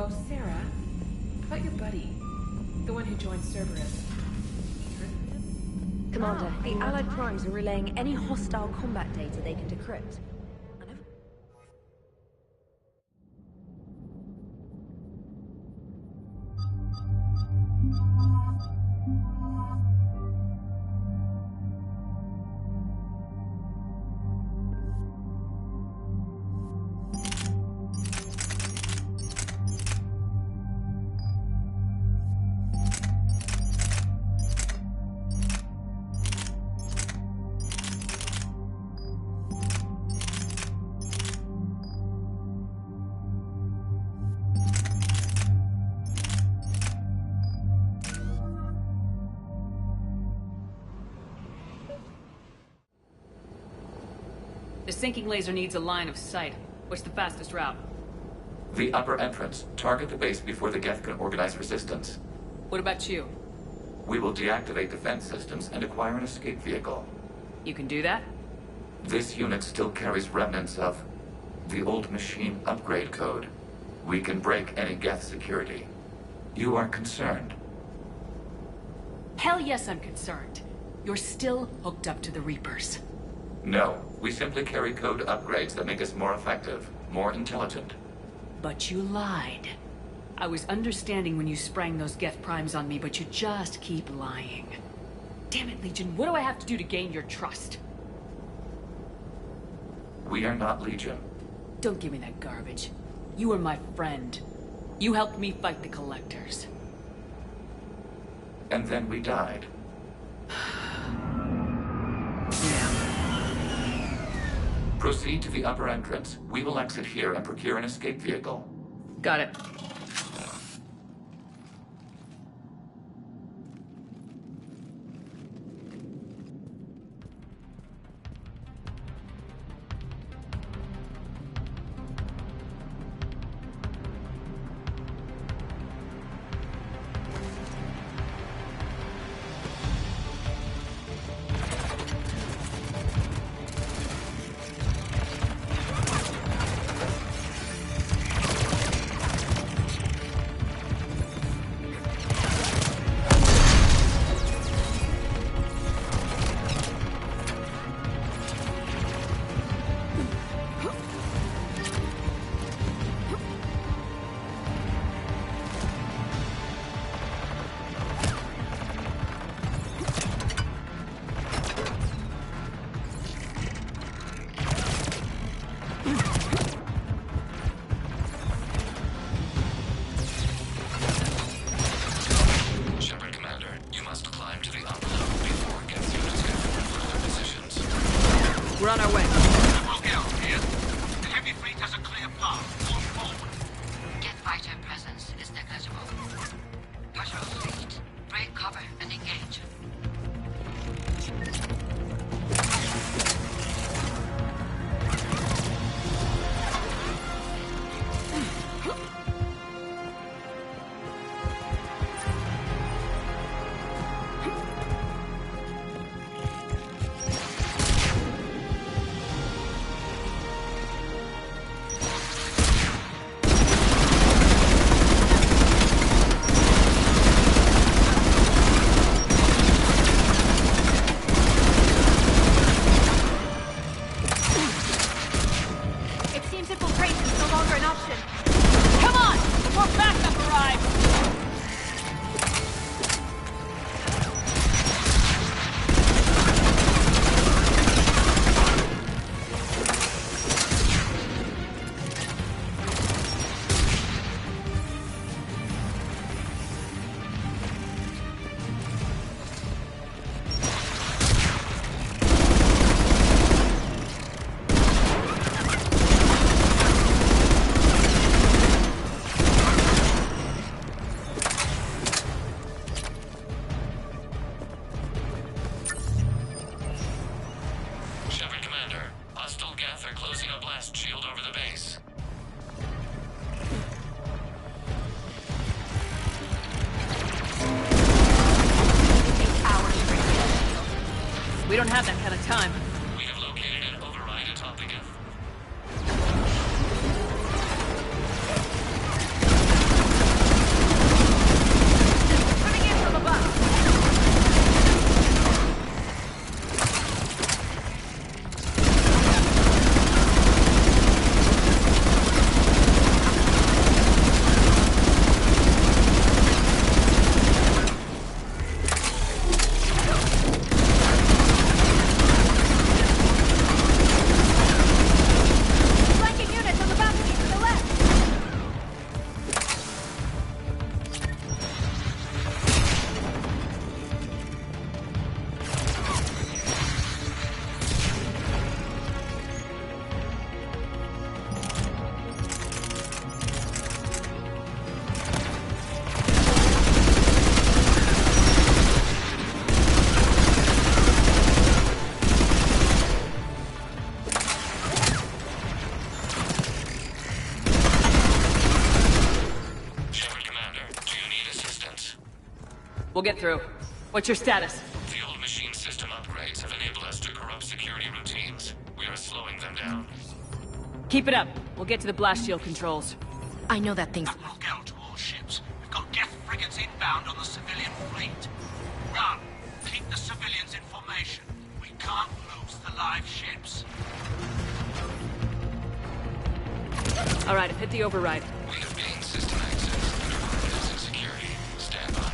Oh, Sarah, about your buddy, the one who joined Cerberus. Commander, the Allied primes are relaying any hostile combat data they can decrypt. The sinking laser needs a line of sight. What's the fastest route? The upper entrance. Target the base before the Geth can organize resistance. What about you? We will deactivate defense systems and acquire an escape vehicle. You can do that? This unit still carries remnants of the old machine upgrade code. We can break any Geth security. You are concerned? Hell yes, I'm concerned. You're still hooked up to the Reapers. No, we simply carry code upgrades that make us more effective, more intelligent. But you lied. I was understanding when you sprang those Geth primes on me, but you just keep lying. Damn it, Legion, what do I have to do to gain your trust? We are not Legion. Don't give me that garbage. You were my friend. You helped me fight the Collectors. And then we died. Proceed to the upper entrance. We will exit here and procure an escape vehicle. Got it. We're on our way. Here. The heavy fleet has a clear path. Move forward. Get fighter presence is negligible. Patrol fleet. Break cover and engage. We don't have that kind of time. We have located an override atop the Geth. We'll get through. What's your status? The old machine system upgrades have enabled us to corrupt security routines. We are slowing them down. Keep it up. We'll get to the blast shield controls. I know that thing's... Lockout to all ships. We've got Geth frigates inbound on the civilian fleet. Run. Keep the civilians in formation. We can't lose the live ships. All right, I've hit the override. We have gained system access and are bypassing security. Stand by.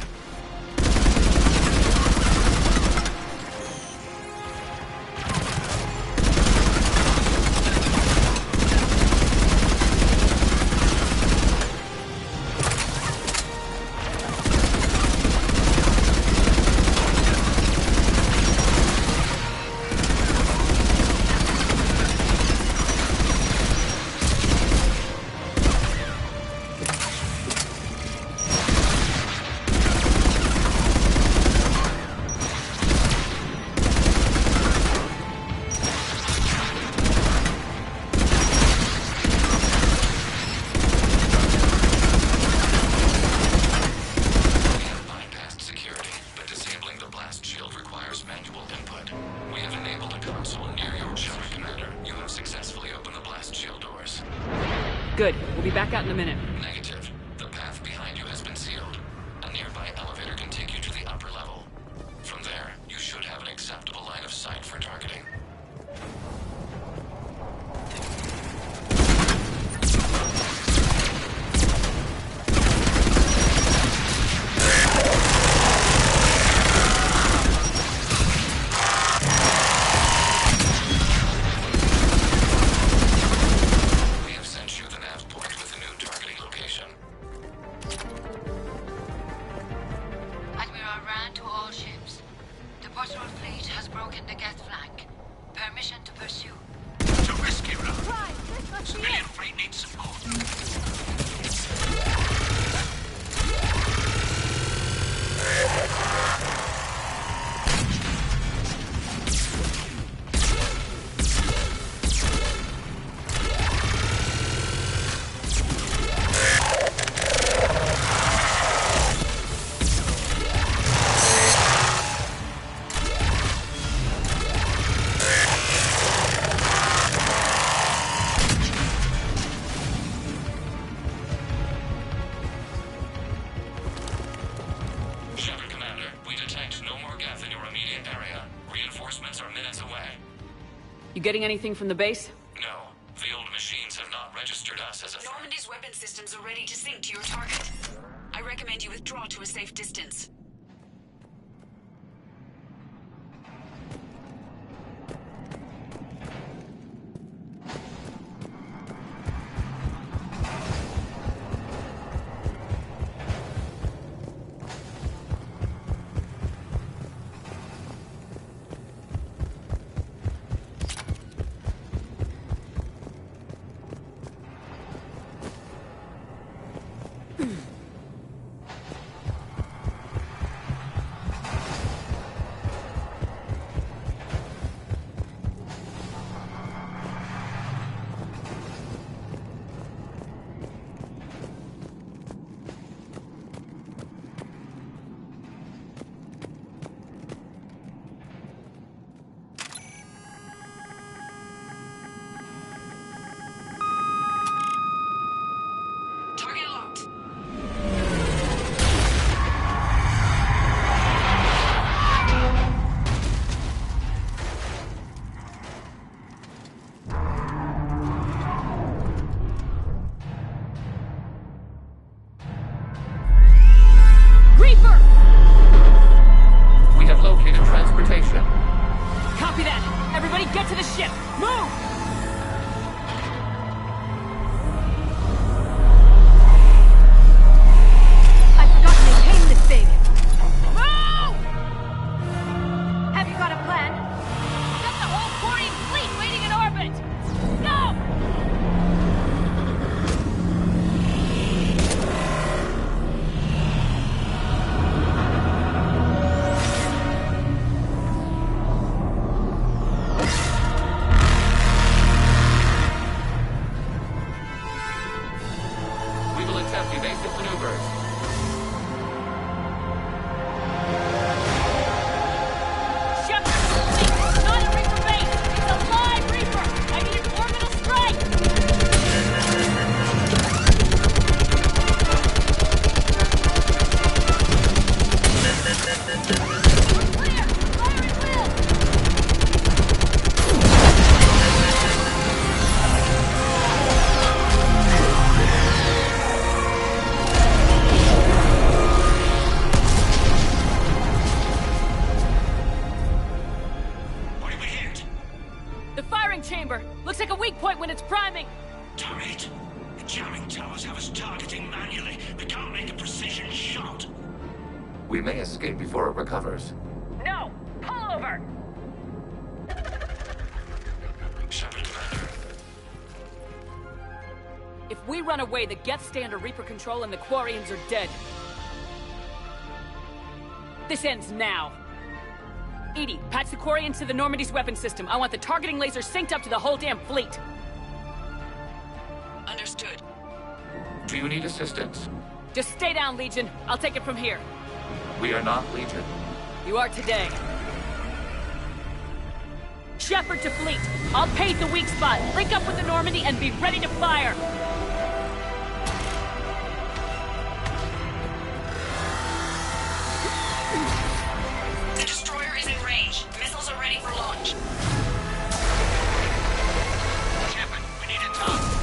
Good. We'll be back out in a minute. Negative. The path behind you has been sealed. A nearby elevator can take you to the upper level. From there, you should have an acceptable line of sight for targeting. You getting anything from the base? No. The old machines have not registered us as a threat. Normandy's weapon systems are ready to sync to your target. I recommend you withdraw to a safe distance. chamber. Looks like a weak point when it's priming. Damn it! The jamming towers have us targeting manually. We can't make a precision shot. We may escape before it recovers. No! Pull over! Shepard, Commander. If we run away, the Geth stay under Reaper control and the Quarians are dead. This ends now. EDI, patch the Quarians to the Normandy's weapon system. I want the targeting laser synced up to the whole damn fleet. Understood. Do you need assistance? Just stay down, Legion. I'll take it from here. We are not Legion. You are today. Shepard to fleet. I'll pave the weak spot. Link up with the Normandy and be ready to fire. The destroyer is in range. Missiles are ready for launch. Shepard, we need a target.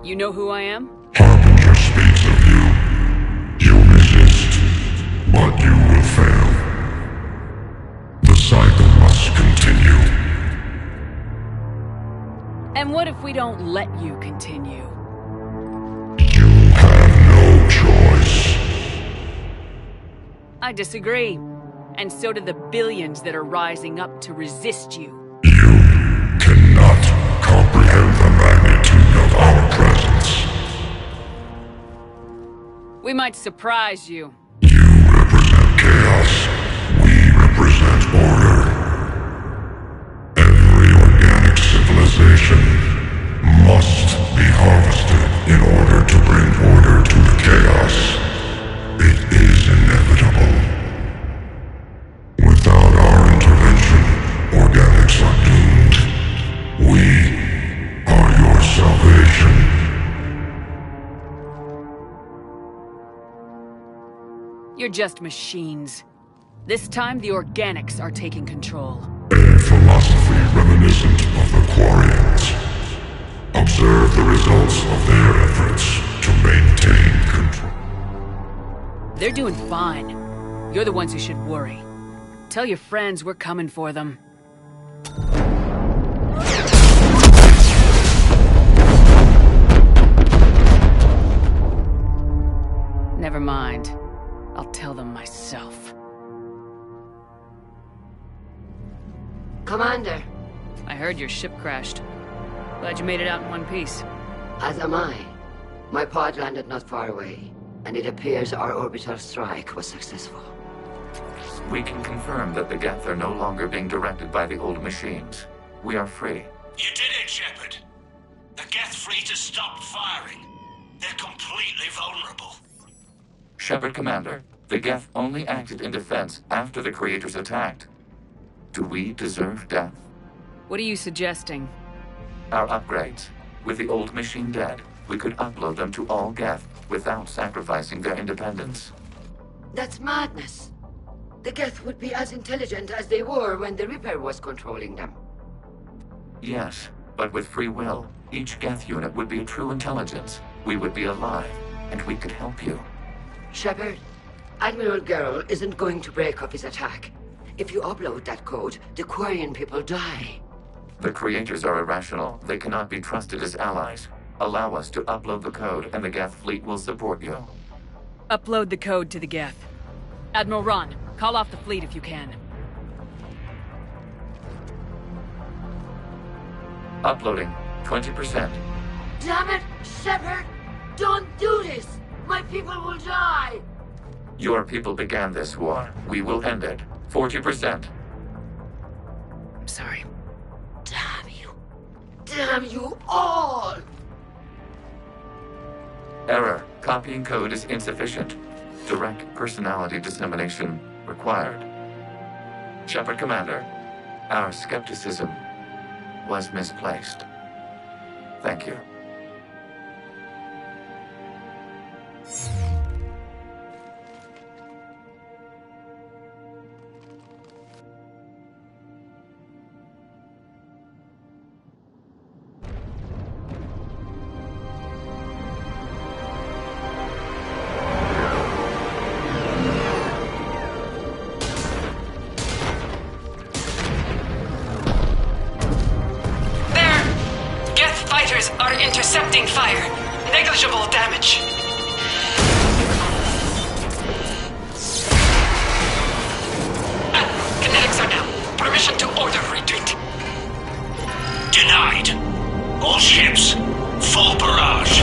You know who I am? Harbinger speaks of you. You resist, but you will fail. The cycle must continue. And what if we don't let you continue? You have no choice. I disagree. And so do the billions that are rising up to resist you. You cannot comprehend the magnitude of our presence. We might surprise you. You represent chaos. We represent order. Every organic civilization must be harvested in order to bring order to the chaos. It is inevitable. Without our intervention, organics are doomed. We are your salvation. You're just machines. This time, the organics are taking control. A philosophy reminiscent of the Quarians. Observe the results of their efforts to maintain control. They're doing fine. You're the ones who should worry. Tell your friends we're coming for them. Never mind. I'll tell them myself. Commander, I heard your ship crashed. Glad you made it out in one piece. as am I. My pod landed not far away, and it appears our orbital strike was successful. We can confirm that the Geth are no longer being directed by the old machines. We are free. You did it, Shepard. The Geth fleet has stopped firing. They're completely vulnerable. Shepard Commander, the Geth only acted in defense after the Creators attacked. Do we deserve death? What are you suggesting? Our upgrades. With the old machine dead, we could upload them to all Geth without sacrificing their independence. That's madness. The Geth would be as intelligent as they were when the Reaper was controlling them. Yes, but with free will, each Geth unit would be a true intelligence. We would be alive, and we could help you. Shepard, Admiral Gerrel isn't going to break up his attack. If you upload that code, the Quarian people die. The Creators are irrational. They cannot be trusted as allies. Allow us to upload the code, and the Geth fleet will support you. Upload the code to the Geth. Admiral Ron, call off the fleet if you can. Uploading 20%. Damn it, Shepard! Don't do this! My people will die! Your people began this war. We will end it. 40%. I'm sorry. Damn you! Damn you all! Error. Copying code is insufficient. Direct personality dissemination required. Shepard Commander, our skepticism was misplaced. Thank you. Are intercepting fire. Negligible damage. Kinetics are down. Permission to order retreat. Denied. All ships, full barrage.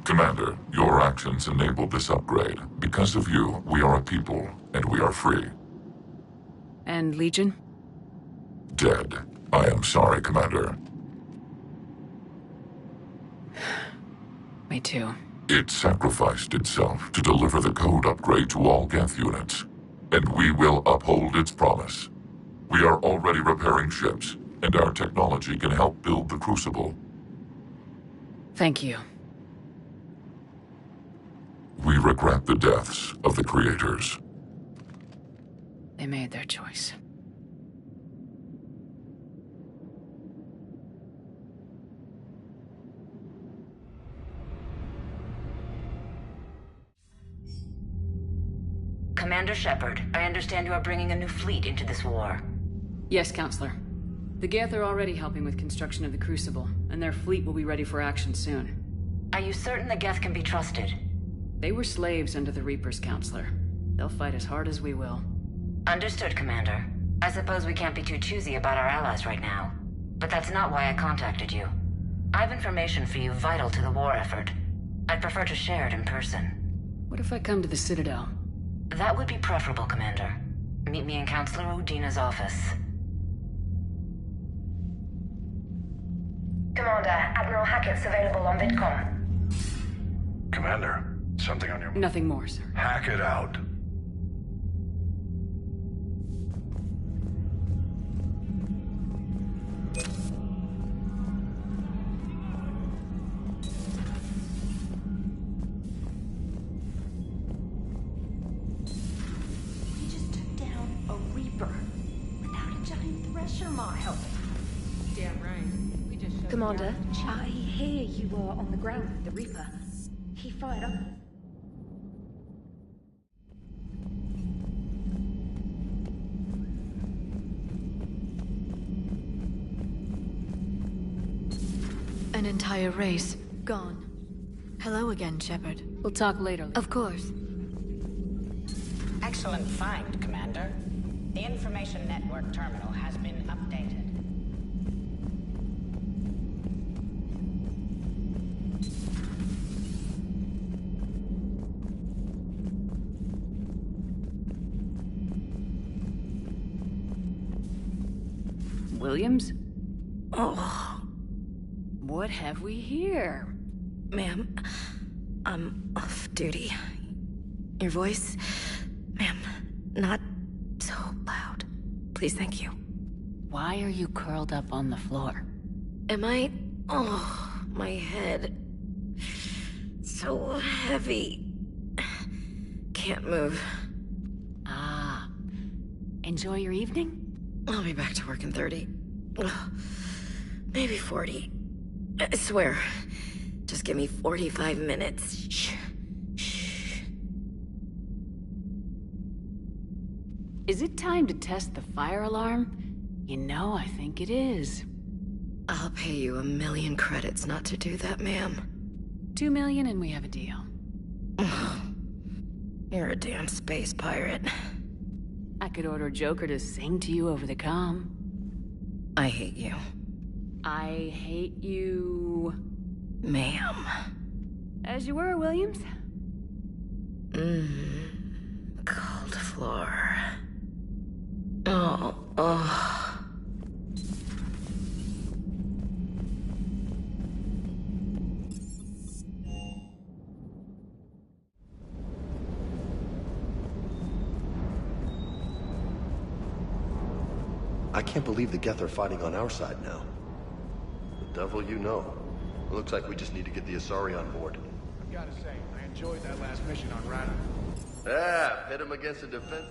Commander, your actions enabled this upgrade. Because of you, we are a people, and we are free. And Legion? Dead. I am sorry, Commander. Me too. It sacrificed itself to deliver the code upgrade to all Geth units. And we will uphold its promise. We are already repairing ships, and our technology can help build the Crucible. Thank you. We regret the deaths of the creators. They made their choice. Commander Shepard, I understand you are bringing a new fleet into this war. Yes, Counselor. The Geth are already helping with construction of the Crucible, and their fleet will be ready for action soon. Are you certain the Geth can be trusted? They were slaves under the Reapers, Counselor. They'll fight as hard as we will. Understood, Commander. I suppose we can't be too choosy about our allies right now. But that's not why I contacted you. I have information for you vital to the war effort. I'd prefer to share it in person. What if I come to the Citadel? That would be preferable, Commander. Meet me in Counselor Udina's office. Commander, Admiral Hackett's available on VidCom. Commander, something on your... Nothing more, sir. Hack it out. We just took down a Reaper without a giant Thresher mile. Damn right. We just shut Commander, it down. I hear you were on the ground with the Reaper. He fired up. An entire race gone. Hello again, Shepard. We'll talk later. Of course. Excellent find, Commander. The information network terminal has been updated. Williams? Oh, What have we here? ma'am. I'm off duty. Your voice, ma'am, not so loud. Please, thank you. Why are you curled up on the floor? Am I? Oh, my head. So heavy. Can't move. Ah. Enjoy your evening? I'll be back to work in 30. Ugh, maybe 40. I swear. Just give me 45 minutes. Shh. Shh. Is it time to test the fire alarm? You know, I think it is. I'll pay you 1,000,000 credits not to do that, ma'am. 2 million and we have a deal. You're a damn space pirate. I could order Joker to sing to you over the comm. I hate you. I hate you... Ma'am. As you were, Williams. Cold floor. Oh. I can't believe the Geth are fighting on our side now. The devil you know. It looks like we just need to get the Asari on board. I gotta say, I enjoyed that last mission on Rada. Yeah, pit him against a defense.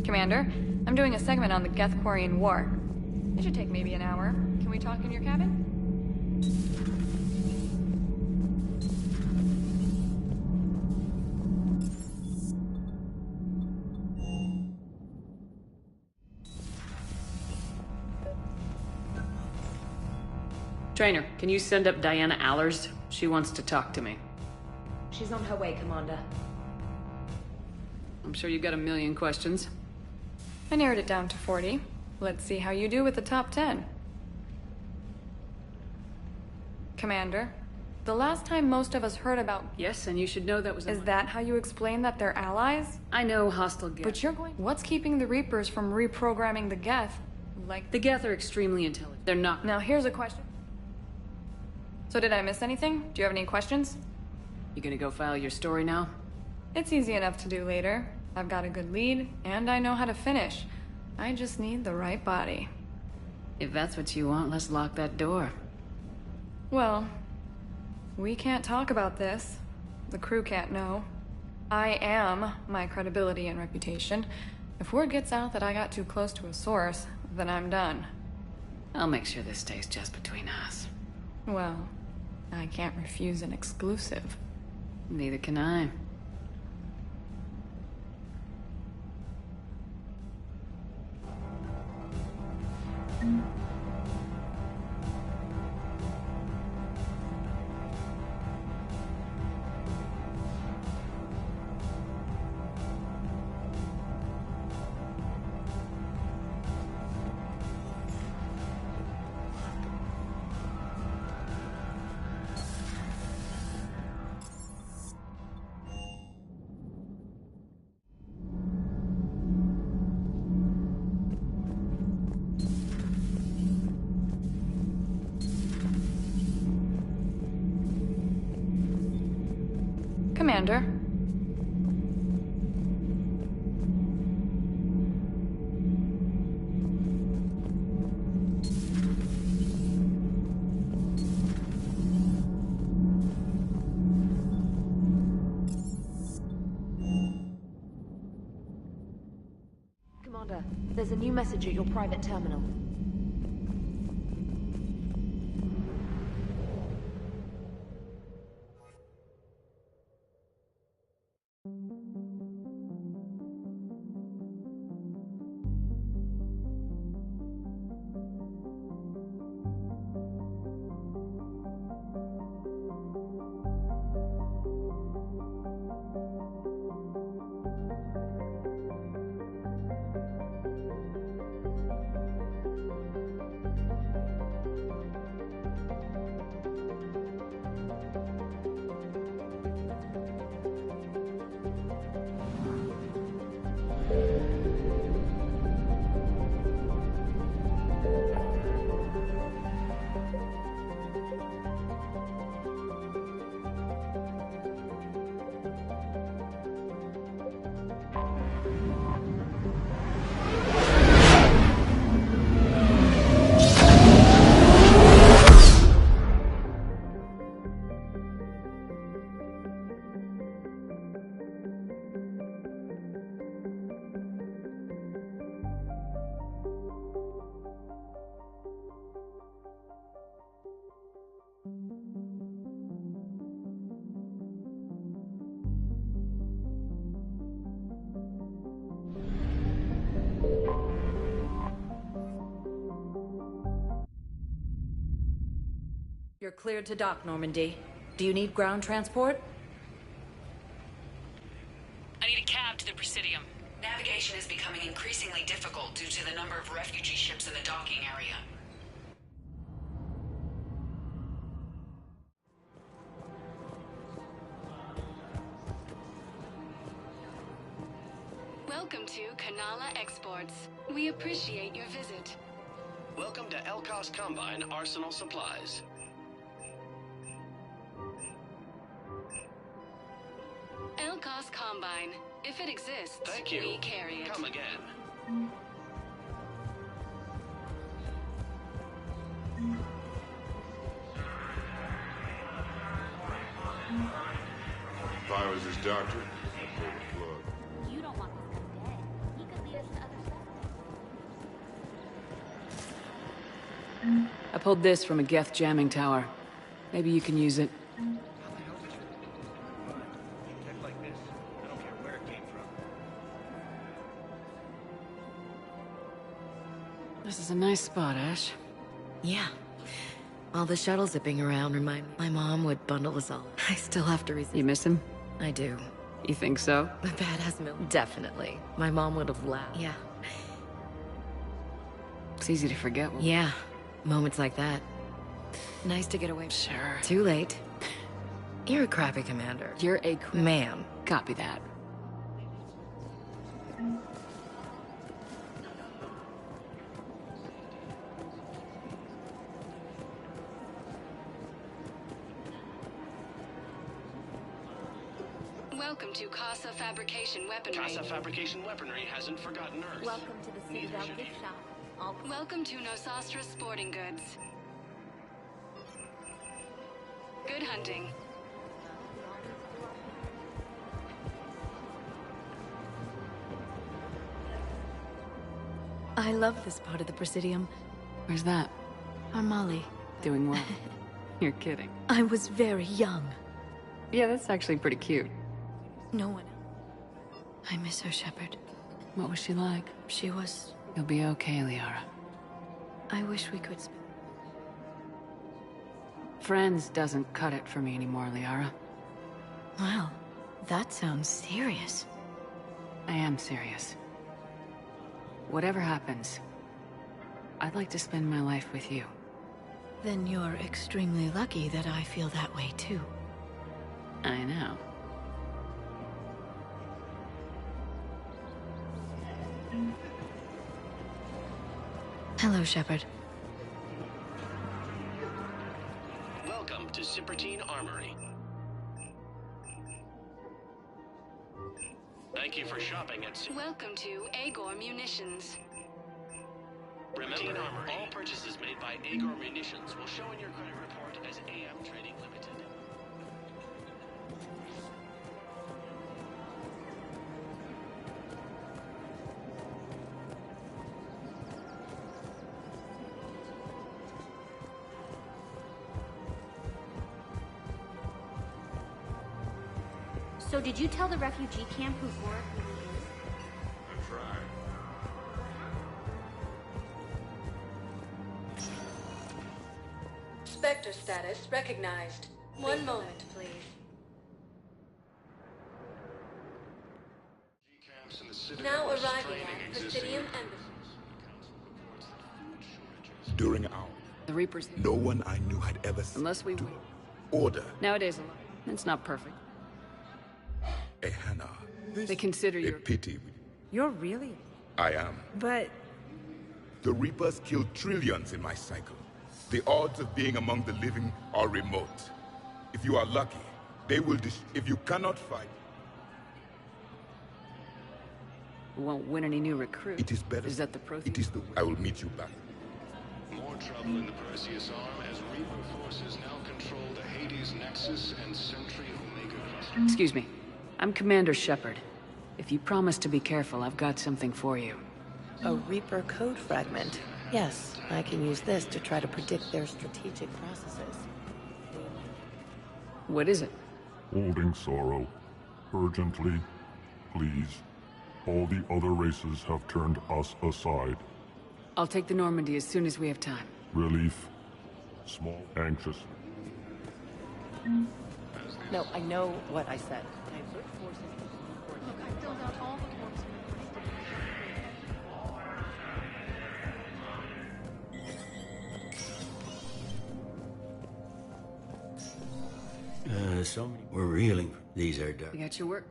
Commander, I'm doing a segment on the Geth-Quarian War. It should take maybe an hour. Can we talk in your cabin? Trainer, can you send up Diana Allers? She wants to talk to me. She's on her way, Commander. I'm sure you've got a million questions. I narrowed it down to 40. Let's see how you do with the top 10. Commander, the last time most of us heard about... Yes, and you should know that was... Is that how you explain that they're allies? I know hostile Geth. But you're going... What's keeping the Reapers from reprogramming the Geth? The Geth are extremely intelligent. They're not... Now here's a question. So did I miss anything? Do you have any questions? You gonna go file your story now? It's easy enough to do later. I've got a good lead, and I know how to finish. I just need the right body. If that's what you want, let's lock that door. Well, we can't talk about this. The crew can't know. I am my credibility and reputation. If word gets out that I got too close to a source, then I'm done. I'll make sure this stays just between us. Well, I can't refuse an exclusive. Neither can I. Commander. Commander, there's a new message at your private terminal. You're cleared to dock, Normandy. Do you need ground transport? I need a cab to the Presidium. Navigation is becoming increasingly difficult due to the number of refugee ships in the docking area. Welcome to Kanala Exports. We appreciate your visit. Welcome to Elkos Combine Arsenal Supplies. Elkos Combine. If it exists, Thank you. we carry it. Come again. doctor and pull the plug. You don't want this guy dead. He could lead us to other stuff. I pulled this from a Geth jamming tower. Maybe you can use it. This is a nice spot, Ash. Yeah. While the shuttle zipping around remind me my mom would bundle us all. I still have to resist. You miss him? I do. You think so? A badass milk. Definitely. My mom would have laughed. Yeah. It's easy to forget. Yeah. Moments like that. Nice to get away. Sure. Too late. You're a crappy commander. You're a man. Copy that. Welcome to Casa Fabrication Weaponry. Casa Fabrication Weaponry hasn't forgotten Earth. Welcome to the Citadel gift shop. Welcome to Nosastra Sporting Goods. Good hunting. I love this part of the Presidium. Where's that? Armali. Doing well. You're kidding. I was very young. Yeah, that's actually pretty cute. No one. I miss her, Shepard. What was she like? She was... You'll be okay, Liara. I wish we could spend... Friends doesn't cut it for me anymore, Liara. Wow, that sounds serious. I am serious. Whatever happens, I'd like to spend my life with you. Then you're extremely lucky that I feel that way, too. I know. Hello, Shepard. Welcome to Cipertine Armory. Thank you for shopping at Welcome to Agor Munitions. Remember, all purchases made by Agor Munitions will show in your credit report as AM Trading Limited. So did you tell the refugee camp who Vorik really is? That's right. Spectre status recognized. One moment, please. Now arriving at Presidium Embassy. During our... The Reapers... No one I knew had ever... Unless we... Order. Nowadays, it's not perfect. Hannah. They consider you... A pity. You're really... I am. But... The Reapers killed trillions in my cycle. The odds of being among the living are remote. If you are lucky, they will if you cannot fight... We won't win any new recruits. It is better. Is that the Prothean? It is the... I will meet you back. More trouble in the Perseus arm as Reaper forces now control the Hades Nexus and Sentry Omega cluster. Excuse me. I'm Commander Shepard. If you promise to be careful, I've got something for you. A Reaper code fragment. Yes, I can use this to try to predict their strategic processes. What is it? Holding sorrow. Urgently, please. All the other races have turned us aside. I'll take the Normandy as soon as we have time. Relief. Small. Anxious. No, I know what I said. Look, I filled out all the forms. So many. We're reeling. These are dark. You got your work.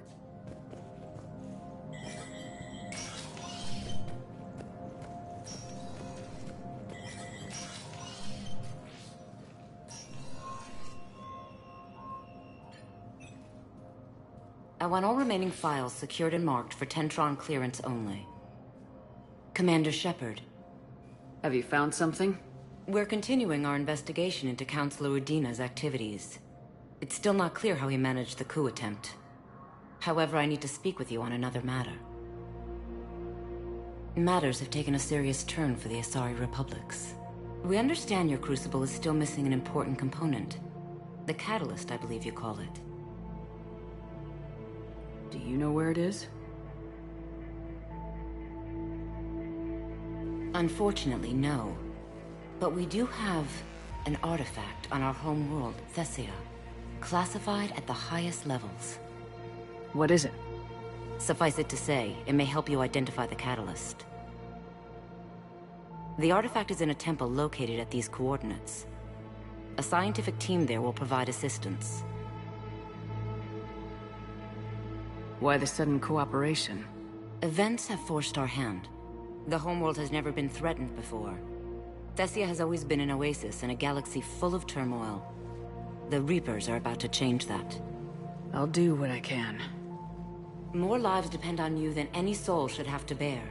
I want all remaining files secured and marked for Tentron clearance only. Commander Shepard. Have you found something? We're continuing our investigation into Councilor Udina's activities. It's still not clear how he managed the coup attempt. However, I need to speak with you on another matter. Matters have taken a serious turn for the Asari Republics. We understand your crucible is still missing an important component. The catalyst, I believe you call it. Do you know where it is? Unfortunately, no. But we do have an artifact on our home world, Thessia, classified at the highest levels. What is it? Suffice it to say, it may help you identify the catalyst. The artifact is in a temple located at these coordinates. A scientific team there will provide assistance. Why the sudden cooperation? Events have forced our hand. The homeworld has never been threatened before. Thessia has always been an oasis in a galaxy full of turmoil. The Reapers are about to change that. I'll do what I can. More lives depend on you than any soul should have to bear.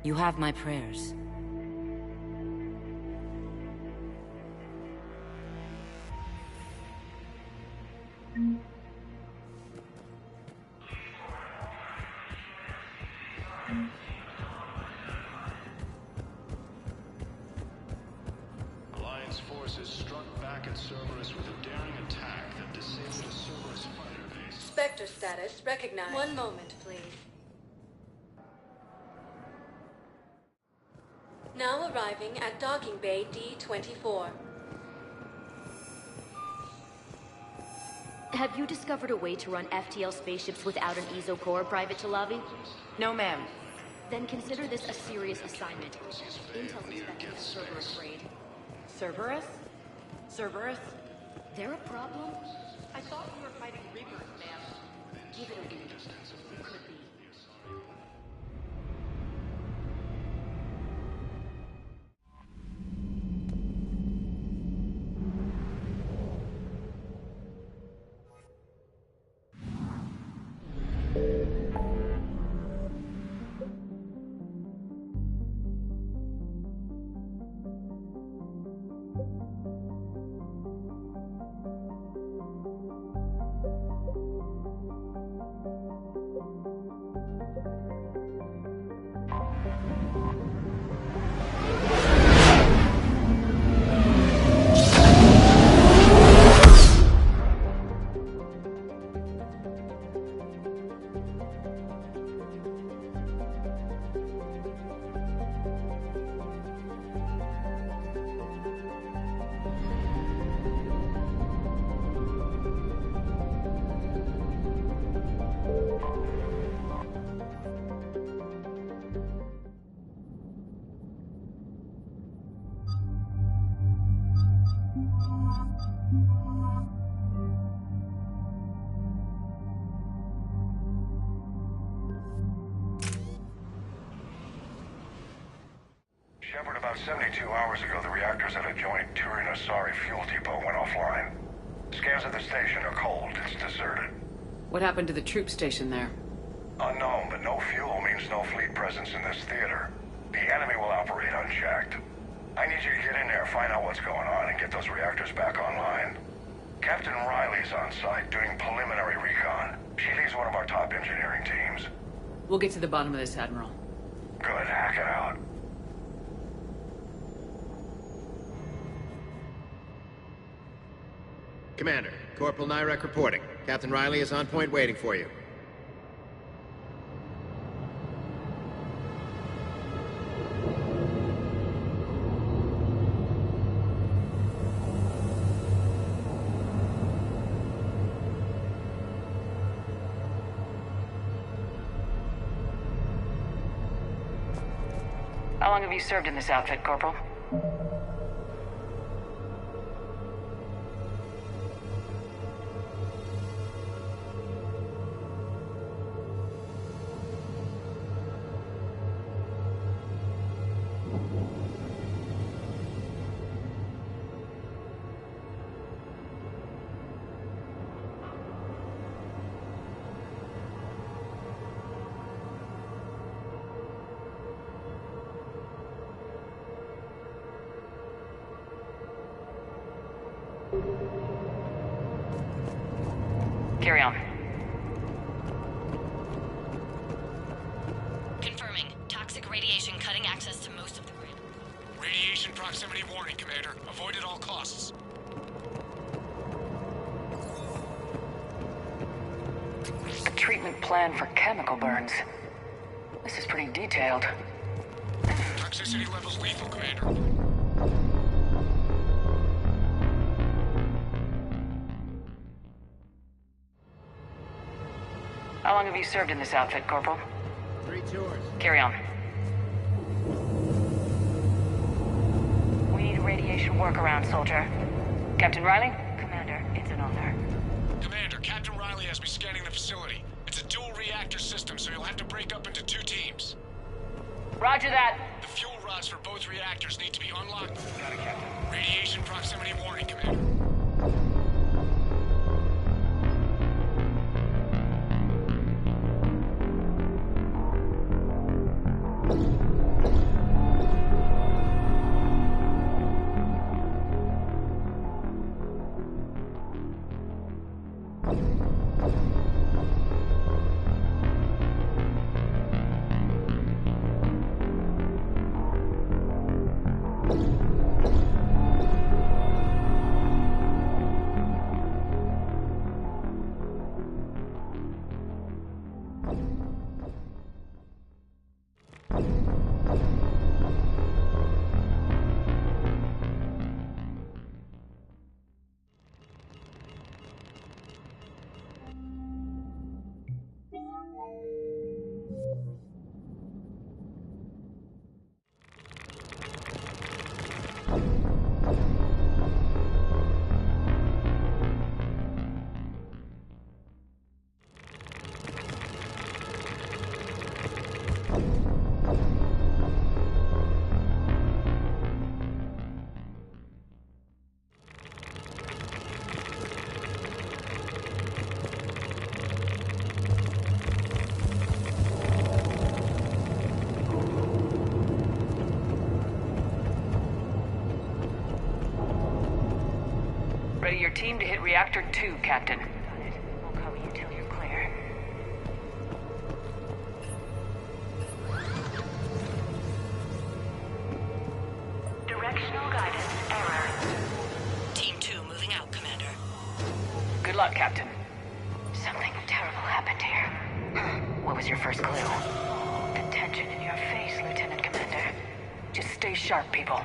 You have my prayers. Alliance forces struck back at Cerberus with a daring attack that disabled a Cerberus fighter base. Spectre status recognized. One moment, please. Now arriving at docking bay D-24. Have you discovered a way to run FTL spaceships without an ESO core, Private Chalavi? No, ma'am. Then consider this a serious assignment. Intel's expecting a Cerberus raid. Cerberus? Cerberus? They're a problem? I thought we were fighting Reapers, ma'am. Give it a week. It could be. Shepard, about 72 hours ago, the reactors at a joint Turin-Asari fuel depot went offline. Scans of the station are cold. It's deserted. What happened to the troop station there? Unknown, but no fuel means no fleet presence in this theater. The enemy will operate unchecked. I need you to get in there, find out what's going on, and get those reactors back online. Captain Riley's on site doing preliminary recon. She leads one of our top engineering teams. We'll get to the bottom of this, Admiral. Good, hack it out. Commander, Corporal Nyrek reporting. Captain Riley is on point waiting for you. How long have you served in this outfit, Corporal? Carry on. Confirming. Toxic radiation cutting access to most of the grid. Radiation proximity warning, Commander. Avoid at all costs. A treatment plan for chemical burns. This is pretty detailed. Toxicity levels lethal, Commander. How long have you served in this outfit, Corporal? 3 tours. Carry on. We need a radiation workaround, soldier. Captain Riley? Commander, it's an honor. Commander, Captain Riley has me scanning the facility. It's a dual reactor system, so you'll have to break up into 2 teams. Roger that. The fuel rods for both reactors need to be unlocked. Got it, Captain. Radiation proximity warning, Commander. Ready your team to hit Reactor 2, Captain. Got it. We'll cover you till you're clear. Directional guidance error. Team 2 moving out, Commander. Good luck, Captain. Something terrible happened here. What was your first clue? The tension in your face, Lieutenant Commander. Just stay sharp, people.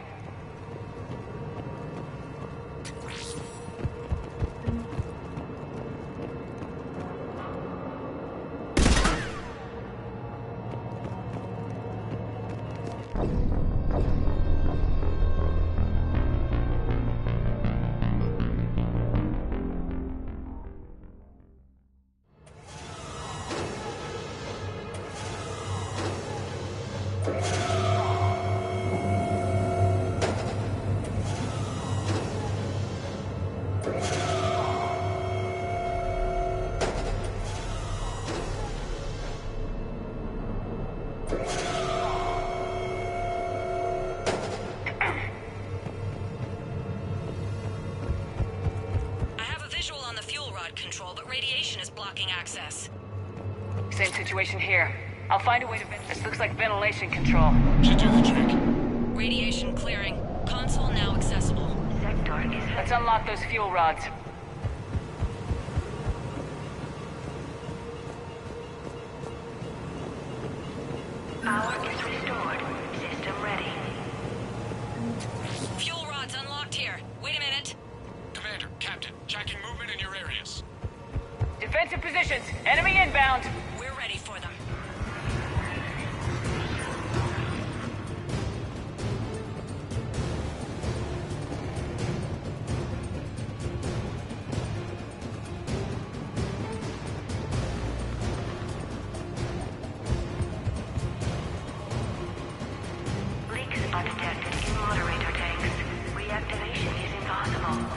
Control, but radiation is blocking access. Same situation here. I'll find a way to this looks like ventilation control. Should do the trick. Radiation clearing. Console now accessible. Sector is... Let's unlock those fuel rods. Power is restored. System ready. Fuel rods unlocked here. Wait a minute. Commander, Captain, checking movement in your areas. Defensive positions. Enemy inbound. We're ready for them. Leaks are detected in moderator tanks. Reactivation is impossible.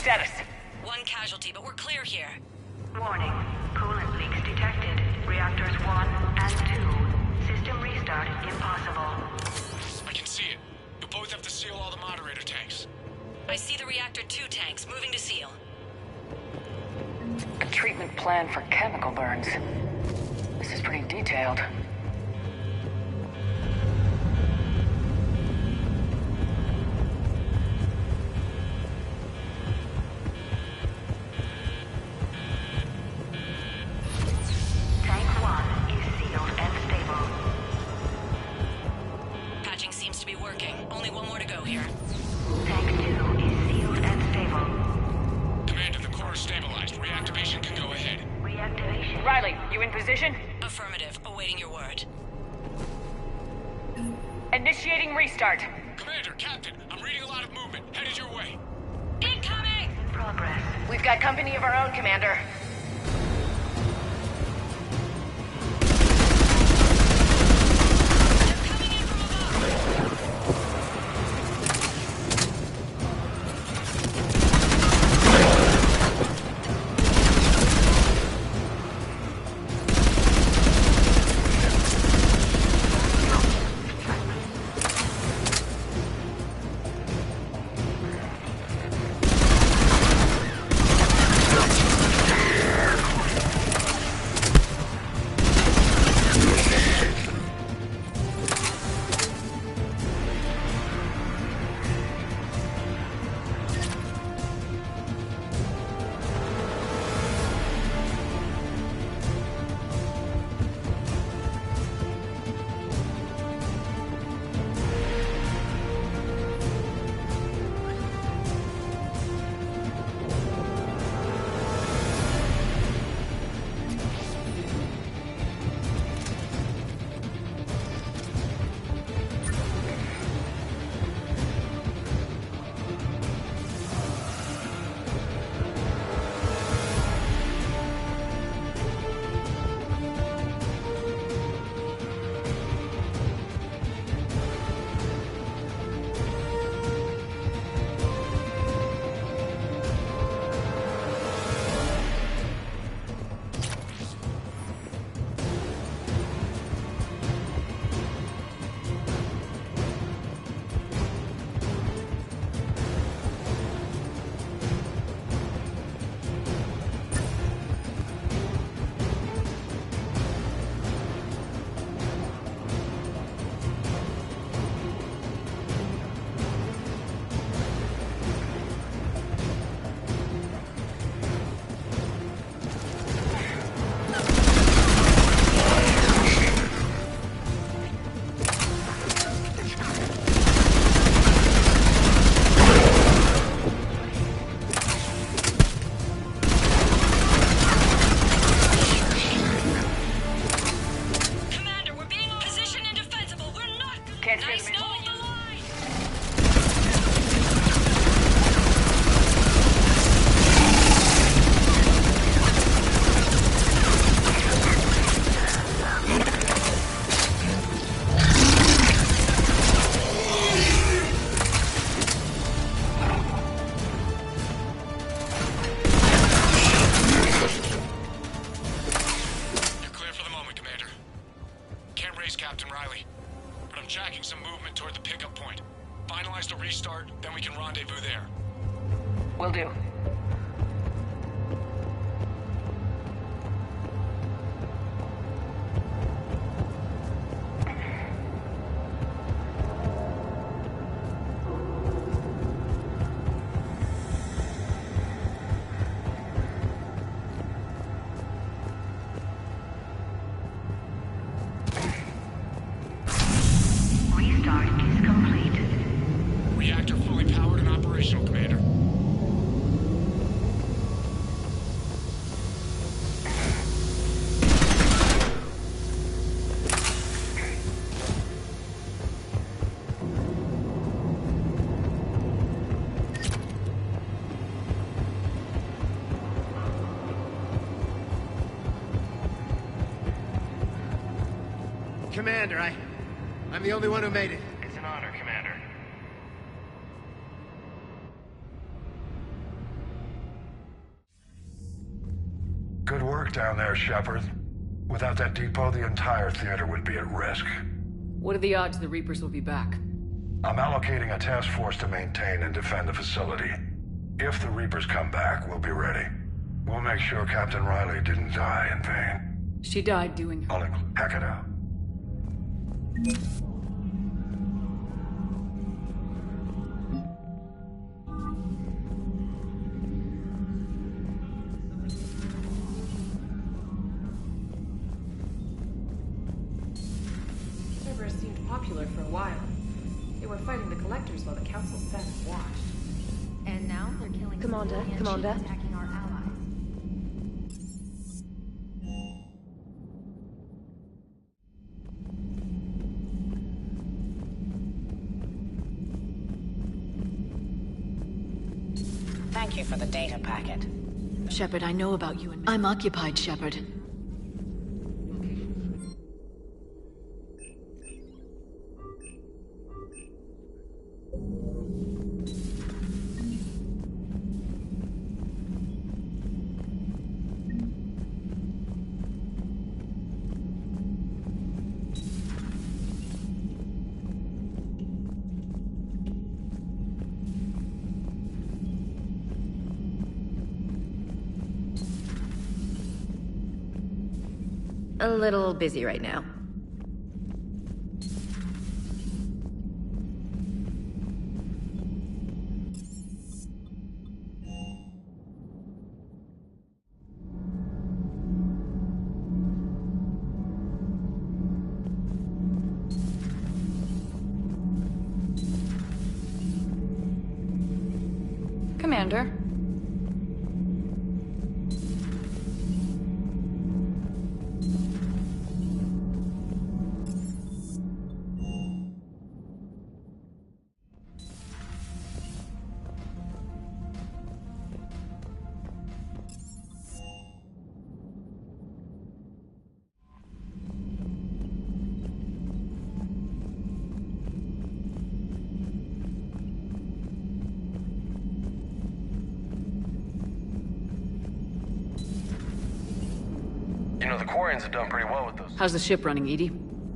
status? One casualty, but we're clear here. Warning. Coolant leaks detected. Reactors 1 and 2. System restart impossible. I can see it. You'll both have to seal all the moderator tanks. I see the reactor 2 tanks moving to seal. A treatment plan for chemical burns. This is pretty detailed. Tank 1 is sealed and stable. Patching seems to be working. Only one more to go here. Tank 2 is sealed and stable. Commander, the core is stabilized. Reactivation can go ahead. Reactivation. Riley, you in position? Affirmative. Awaiting your word. Initiating restart. Commander, Captain, I'm reading a lot of movement. Headed your way. Incoming! Progress. We've got company of our own, Commander. Captain Riley. But I'm tracking some movement toward the pickup point. Finalize the restart, then we can rendezvous there. Will do. Restart is complete. Reactor fully powered and operational, Commander. Commander, I'm the only one who made it. It's an honor, Commander. Good work down there, Shepard. Without that depot, the entire theater would be at risk. What are the odds the Reapers will be back? I'm allocating a task force to maintain and defend the facility. If the Reapers come back, we'll be ready. We'll make sure Captain Riley didn't die in vain. She died doing... Hack it out. Cerberus seemed popular for a while. They were fighting the Collectors while the Council sat and watched. And now they're killing Commander, attacking our allies. Thank you for the data packet. Shepard, I know about you and... I'm occupied, Shepard. A little busy right now. Commander. You know, the Quarians have done pretty well with those. How's the ship running, Edie?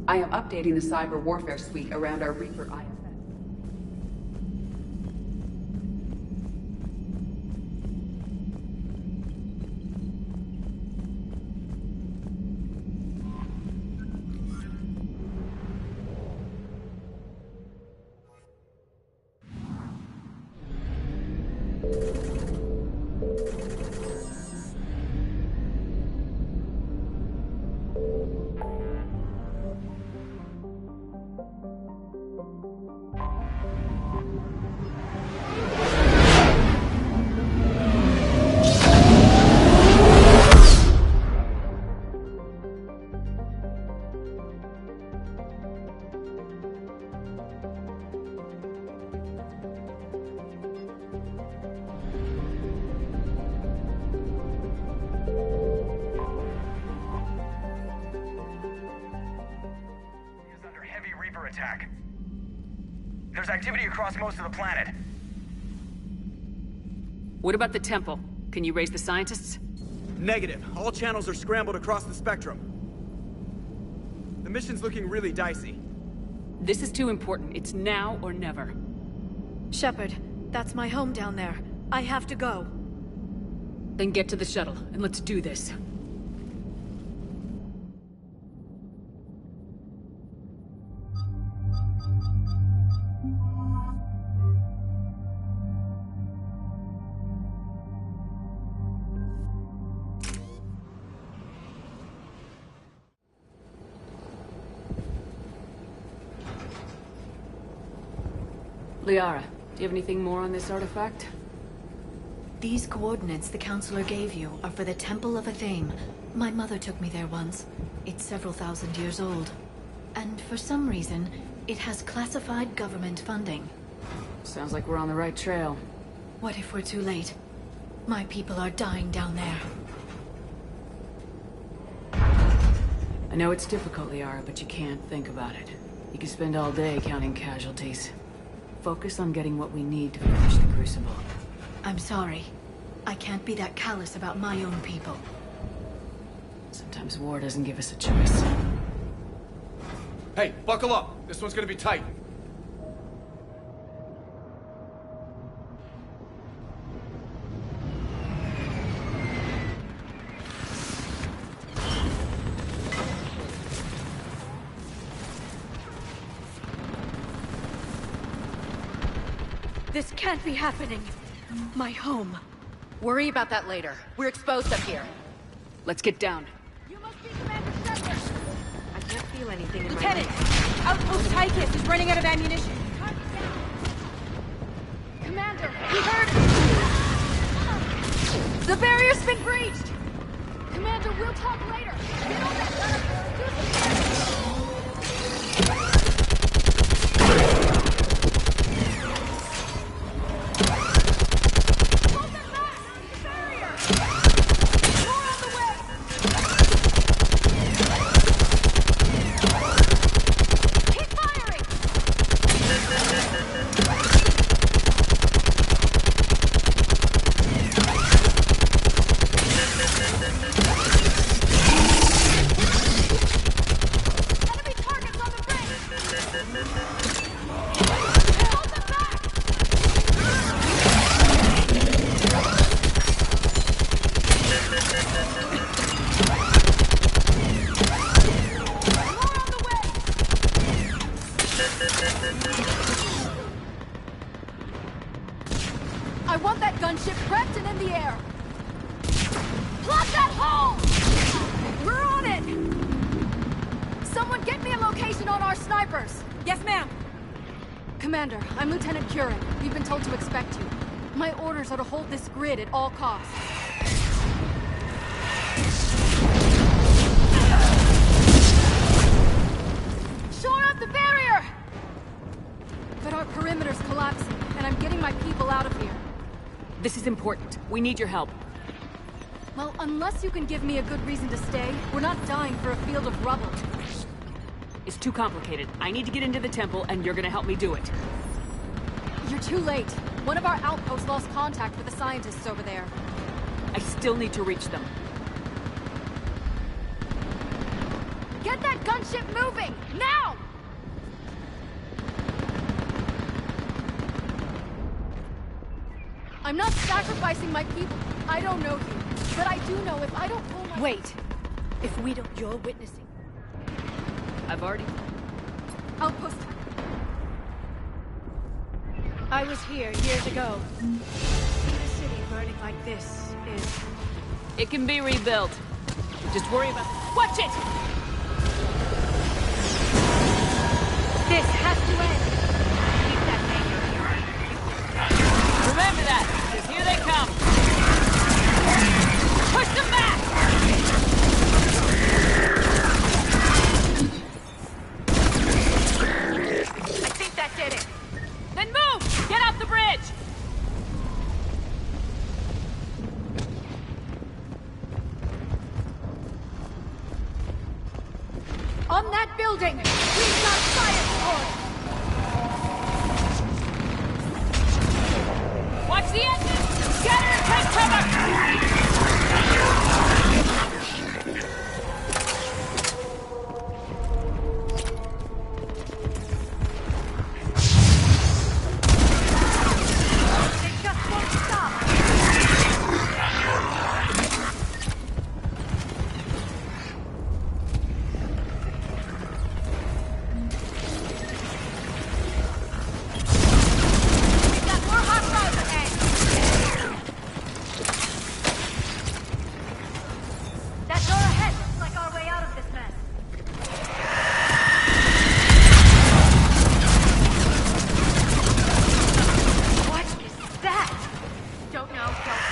I am updating the cyber warfare suite around our Reaper IFS. Attack. There's activity across most of the planet. What about the temple? Can you raise the scientists? Negative. All channels are scrambled across the spectrum. The mission's looking really dicey. This is too important. It's now or never. Shepard, that's my home down there. I have to go. Then get to the shuttle, and let's do this. Liara, do you have anything more on this artifact? These coordinates the Counselor gave you are for the Temple of Athame. My mother took me there once. It's several thousand years old. And for some reason, it has classified government funding. Sounds like we're on the right trail. What if we're too late? My people are dying down there. I know it's difficult, Liara, but you can't think about it. You can spend all day counting casualties. Focus on getting what we need to finish the Crucible. I'm sorry. I can't be that callous about my own people. Sometimes war doesn't give us a choice. Hey, buckle up. This one's gonna be tight. This can't be happening. My home. Worry about that later. We're exposed up here. Let's get down. You must be Commander Shepard. I can't feel anything in Lieutenant, my Outpost Tychus is running out of ammunition. Commander, we heard... The barrier's been breached! Commander, we'll talk later. Get on that ladder. Do something. I want that gunship prepped and in the air. Plug that hole! We're on it! Someone get me a location on our snipers. Yes, ma'am. Commander, I'm Lieutenant Curran. We've been told to expect you. My orders are to hold this grid at all costs. Shore up the barrier! But our perimeter's collapsing, and I'm getting my people out of here. This is important. We need your help. Well, unless you can give me a good reason to stay, we're not dying for a field of rubble. It's too complicated. I need to get into the temple, and you're gonna help me do it. You're too late. One of our outposts lost contact with the scientists over there. I still need to reach them. Get that gunship moving! Now! I'm not sacrificing my people. I don't know you. But I do know if I don't pull my... Wait. If we don't, you're witnessing. I've already... Outpost. I was here years ago. Seeing a city burning like this is... It can be rebuilt. Just worry about... Watch it! This has to end. Keep that anger. Remember that, because here they come. Push them back! I think that did it. Then move! Get off the bridge! On that building! We've got science for it! Watch the engine! Scatter and take cover! They just won't stop! We've got more hostiles ahead! That door ahead looks like our way out of this mess. What is that? Don't know. Don't.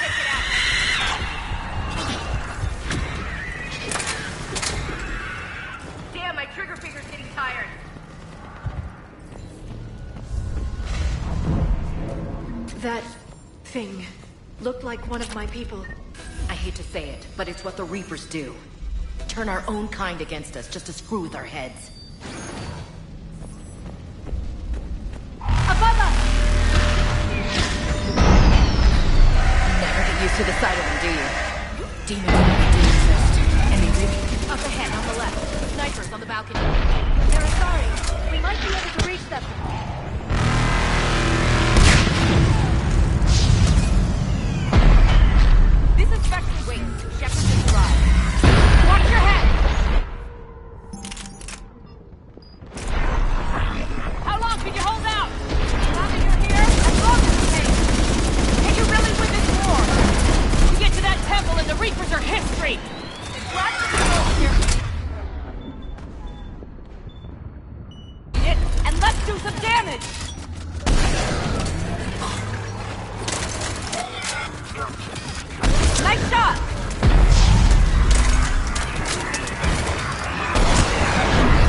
Take it out. Damn, my trigger finger's getting tired. That thing looked like one of my people. I hate to say it, but it's what the Reapers do. Turn our own kind against us just to screw with our heads. Above us! Never get used to the sight of them, do you? Demons really do exist. Up ahead, on the left. Snipers on the balcony. They're sorry. We might be able to reach them. This is Spectre. Wait, Shepard just arrived. Watch your head! How long can you hold out? Now that you're here, as long as it takes. Can you really win this war? You get to that temple and the Reapers are history! Lots of people here. And let's do some damage! Nice shot!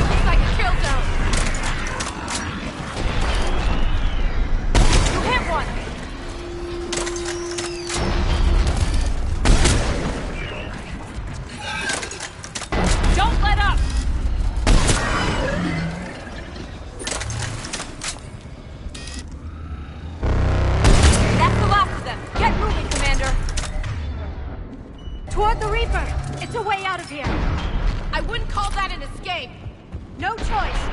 Looks like a kill zone. You hit one! Don't let up! That's the last of them. Get moving, Commander. Toward the Reaper! It's a way out of here! I wouldn't call that an escape! No choice!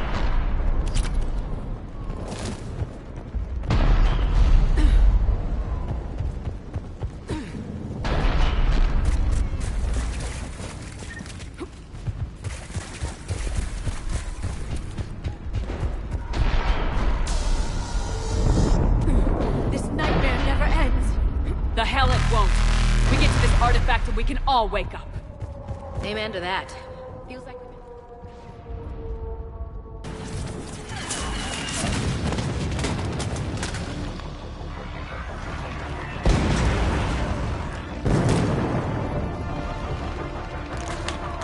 This nightmare never ends! The hell it won't! We get to this artifact and we can all wake up. Amen to that. Feels like...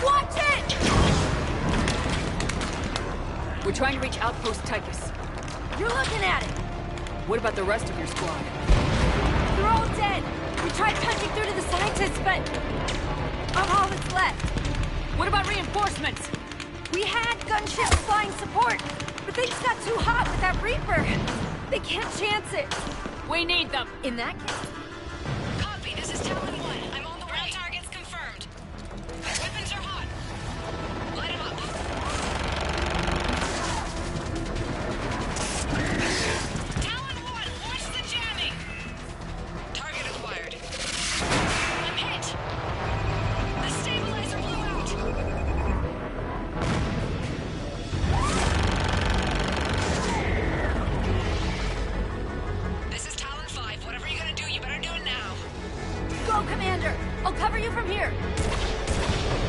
Watch it! We're trying to reach Outpost Tychus. You're looking at it! What about the rest of your squad? They're all dead! We tried punching through to the scientists, but... I'm all that's left. What about reinforcements? We had gunships flying support, but they just got too hot with that Reaper. They can't chance it. We need them. In that case... Copy, this is Talon 1. I'm on the way. Targets confirmed. Weapons are hot. Light them up. Talon 1, watch the jamming. Target acquired. I'm hit. The stabilizer blew out. This is Talon 5. Whatever you're gonna do, you better do it now. Go, Commander! I'll cover you from here.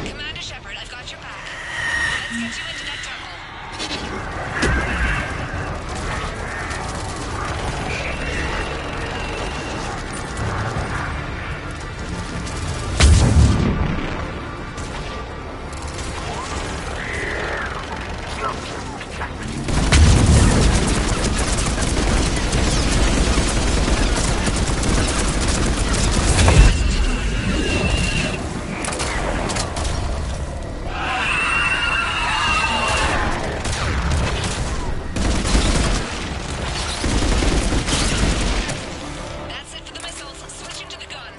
Commander Shepard, I've got your back. Let's get you into that temple. That's it for the missiles. Switching to the gun.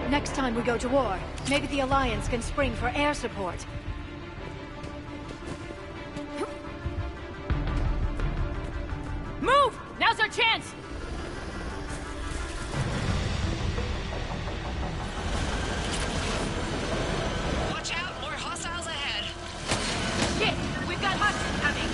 Next time we go to war, maybe the Alliance can spring for air support. Move! Now's our chance! Watch out, more hostiles ahead. Shit! We've got hostiles coming!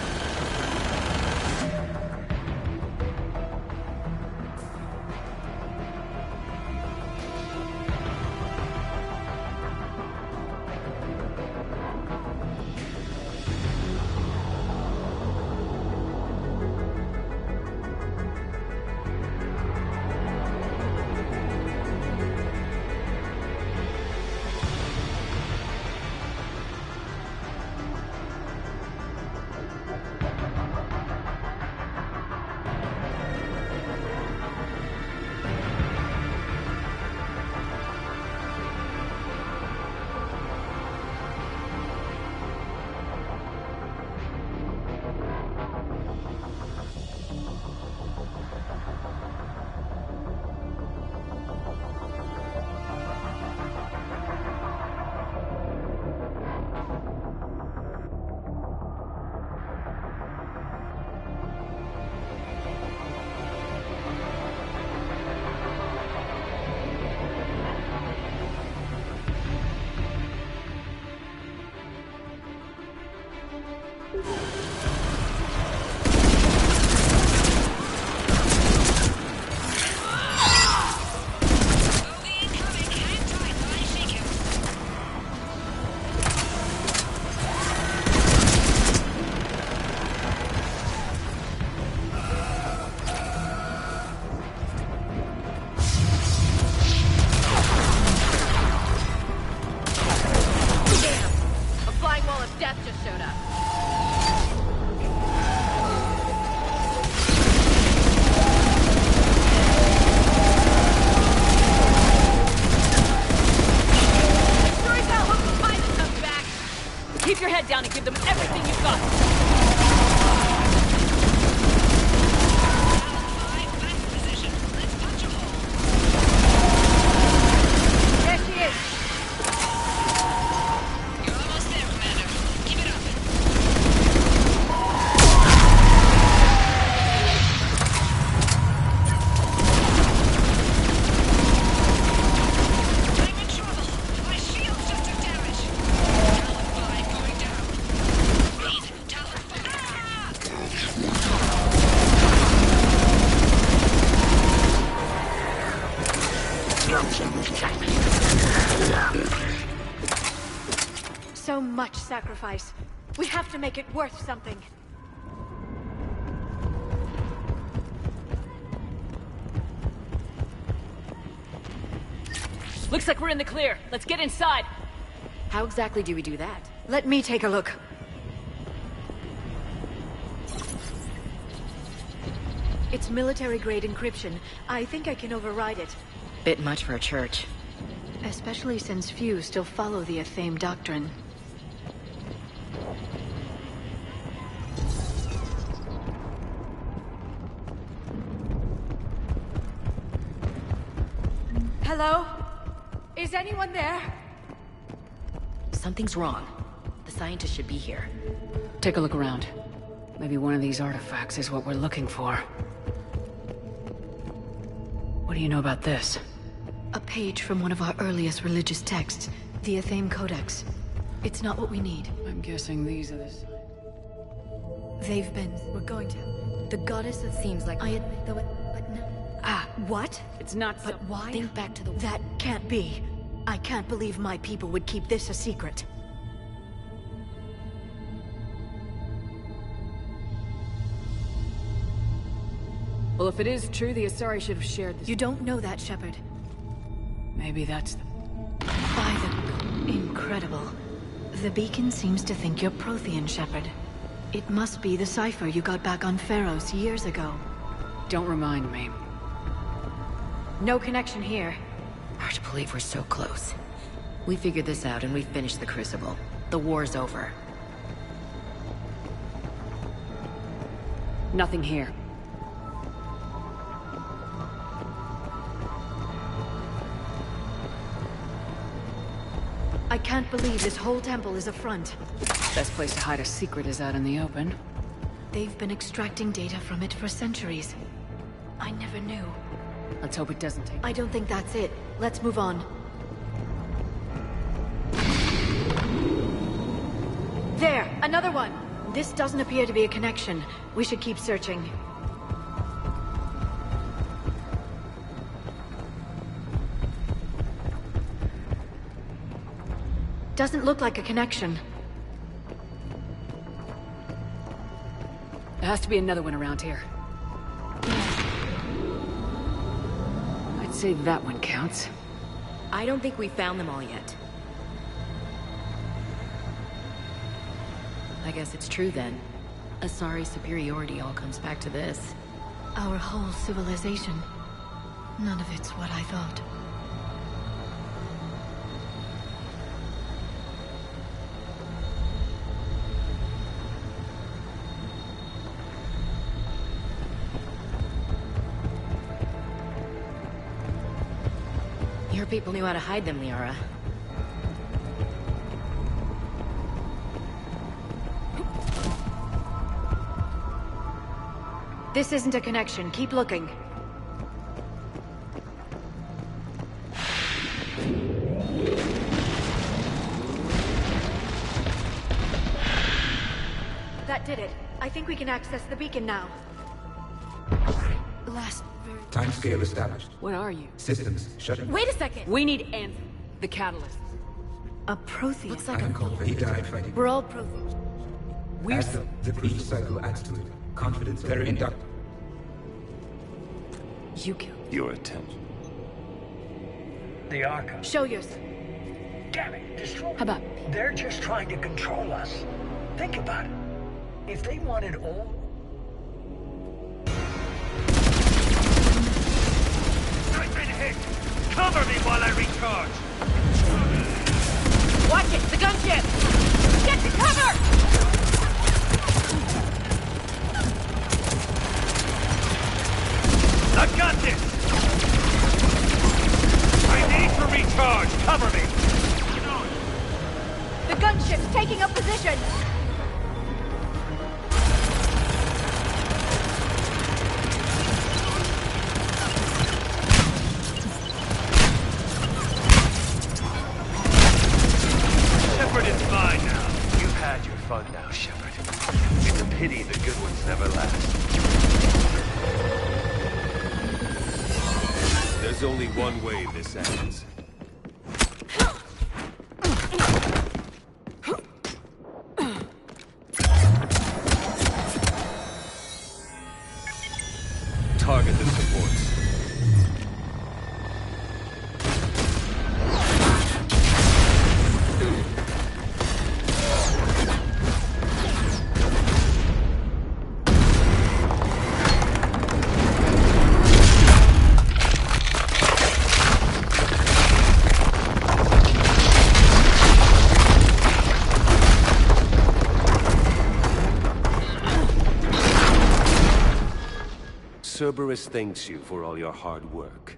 Give them everything you've got! There she is! You're almost there, Commander. Keep it up. I'm in trouble. My shields just took damage. Talon 5 going down. Lead, Talon 5. So much sacrifice. We have to make it worth something. Looks like we're in the clear. Let's get inside. How exactly do we do that? Let me take a look. It's military-grade encryption. I think I can override it. Bit much for a church. Especially since few still follow the Athame doctrine. Hello? Is anyone there? Something's wrong. The scientists should be here. Take a look around. Maybe one of these artifacts is what we're looking for. What do you know about this? A page from one of our earliest religious texts, the Athame Codex. It's not what we need. I'm guessing these are the... They've been... We're going to... The goddess of... Seems like... I admit, though, but no... What? It's not But why? Think back to the... That can't be. I can't believe my people would keep this a secret. Well, if it is true, the Asari should have shared this. You don't know that, Shepard. Maybe that's the... By the... Incredible. The beacon seems to think you're Prothean, Shepard. It must be the cipher you got back on Pharos years ago. Don't remind me. No connection here. Hard to believe we're so close. We figured this out and we finished the Crucible. The war's over. Nothing here. I can't believe this whole temple is a front. Best place to hide a secret is out in the open. They've been extracting data from it for centuries. I never knew. Let's hope it doesn't take... I don't think that's it. Let's move on. There! Another one! This doesn't appear to be a connection. We should keep searching. Doesn't look like a connection. There has to be another one around here. I'd say that one counts. I don't think we found them all yet. I guess it's true then. Asari superiority all comes back to this. Our whole civilization. None of it's what I thought. Your people knew how to hide them, Liara. This isn't a connection. Keep looking. That did it. I think we can access the beacon now. Timescale established. What are you? Systems shutting. Wait a second! We need the catalyst. A Prothean. Looks like He died fighting. We're all Prothean. As the Crucible cycle adds to it, confidence very induct. You killed. Your attention. The Arca. Show yourself. Damn it, destroy. How about? They're just trying to control us. Think about it. If they wanted all... I've been hit! Cover me while I recharge! Watch it! The gunship! Get to cover! I've got this! I need to recharge! Cover me! The gunship's taking up position! Shepard is mine now. You've had your fun now, Shepard. It's a pity the good ones never last. There's only one way this ends. Target the supports. Cerberus thanks you for all your hard work.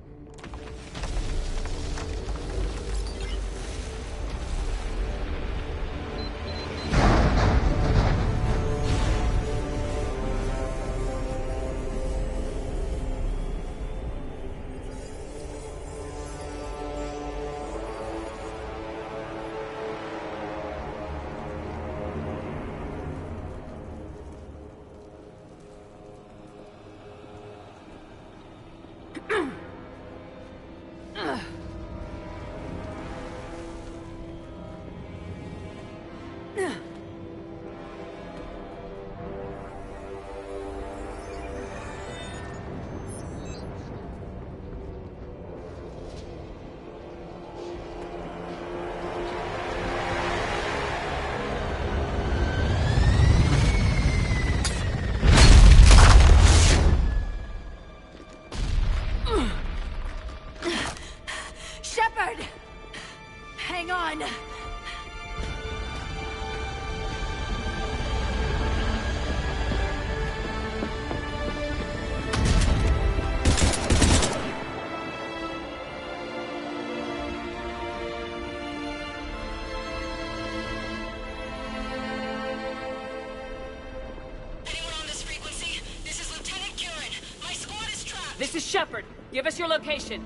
Shepard! Hang on! This is Shepard. Give us your location.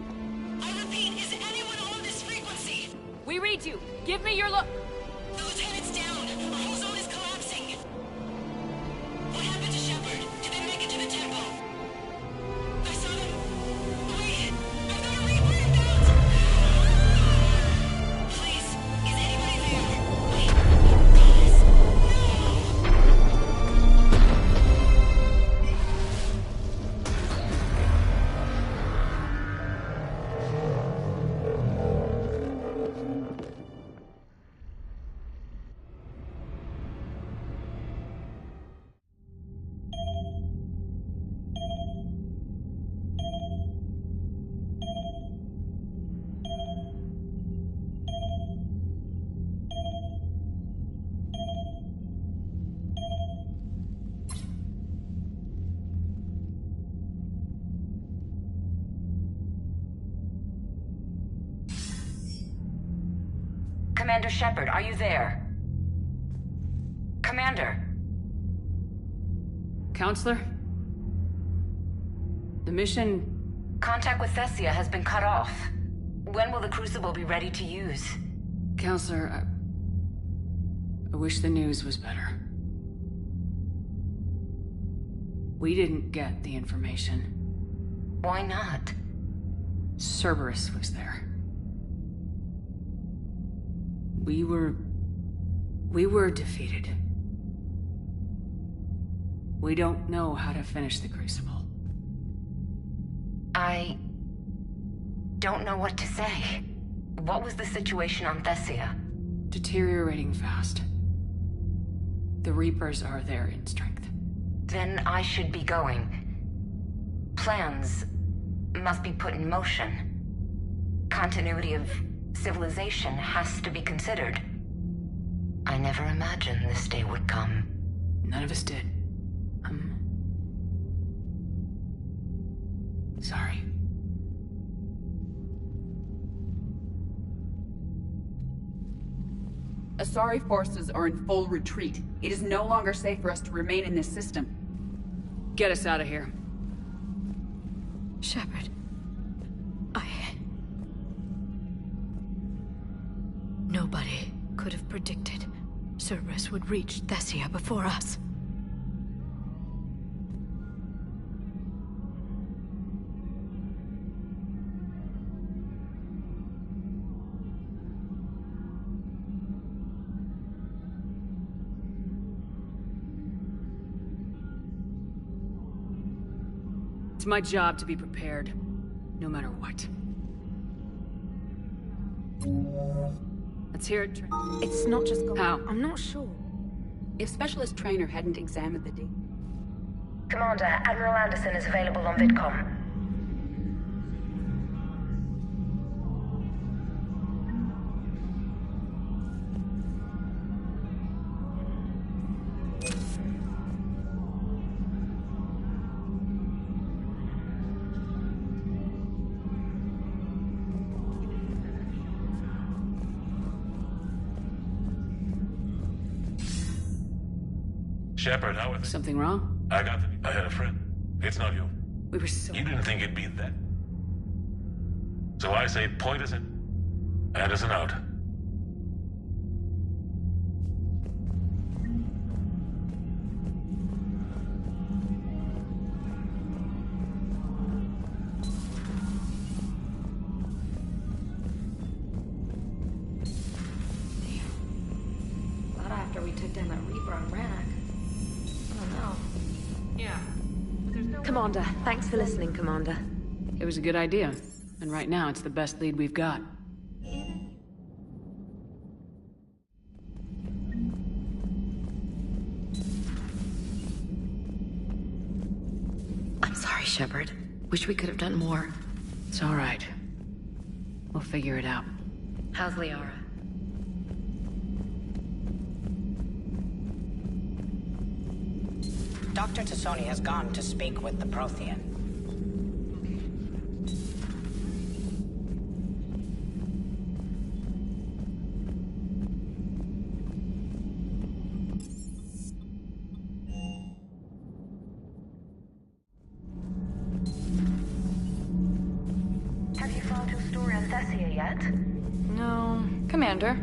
I repeat, is anyone on this frequency? We read you. Give me your The lieutenant's down. Our whole zone is collapsing. What happened to Shepard? Did they make it to the temple? I saw them. Wait, I've got a Reaper inbound. Please, is anybody there? Wait, guys, Commander Shepard, are you there? Commander! Counselor? The mission... Contact with Thessia has been cut off. When will the Crucible be ready to use? Counselor, I wish the news was better. We didn't get the information. Why not? Cerberus was there. We were defeated. We don't know how to finish the Crucible. I don't know what to say. What was the situation on Thessia? Deteriorating fast. The Reapers are there in strength. Then I should be going. Plans must be put in motion. Continuity of civilization has to be considered. I never imagined this day would come. None of us did. Asari forces are in full retreat. It is no longer safe for us to remain in this system. Get us out of here. Shepard. Nobody could have predicted Cerberus would reach Thessia before us. It's my job to be prepared, no matter what. Let's hear it. It's not just gone. How? I'm not sure. If Specialist Trainer hadn't examined the data... Commander, Admiral Anderson is available on VidCom. Shepard, how are things? Something wrong? I had a friend. It's not you. We were so... You didn't think it'd be that. So I say point us in. Anderson out. Not after we took down that Reaper on Brannock. I don't know. Yeah. Commander, thanks for listening, Commander. It was a good idea. And right now, it's the best lead we've got. I'm sorry, Shepard. Wish we could have done more. It's all right. We'll figure it out. How's Liara? Dr. Tassoni has gone to speak with the Prothean. Have you found your story on Thessia yet? No. Commander.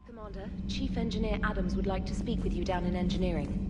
Commander, Chief Engineer Adams would like to speak with you down in engineering.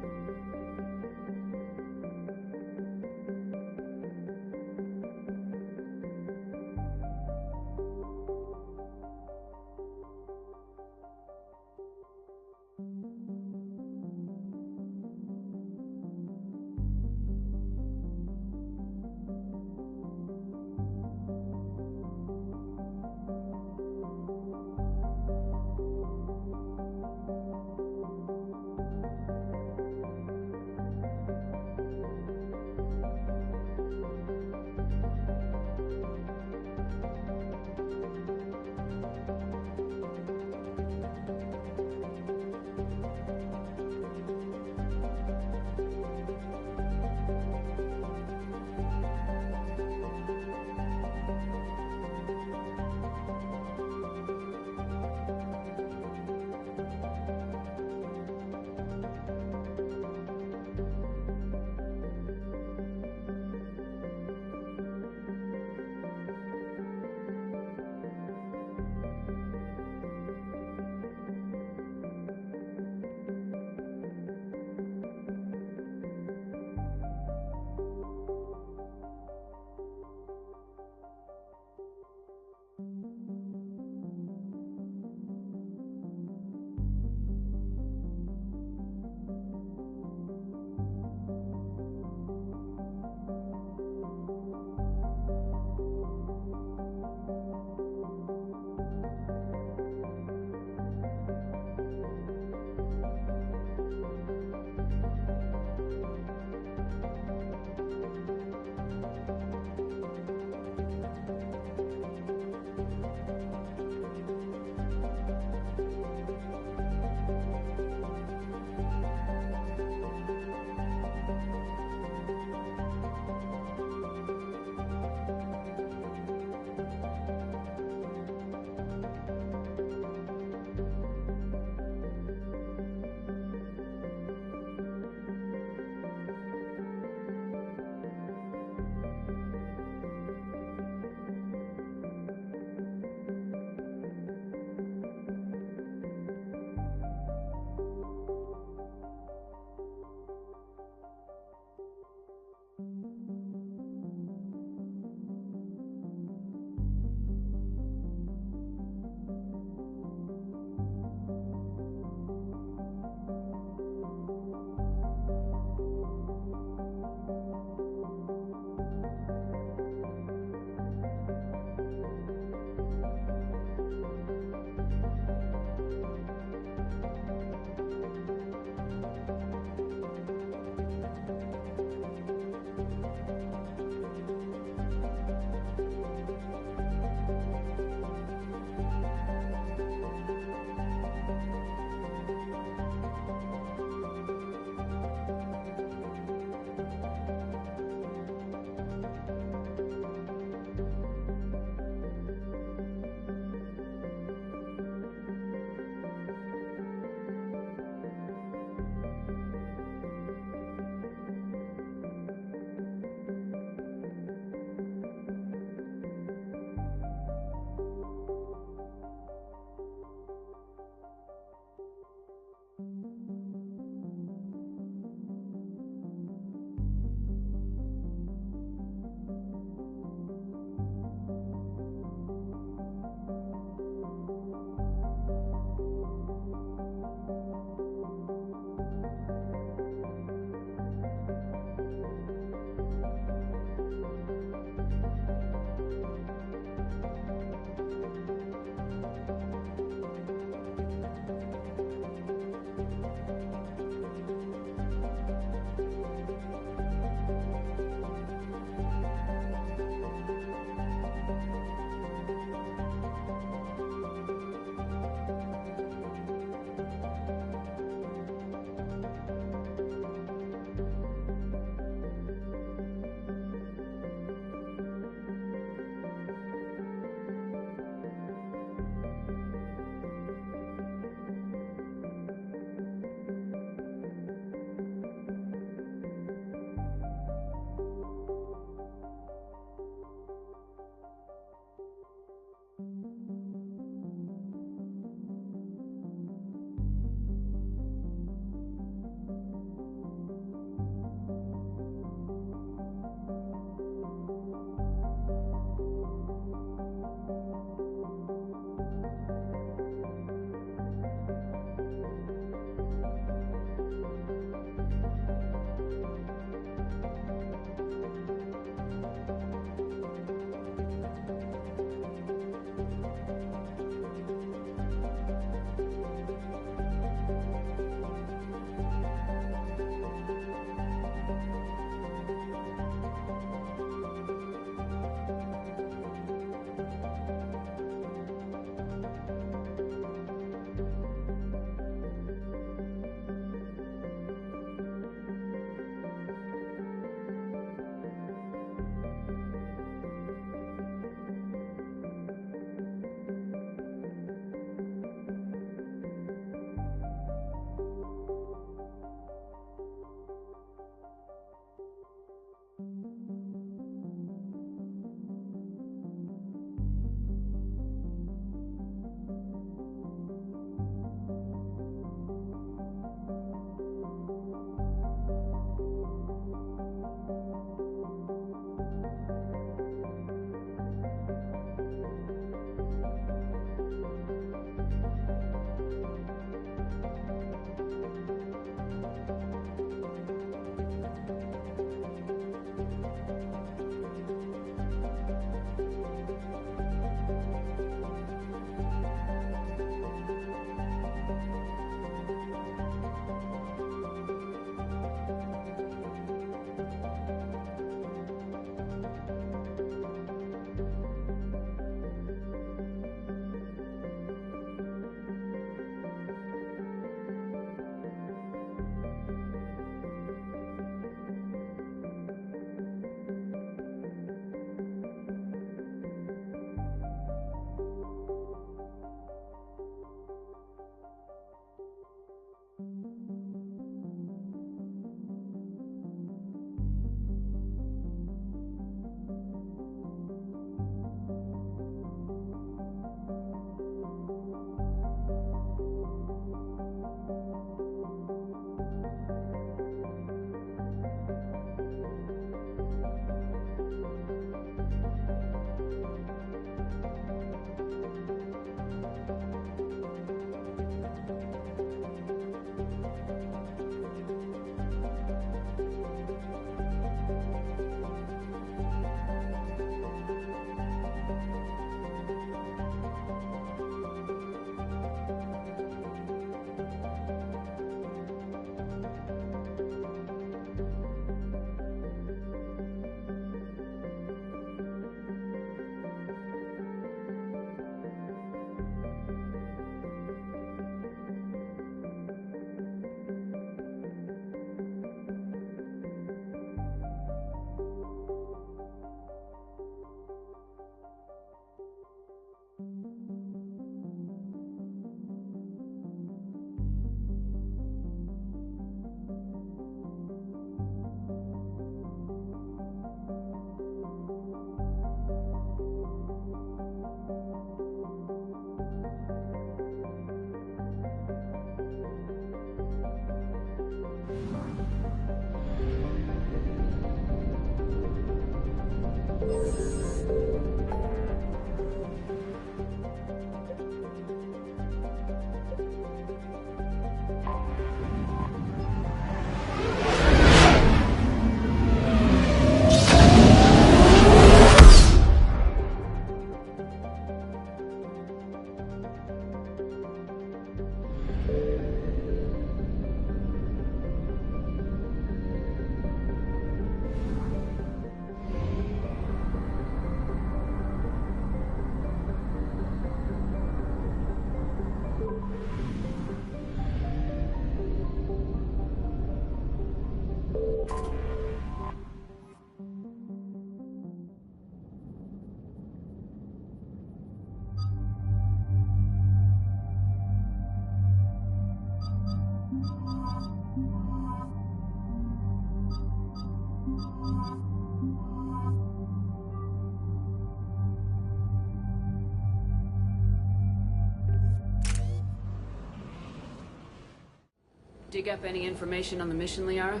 dig up any information on the mission, Liara?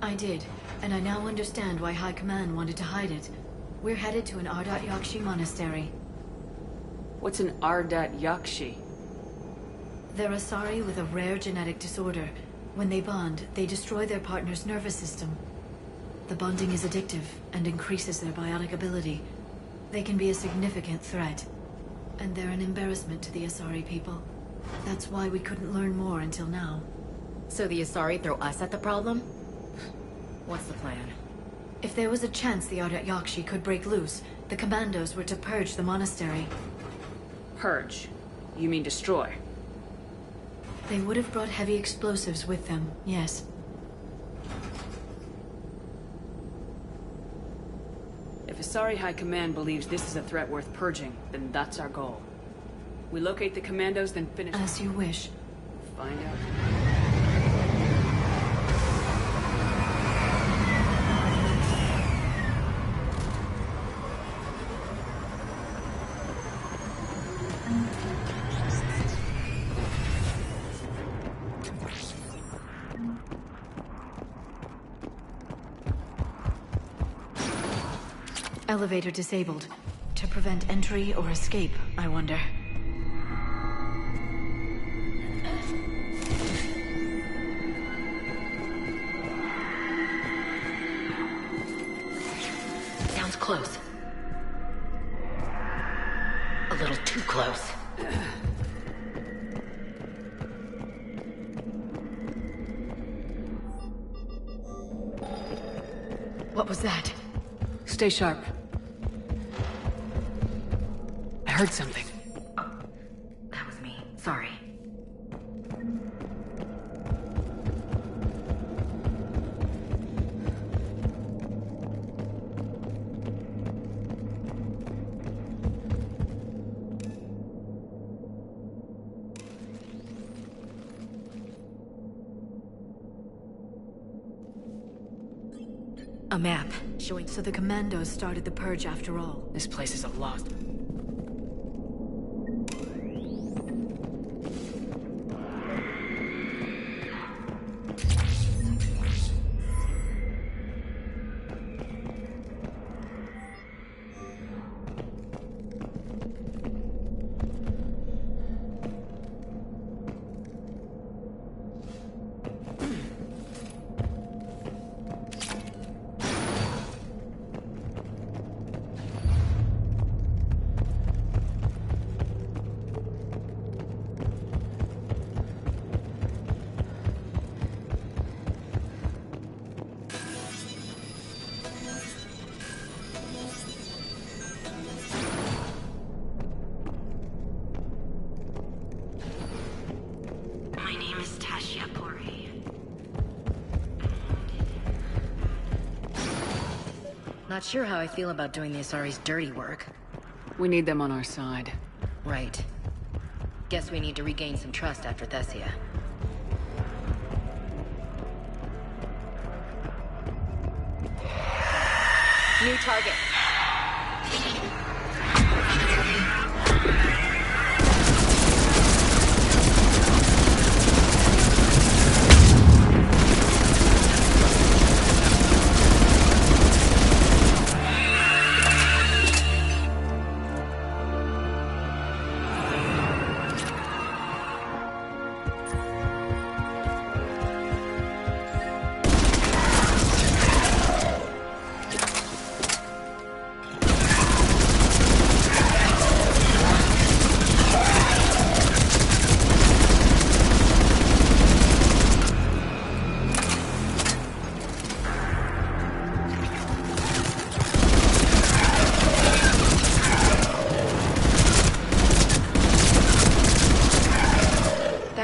I did, and I now understand why High Command wanted to hide it. We're headed to an Ardat Yakshi monastery. What's an Ardat Yakshi? They're Asari with a rare genetic disorder. When they bond, they destroy their partner's nervous system. The bonding is addictive and increases their biotic ability. They can be a significant threat. And they're an embarrassment to the Asari people. That's why we couldn't learn more until now. So the Asari throw us at the problem? What's the plan? If there was a chance the Ardat Yakshi could break loose, the commandos were to purge the monastery. Purge? You mean destroy? They would have brought heavy explosives with them, yes. If Asari High Command believes this is a threat worth purging, then that's our goal. We locate the commandos, then finish— As you wish. Find out. Elevator disabled. To prevent entry or escape, I wonder. Sounds close. A little too close. What was that? Stay sharp. I heard something. That was me. Sorry. A map showing. So the commandos started the purge after all. This place is a lost. Not sure how I feel about doing the Asari's dirty work. We need them on our side. Right. Guess we need to regain some trust after Thessia. New target.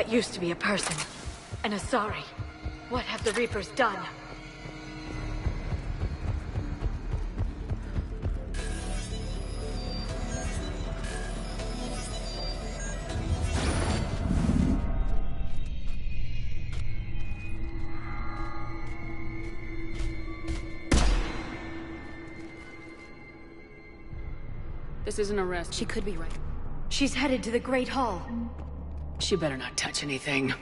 Used to be a person. An Asari. What have the Reapers done? This isn't a rest. She could be right. She's headed to the Great Hall. She better not touch anything.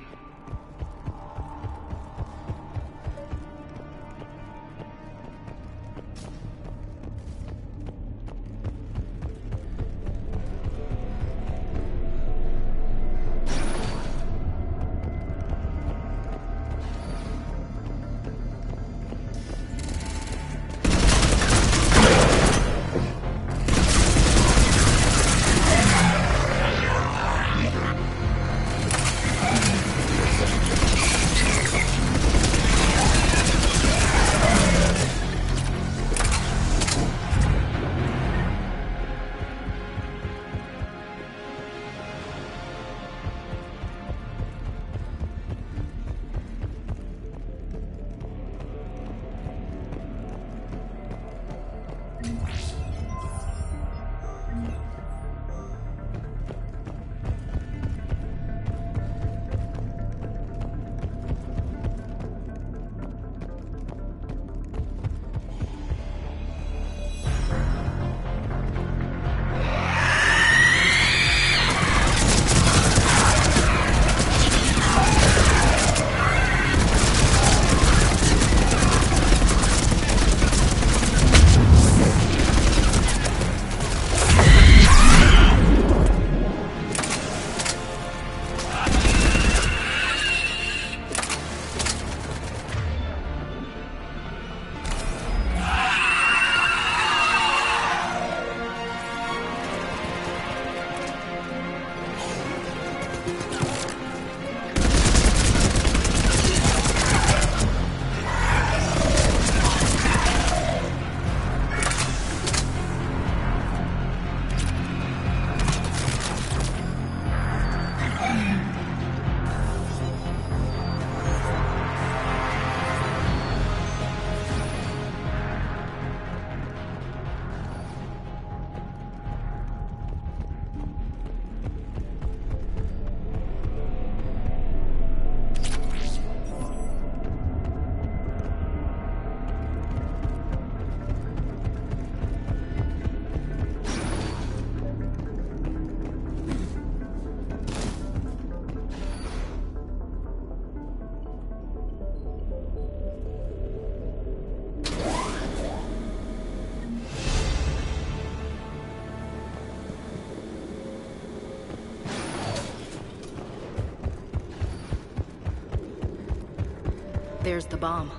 There's the bomb.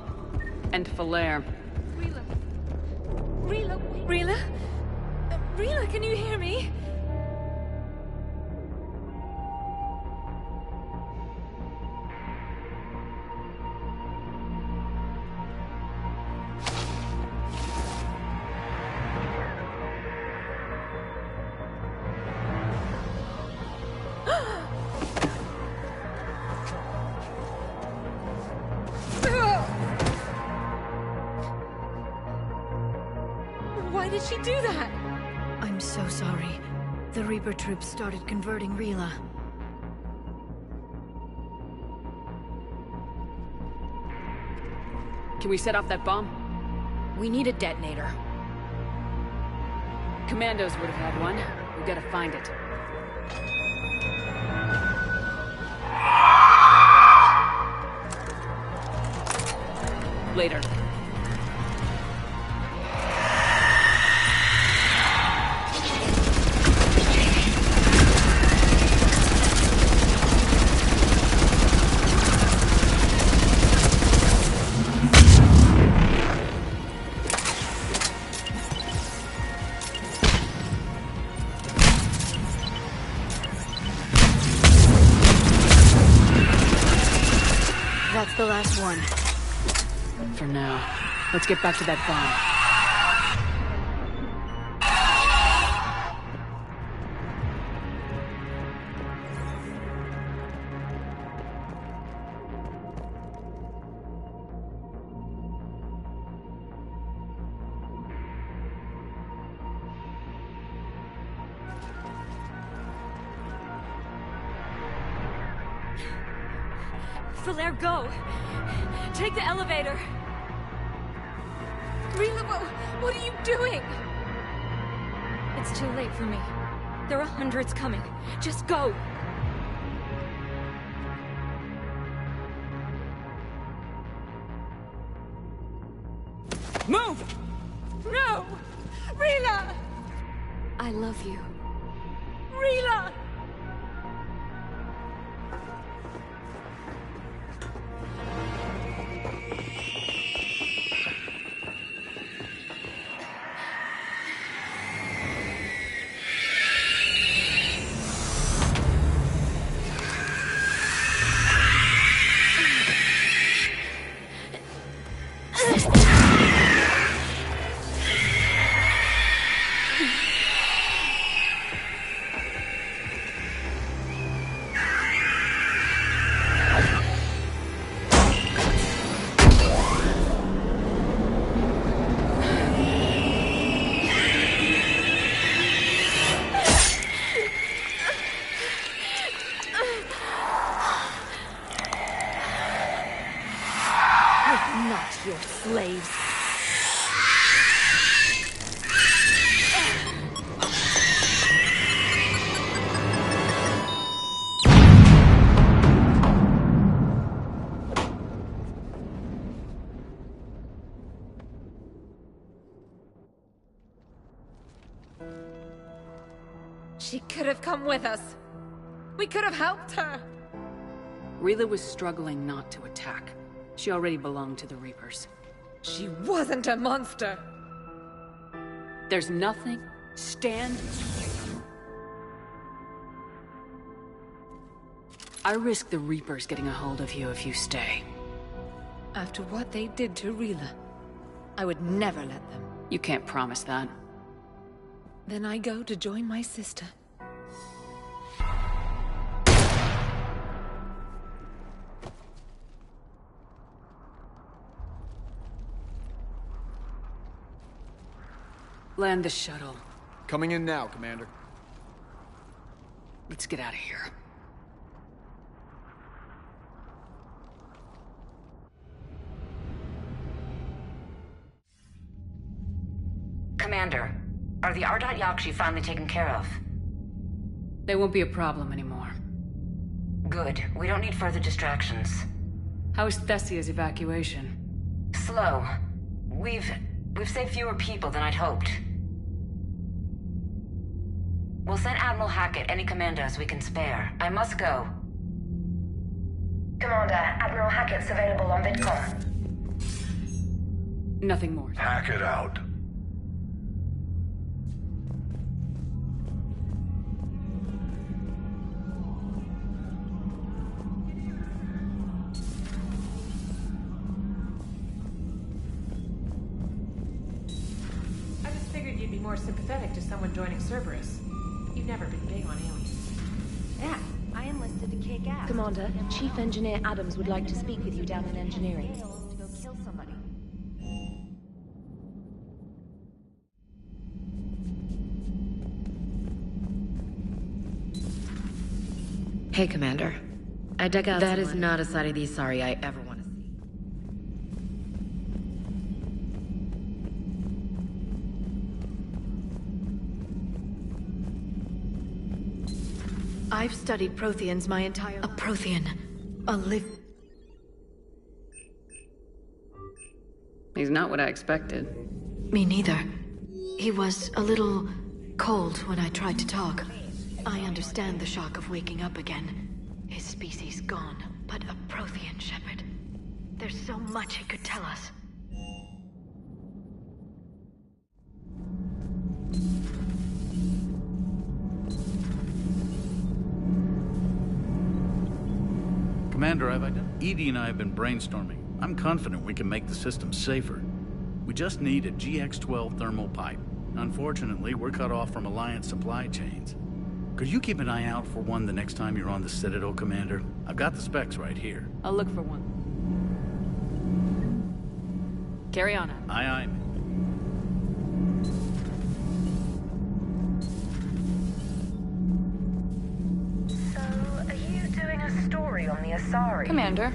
And Falere. Rila? Rila, can you hear me? Why did she do that? I'm so sorry. The Reaper troops started converting Rila. Can we set off that bomb? We need a detonator. Commandos would have had one. We gotta find it. Later. That's the last one. For now. Let's get back to that bomb. Falere, go! Take the elevator! Rila, what are you doing? It's too late for me. There are hundreds coming. Just go! Move! No! Rila! I love you. Rila! Not your slaves. She could have come with us. We could have helped her. Rila was struggling not to attack. She already belonged to the Reapers. She wasn't a monster. There's nothing. Stand. I risk the Reapers getting a hold of you if you stay. After what they did to Rila, I would never let them. You can't promise that. Then I go to join my sister. Land the shuttle. Coming in now, Commander. Let's get out of here. Commander, are the Ardat Yakshi finally taken care of? They won't be a problem anymore. Good. We don't need further distractions. How is Thessia's evacuation? Slow. We've saved fewer people than I'd hoped. We'll send Admiral Hackett any commandos we can spare. I must go. Commander, Admiral Hackett's available on VidCom. Nothing more. Hack it out. I just figured you'd be more sympathetic to someone joining Cerberus. You've never been big on aliens. Yeah, I enlisted to kick ass. Commander, Chief Engineer Adams would like to speak with you down in engineering. To go kill somebody. Hey, Commander. I dug out that is not a side of the Asari I ever want to see. I've studied Protheans my entire life. A Prothean. A live... He's not what I expected. Me neither. He was a little cold when I tried to talk. I understand the shock of waking up again. His species gone, but a Prothean, Shepard. There's so much he could tell us. Commander, Edie and I have been brainstorming. I'm confident we can make the system safer. We just need a GX-12 thermal pipe. Unfortunately, we're cut off from Alliance supply chains. Could you keep an eye out for one the next time you're on the Citadel, Commander? I've got the specs right here. I'll look for one. Carry on. Aye, aye. So, are you doing a story on the Asari? Commander.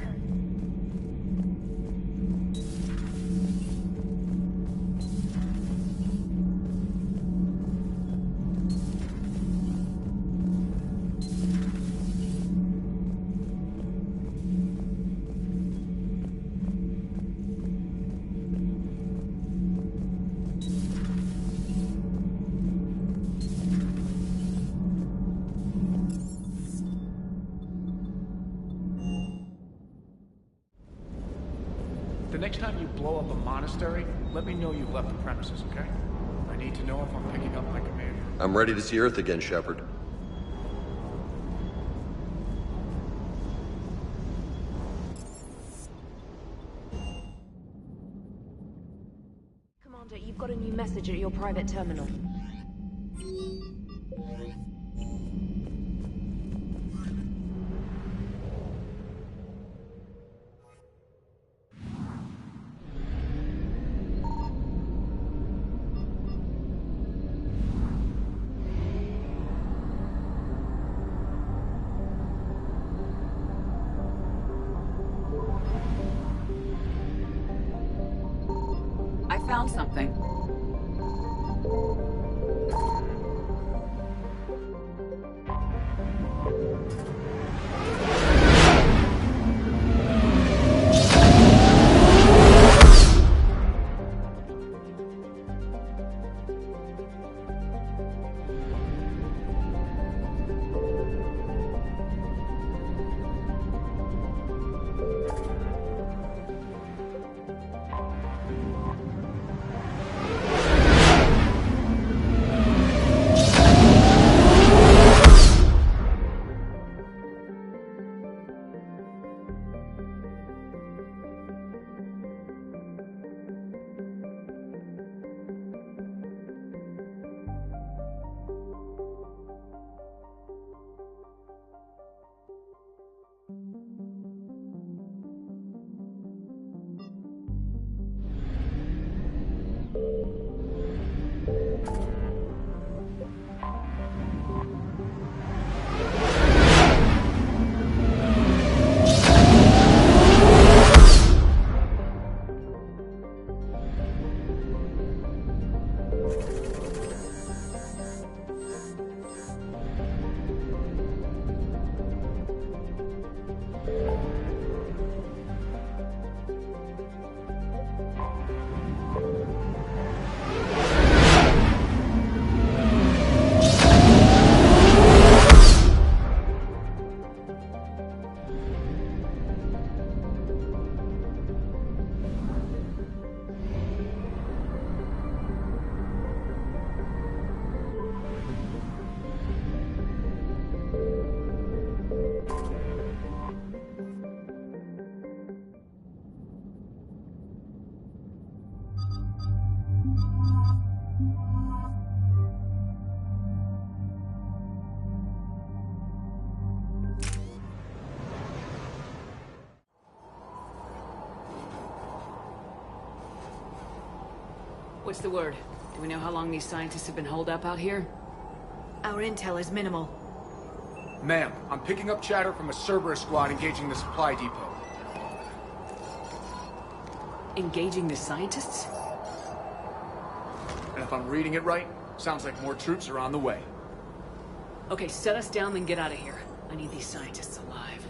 The next time you blow up a monastery, let me know you've left the premises, okay? I need to know if I'm picking up my commander. I'm ready to see Earth again, Shepard. Commander, you've got a new message at your private terminal. I found something. What's the word? Do we know how long these scientists have been holed up out here? Our intel is minimal. Ma'am, I'm picking up chatter from a Cerberus squad engaging the supply depot. Engaging the scientists? And if I'm reading it right, sounds like more troops are on the way. Okay, set us down, then get out of here. I need these scientists alive.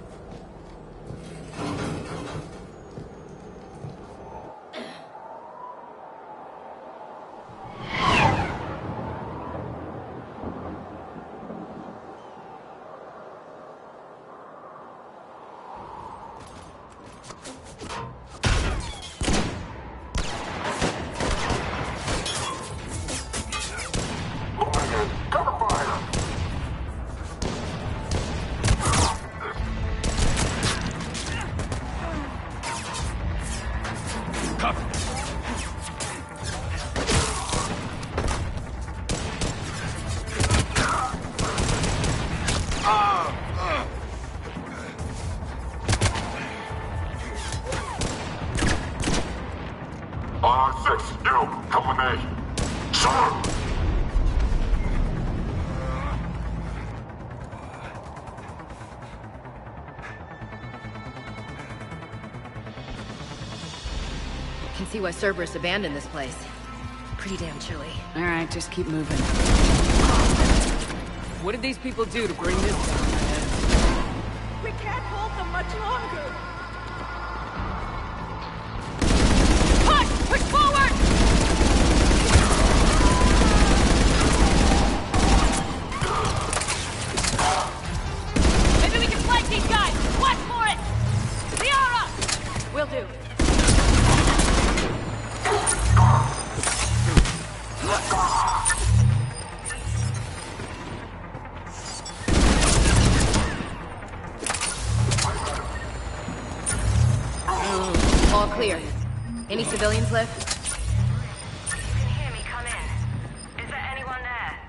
Can see why Cerberus abandoned this place. Pretty damn chilly. All right, just keep moving. What did these people do to bring this down? We can't hold them much longer. Push! Push forward! Maybe we can flank these guys! Watch for it! Liara! Will do. All clear. Any civilians left? You can hear me come in. Is there anyone there?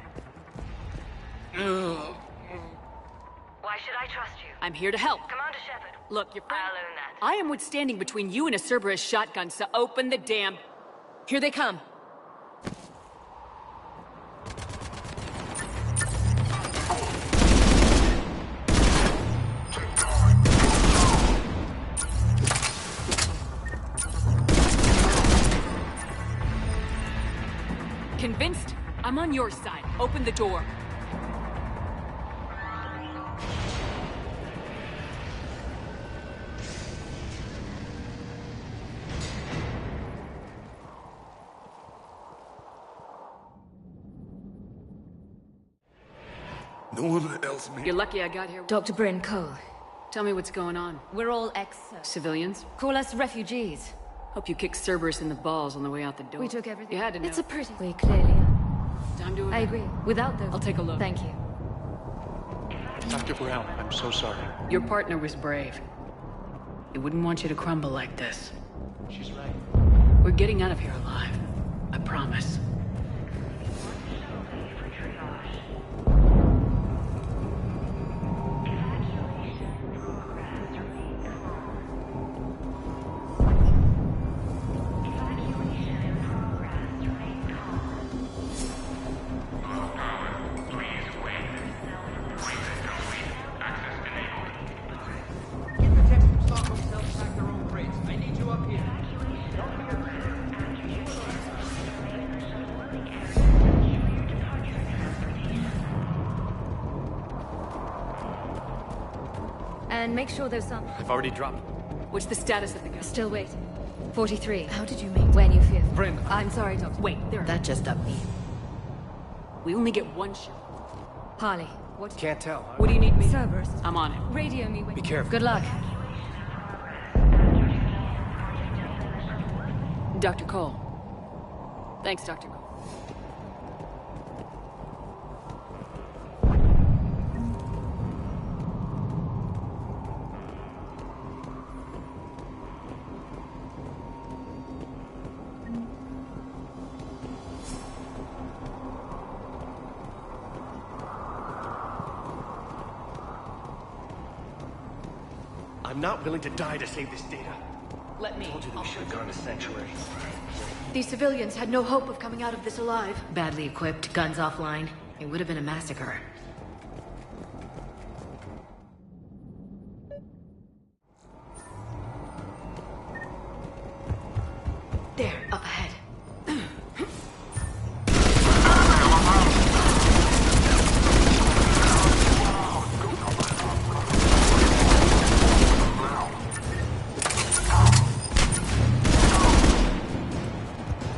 Why should I trust you? I'm here to help. Commander Shepard. Look, your friend... I'll own that. I am what's standing between you and a Cerberus shotgun, so open the damn... Here they come. Convinced? I'm on your side. Open the door. No one else, man. You're lucky I got here. Dr. Bryn Cole. Tell me what's going on. We're all Civilians? Call us refugees. Hope you kicked Cerberus in the balls on the way out the door. We took everything. You had to know. It's a pretty... We clearly are. Time to... I agree. Without those... I'll take a look. Thank you. Dr. Brown, I'm so sorry. Your partner was brave. He wouldn't want you to crumble like this. She's right. We're getting out of here alive. I promise. And make sure there's some... I've already dropped. What's the status of the gun? Still waiting. 43. How did you make... When you feel... Bryn. I'm sorry, Doctor. Wait, there... That just upped me. We only get one shot. Harley, what... Can't tell. What do you need me? Cerberus. I'm on it. Radio me when... Be careful. Good luck. Dr. Cole. Thanks, Dr. Cole. I'm not willing to die to save this data. Let me. I told you that we should have gone to Sanctuary. These civilians had no hope of coming out of this alive. Badly equipped, guns offline. It would have been a massacre. There, up ahead.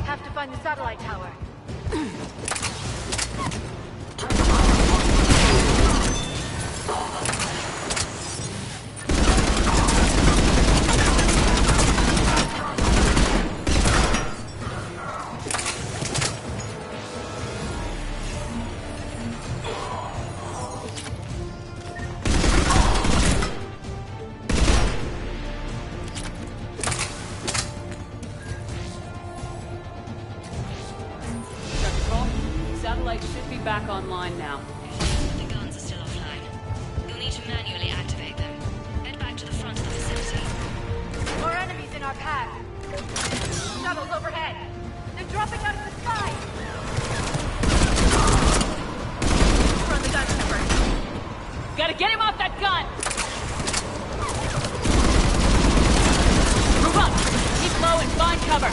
Have to find the satellite tower. Satellite should be back online now. The guns are still offline. You'll need to manually activate them. Head back to the front of the facility. More enemies in our path. Shuttles overhead. They're dropping out of the sky. Run the gun, Shepard. Gotta get him off that gun! Move up! Keep low and find cover!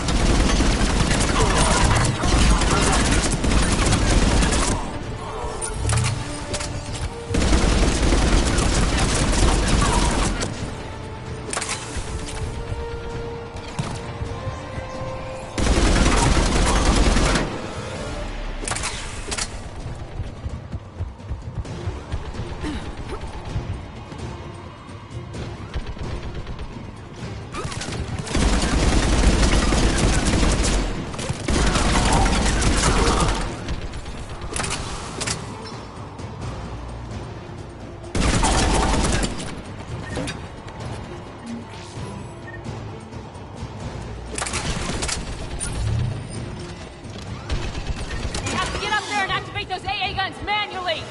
Those AA guns manually!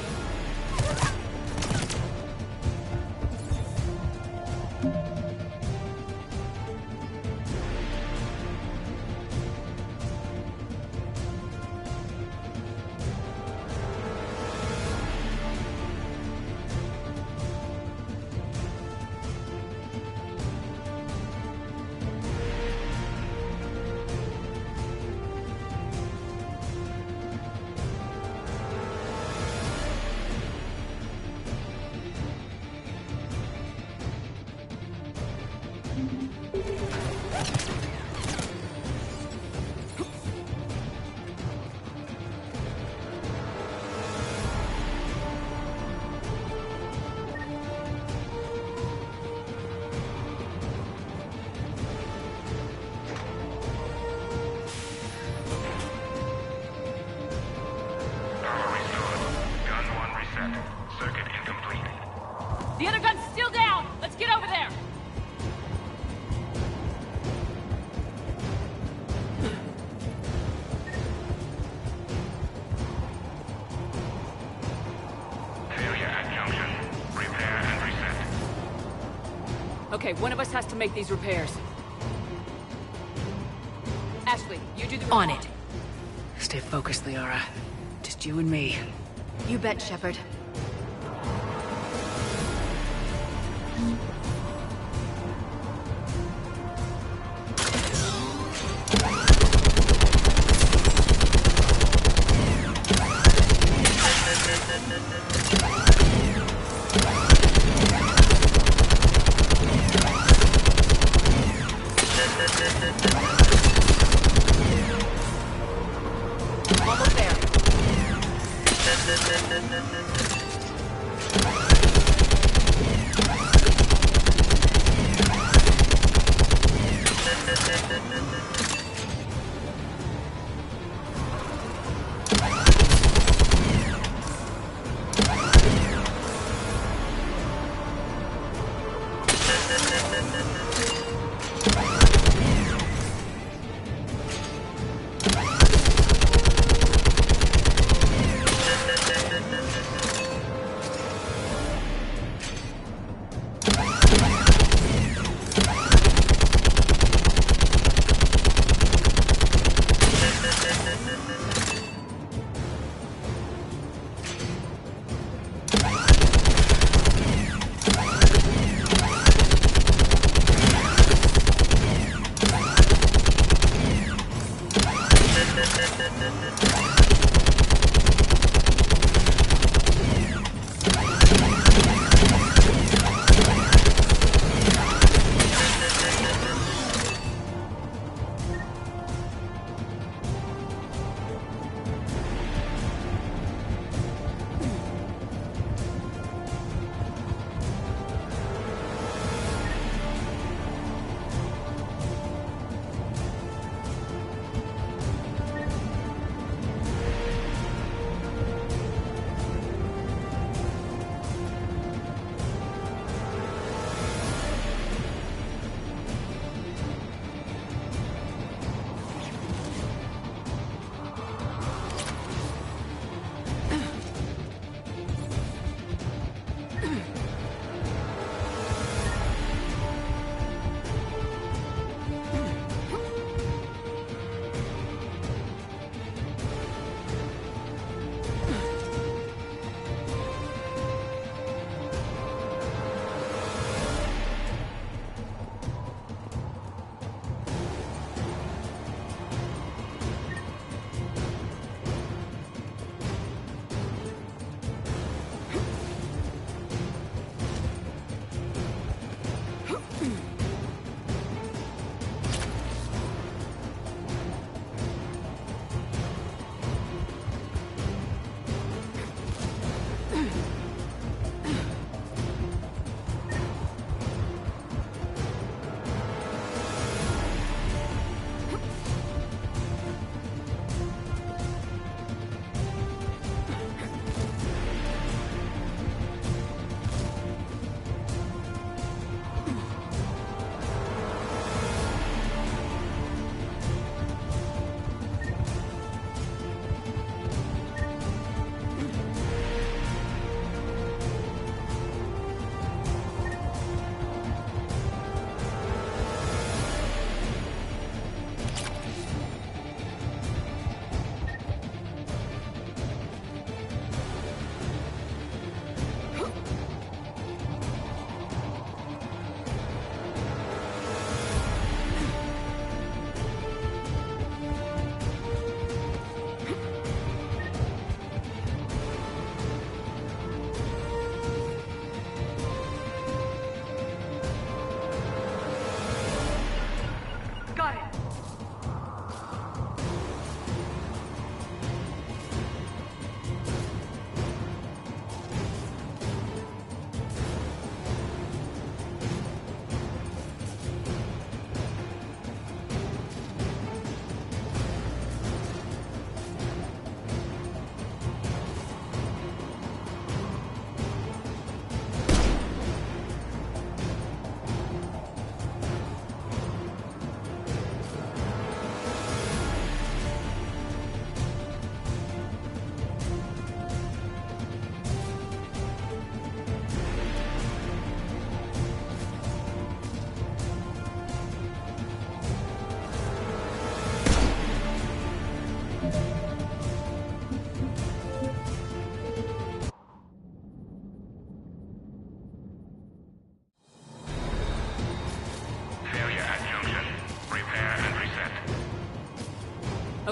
The other gun's still down! Let's get over there! Failure at junction. Repair and reset. Okay, one of us has to make these repairs. Ashley, you do the On it. Stay focused, Liara. Just you and me. You bet, Shepard. Almost there.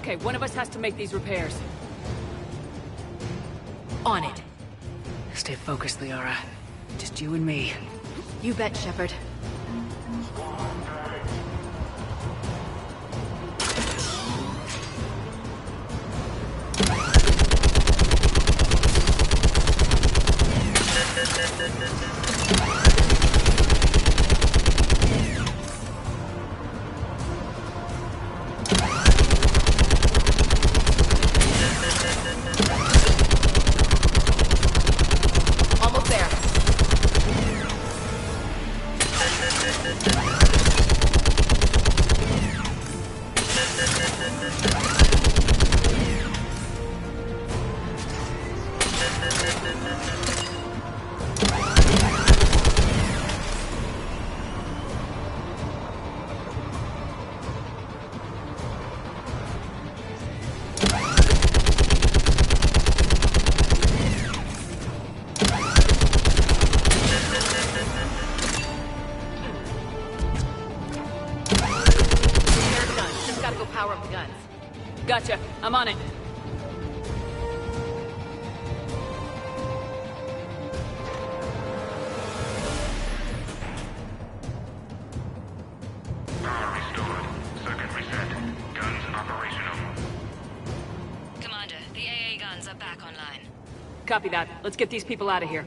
Okay, one of us has to make these repairs. On it. Stay focused, Liara. Just you and me. You bet, Shepard. Almost there. Just gotta go power up the guns. Gotcha. I'm on it. Power restored. Circuit reset. Guns operational. Commander, the AA guns are back online. Copy that. Let's get these people out of here.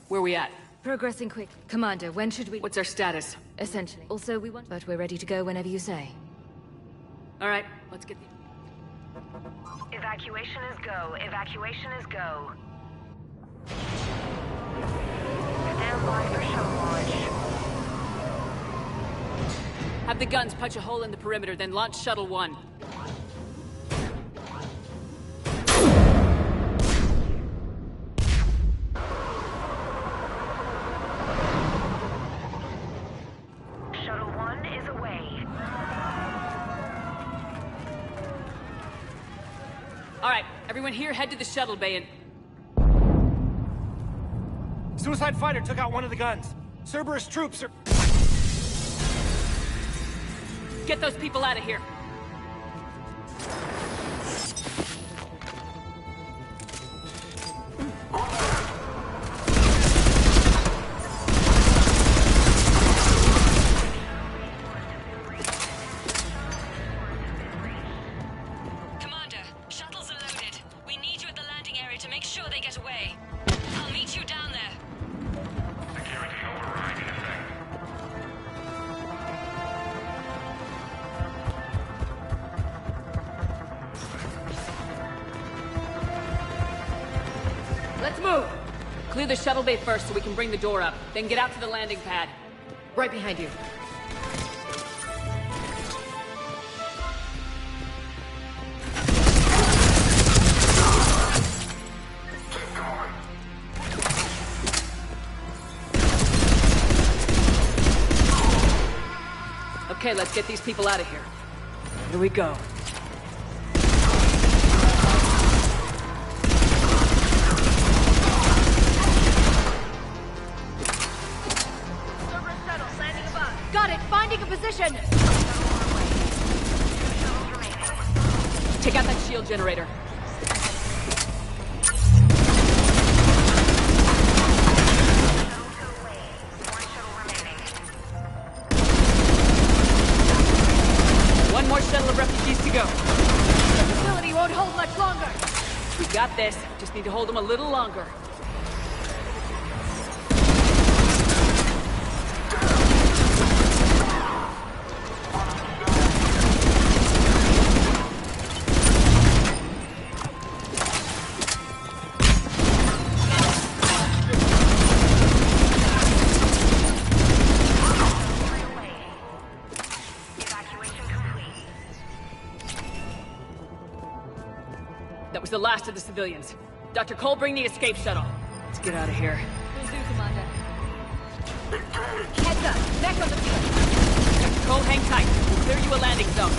Where we at? Progressing quick. Commander, when should we... What's our status? Essentially. Also, we want... But we're ready to go whenever you say. Alright, let's get the... Evacuation is go. Evacuation is go. Stand by for shuttle launch. Have the guns punch a hole in the perimeter, then launch Shuttle 1. Shuttle 1 is away. Alright, everyone here head to the shuttle bay and... Suicide fighter took out one of the guns. Cerberus troops are... Get those people out of here. Commander, shuttles are loaded. We need you at the landing area to make sure they get away. I'll meet you down there. Security override in effect. Let's move! Clear the shuttle bay first so we can bring the door up. Then get out to the landing pad. Right behind you. Okay, let's get these people out of here. Here we go. Got it! Finding a position! Take out that shield generator. One more shuttle of refugees to go. The facility won't hold much longer! We got this. Just need to hold them a little longer. That was the last of the civilians. Dr. Cole, bring the escape shuttle. Let's get out of here. Will do, Commander. Heads up! Mech on the field! Dr. Cole, hang tight. We'll clear you a landing zone.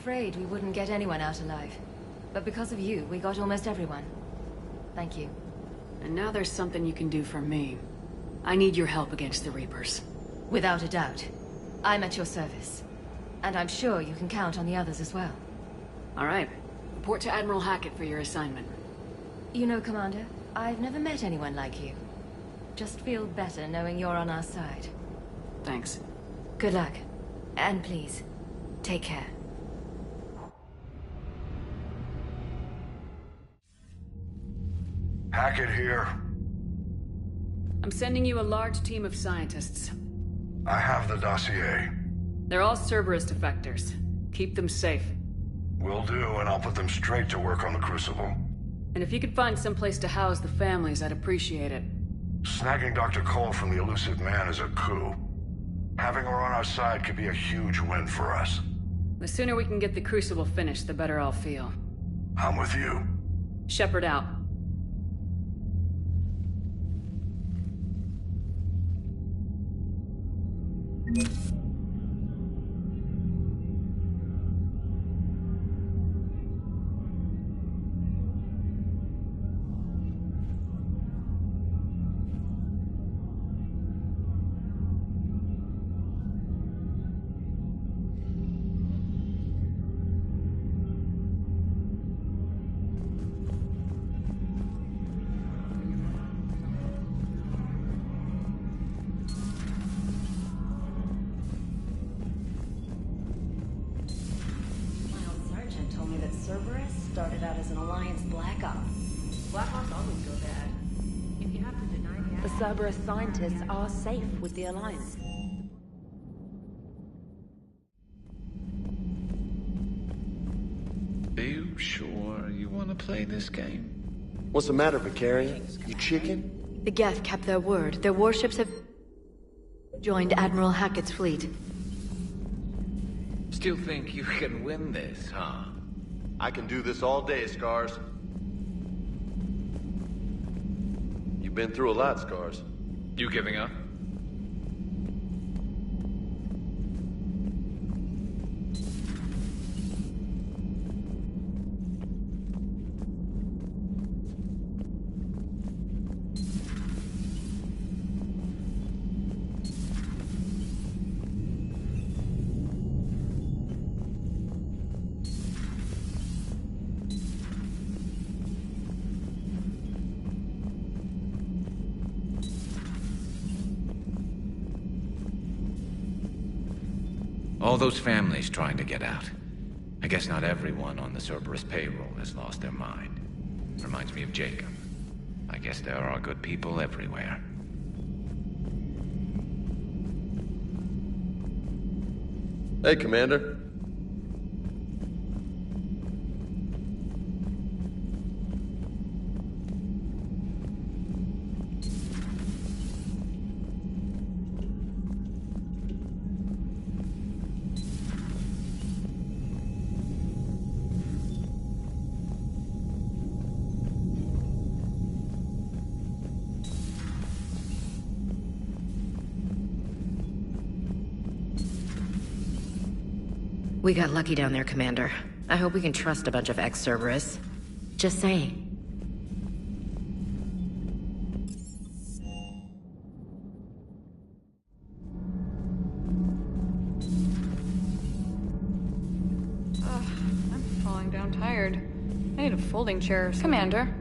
afraid we wouldn't get anyone out alive. But because of you, we got almost everyone. Thank you. And now there's something you can do for me. I need your help against the Reapers. Without a doubt. I'm at your service. And I'm sure you can count on the others as well. All right. Report to Admiral Hackett for your assignment. You know, Commander, I've never met anyone like you. Just feel better knowing you're on our side. Thanks. Good luck. And please, take care. Hackett here. I'm sending you a large team of scientists. I have the dossier. They're all Cerberus defectors. Keep them safe. Will do, and I'll put them straight to work on the Crucible. And if you could find someplace to house the families, I'd appreciate it. Snagging Dr. Cole from the Elusive Man is a coup. Having her on our side could be a huge win for us. The sooner we can get the Crucible finished, the better I'll feel. I'm with you. Shepard out. Cerberus started out as an Alliance Black Ops. Black Ops always go bad. If you have to deny the Cerberus scientists are safe with the Alliance. Are you sure you want to play this game? What's the matter, Vicarian? You chicken? The Geth kept their word. Their warships have joined Admiral Hackett's fleet. Still think you can win this, huh? I can do this all day, Scars. You've been through a lot, Scars. You giving up? All those families trying to get out. I guess not everyone on the Cerberus payroll has lost their mind. Reminds me of Jacob. I guess there are good people everywhere. Hey, Commander. We got lucky down there, Commander. I hope we can trust a bunch of ex-Cerberus. Just saying. I'm falling down tired. I need a folding chair, Commander.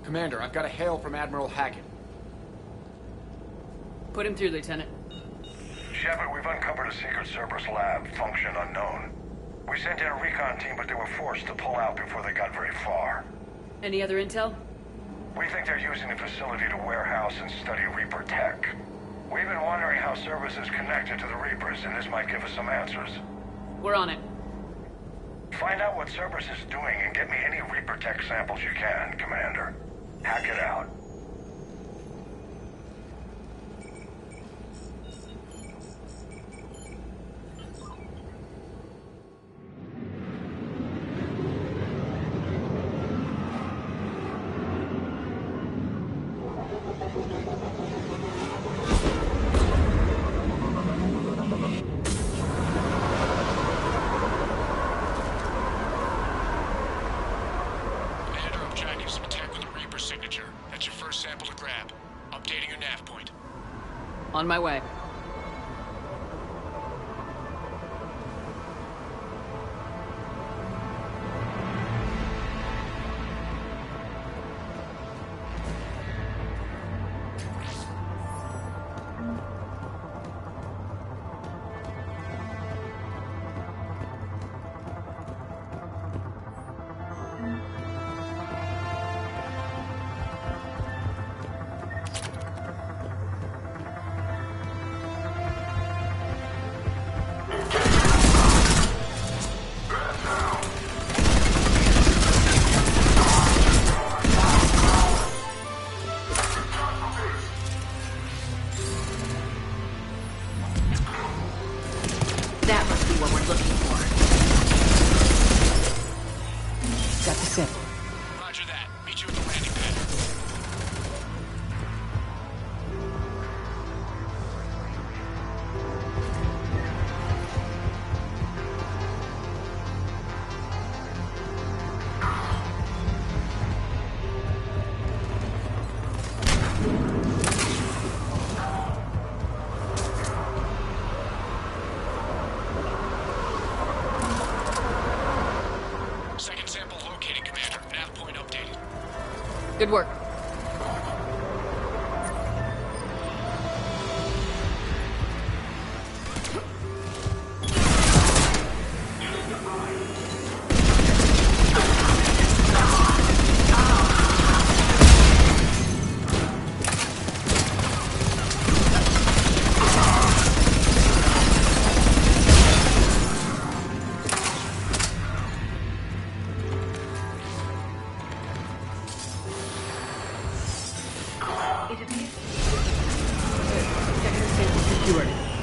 Commander, I've got a hail from Admiral Hackett. Put him through, Lieutenant. Shepard, we've uncovered a secret Cerberus lab, function unknown. We sent in a recon team, but they were forced to pull out before they got very far. Any other intel? We think they're using the facility to warehouse and study Reaper tech. We've been wondering how Cerberus is connected to the Reapers, and this might give us some answers. We're on it. Find out what Cerberus is doing and get me any Reaper tech samples you can, Commander. Hack it out. On my way. Good work.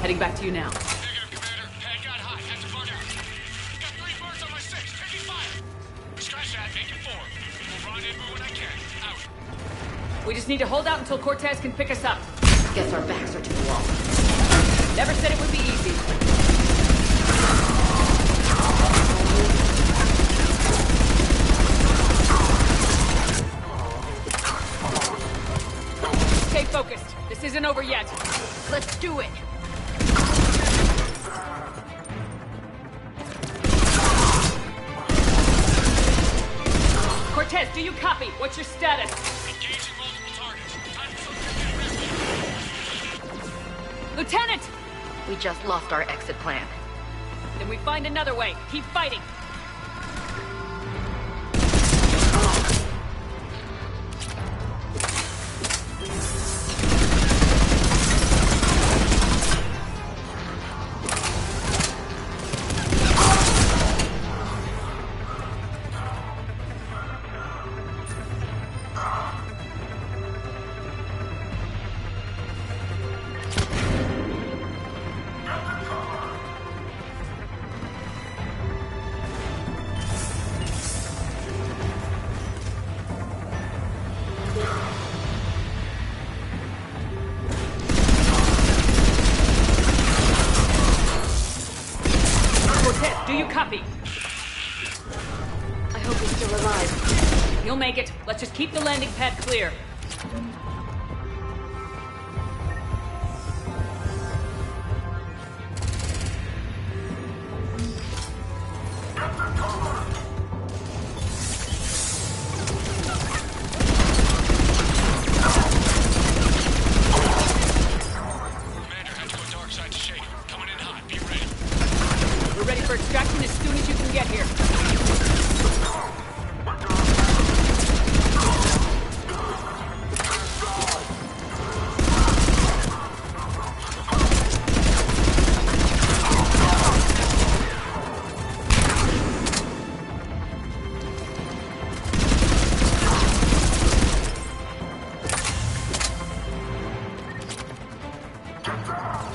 Heading back to you now. Negative, Commander. Head got high. Have to bug out. Got 3 birds on my 6. Taking fire. Scratch that. Make it 4. We'll rendezvous when I can. Out. We just need to hold out until Cortez can pick us up. Guess our backs are to the wall. Never said it would be easy. Stay focused. This isn't over yet. Let's do it. Cortez, do you copy? What's your status? Engaging multiple targets. Time for some Lieutenant! We just lost our exit plan. Then we find another way. Keep fighting. Do you copy? I hope he's still alive. You'll make it. Let's just keep the landing pad clear.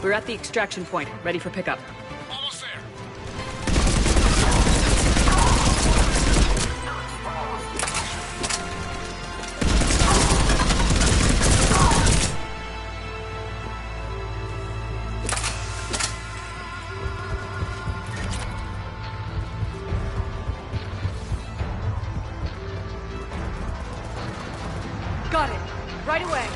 We're at the extraction point, ready for pickup. Almost there. Got it. Right away.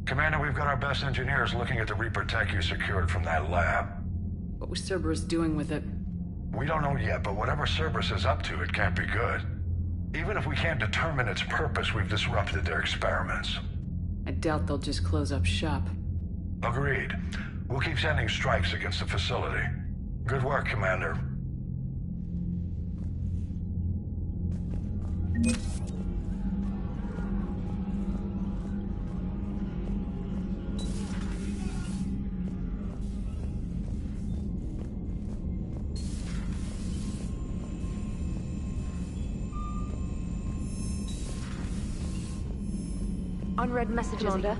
Commander, we've got our best engineers looking at the Reaper tech you secured from that lab. What was Cerberus doing with it? We don't know yet, but whatever Cerberus is up to, it can't be good. Even if we can't determine its purpose, we've disrupted their experiments. I doubt they'll just close up shop. Agreed. We'll keep sending strikes against the facility. Good work, Commander. Unread messages. Commander.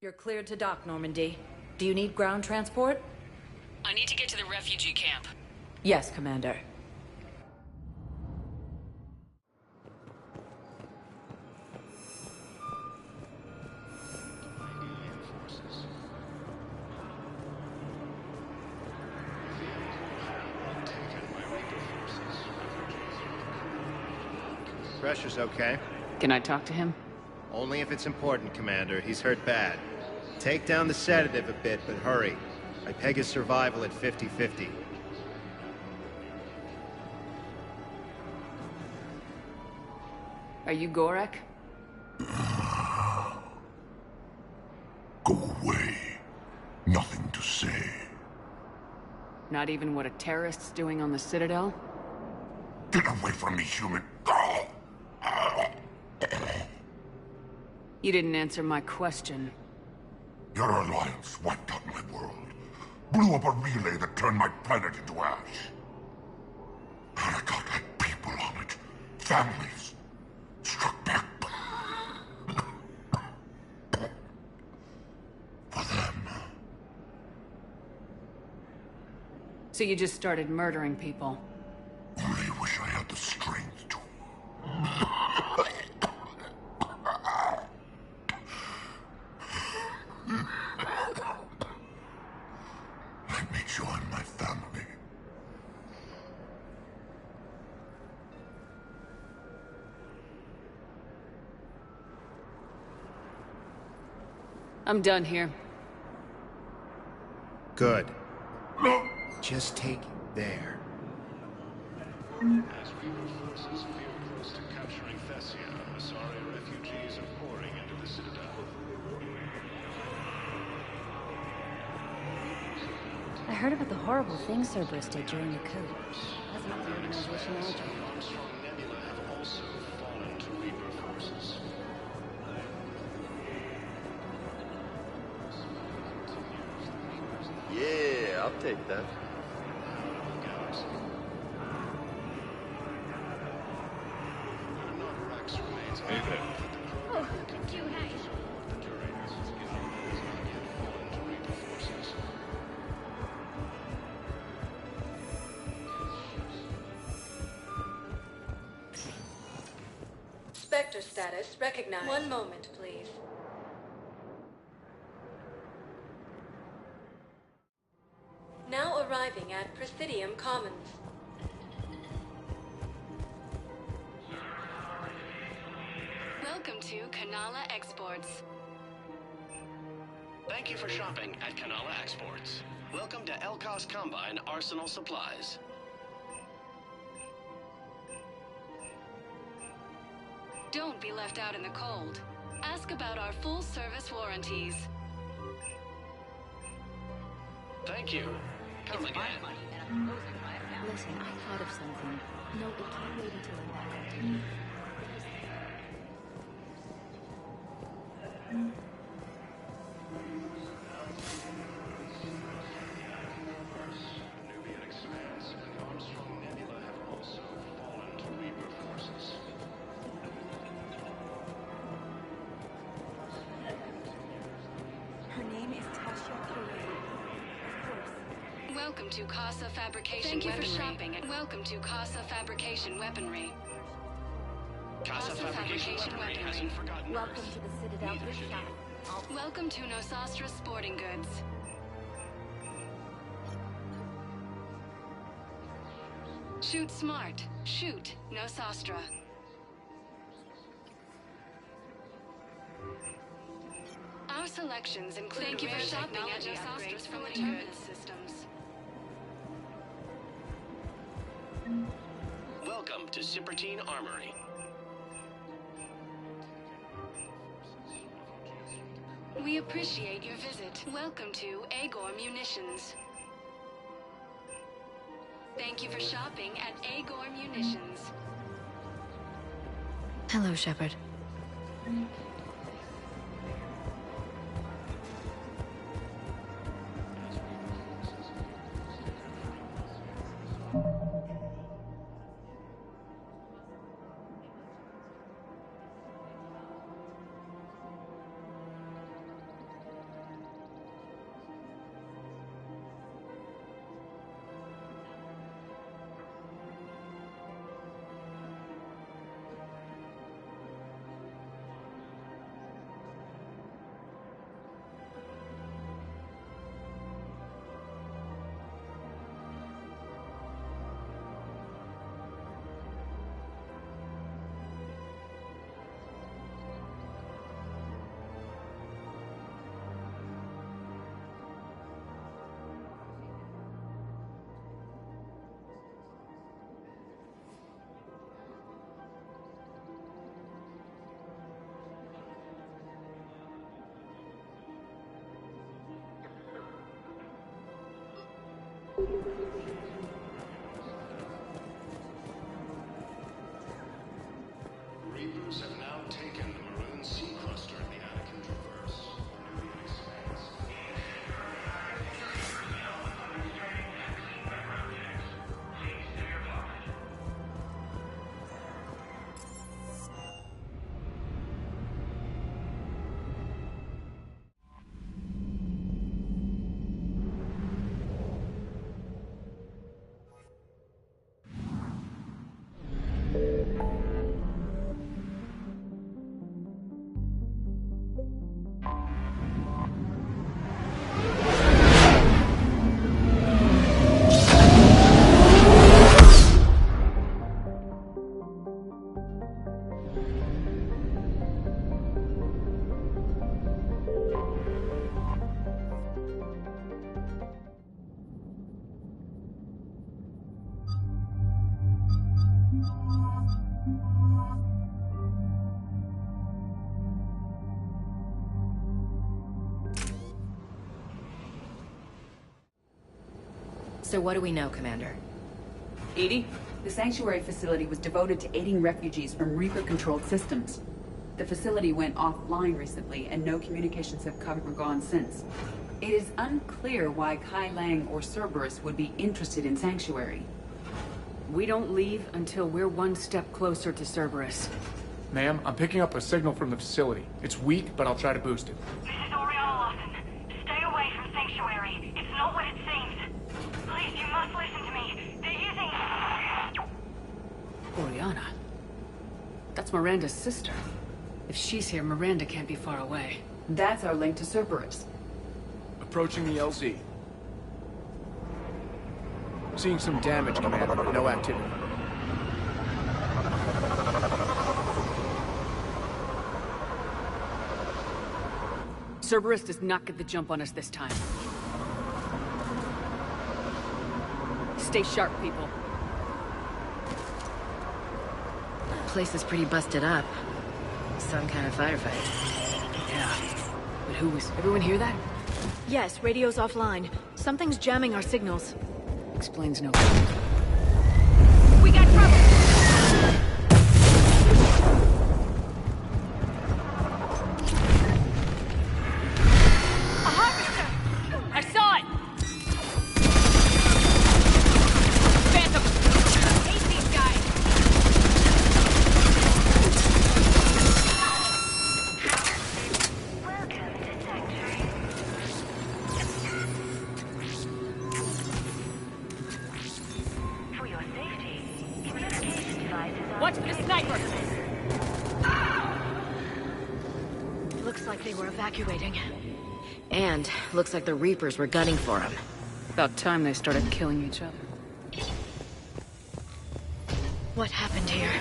You're cleared to dock, Normandy. Do you need ground transport? I need to get to the refugee camp. Yes, Commander. Pressure's okay. Can I talk to him? Only if it's important, Commander. He's hurt bad. Take down the sedative a bit, but hurry. I peg his survival at 50-50. Are you Gorek? Go away. Nothing to say. Not even what a terrorist's doing on the Citadel? Get away from me, human. You didn't answer my question. Your alliance wiped out my world. Blew up a relay that turned my planet into ash. Harkat had people on it. Families. Struck back. For them. So you just started murdering people? Only wish I had the strength to. Let me join my family. I'm done here. Good. Just take it there. As Reaper forces veer close to capturing Thessia, Asari refugees are pouring into the Citadel. I heard about the horrible things Cerberus did during the coup. That's not the organization I joined. Armstrong Nebula have also fallen to Reaper forces. take that. Oh, you hate. Spectre status recognized. One moment, please. Now arriving at Presidium Commons. Welcome to Kanala Exports. Thank you for shopping at Kanala Exports. Welcome to Elkos Combine Arsenal Supplies. Don't be left out in the cold. Ask about our full-service warranties. Thank you. Come again. Listen, I thought of something. No, it can't wait until I'm back on duty. Nubian Expanse and Armstrong Nebula have also fallen to Reaper forces. Her name is Tasha Kirei. Welcome to Casa Fabrication Thank you for Weaponry. shopping And welcome to Casa Fabrication Weaponry. Casa Fabrication Weaponry hasn't forgotten Welcome Earth. to the Citadel Neither should Bookshop. Welcome to Nosastra Sporting Goods. Shoot smart. Shoot Nosastra. Our selections include Thank you for rare shopping at technology Nosastra's upgrades from the Sporting Terminus systems. Welcome to Cipertine Armory. We appreciate your visit. Welcome to Agor Munitions. Thank you for shopping at Agor Munitions. Hello, Shepard. Reapers have now taken the Maroon Sea Cluster in the Anakin Traverse. Nubian Expanse. So what do we know, Commander? EDI, the Sanctuary facility was devoted to aiding refugees from Reaper-controlled systems. The facility went offline recently, and no communications have come or gone since. It is unclear why Kai Lang or Cerberus would be interested in Sanctuary. We don't leave until we're one step closer to Cerberus. Ma'am, I'm picking up a signal from the facility. It's weak, but I'll try to boost it. This is Oriana Lawson. Stay away from Sanctuary. It's not what it seems. Please, you must listen to me. They're using... Oriana? That's Miranda's sister. If she's here, Miranda can't be far away. That's our link to Cerberus. Approaching the LZ. Seeing some damage, Commander, but no activity. Cerberus does not get the jump on us this time. Stay sharp, people. Place is pretty busted up. Some kind of firefight. Yeah. But who was... Everyone hear that? Yes, radio's offline. Something's jamming our signals. Explains no... We got trouble! A harvester! I saw it! Phantom! I hate these guys! For your safety, communication devices are... Watch for the sniper! Looks like they were evacuating. And looks like the Reapers were gunning for him. About time they started killing each other. What happened here?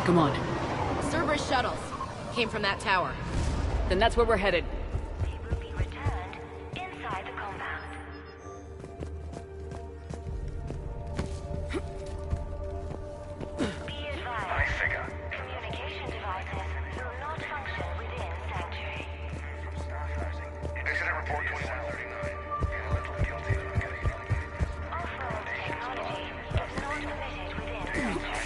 Come on. Cerberus shuttles. Came from that tower. Then that's where we're headed. They will be returned inside the compound. Be advised. I figure. Communication devices will not function within Sanctuary. Incident report 2139. A little guilty on getting it. Off-road technology is not permitted within Sanctuary.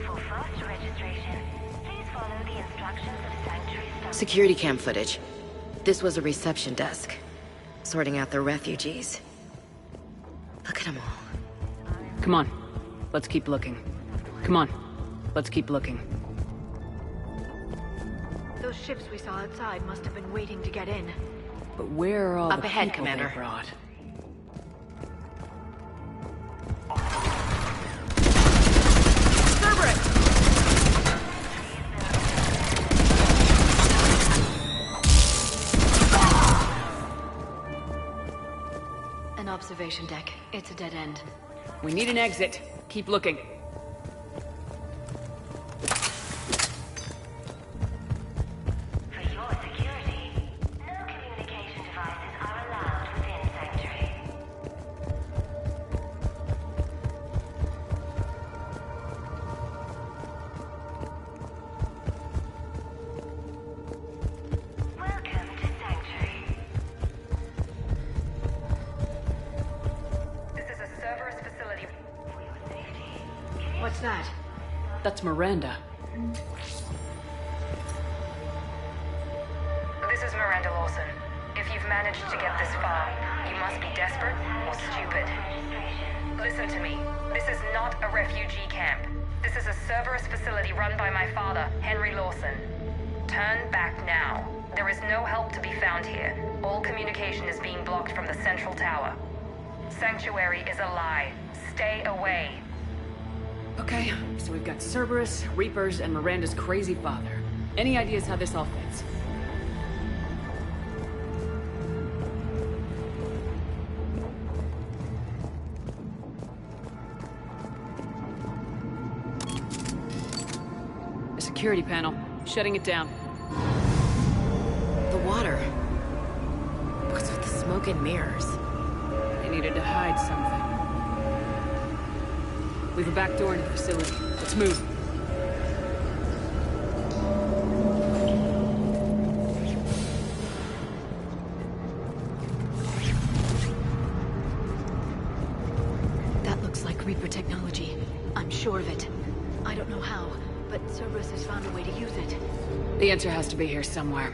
For fast registration, please follow the instructions of Sanctuary staff. Security cam footage. This was a reception desk. Sorting out the refugees. Look at them all. Come on. Let's keep looking. Come on. Let's keep looking. Those ships we saw outside must have been waiting to get in. But where are all Up the ahead, people Commander. they brought? An observation deck. It's a dead end. We need an exit. Keep looking. For your security, no communication devices are allowed within Sanctuary. Welcome to Sanctuary. This is a Cerberus facility. For your safety, What's that? That's Miranda. This is Miranda Lawson. If you've managed to get this far, you must be desperate or stupid. Listen to me. This is not a refugee camp. This is a Cerberus facility run by my father, Henry Lawson. Turn back now. There is no help to be found here. All communication is being blocked from the central tower. Sanctuary is a lie. Stay away. Okay, so we've got Cerberus, Reapers, and Miranda's crazy father. Any ideas how this all fits? A security panel. Shutting it down. The water. What's with the smoke and mirrors? They needed to hide something. We have a back door into the facility. Let's move. That looks like Reaper technology. I'm sure of it. I don't know how, but Cerberus has found a way to use it. The answer has to be here somewhere.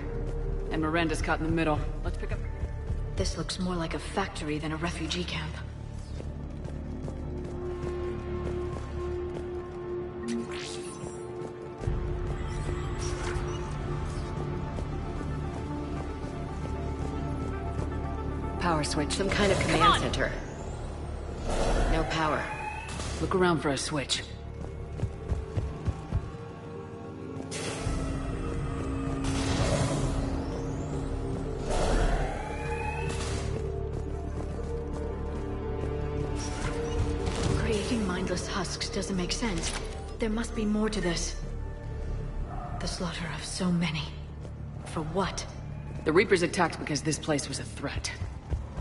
And Miranda's caught in the middle. Let's pick up... This looks more like a factory than a refugee camp. Power switch. Some kind of command center. No power. Look around for a switch. Creating mindless husks doesn't make sense. There must be more to this. The slaughter of so many. For what? The Reapers attacked because this place was a threat.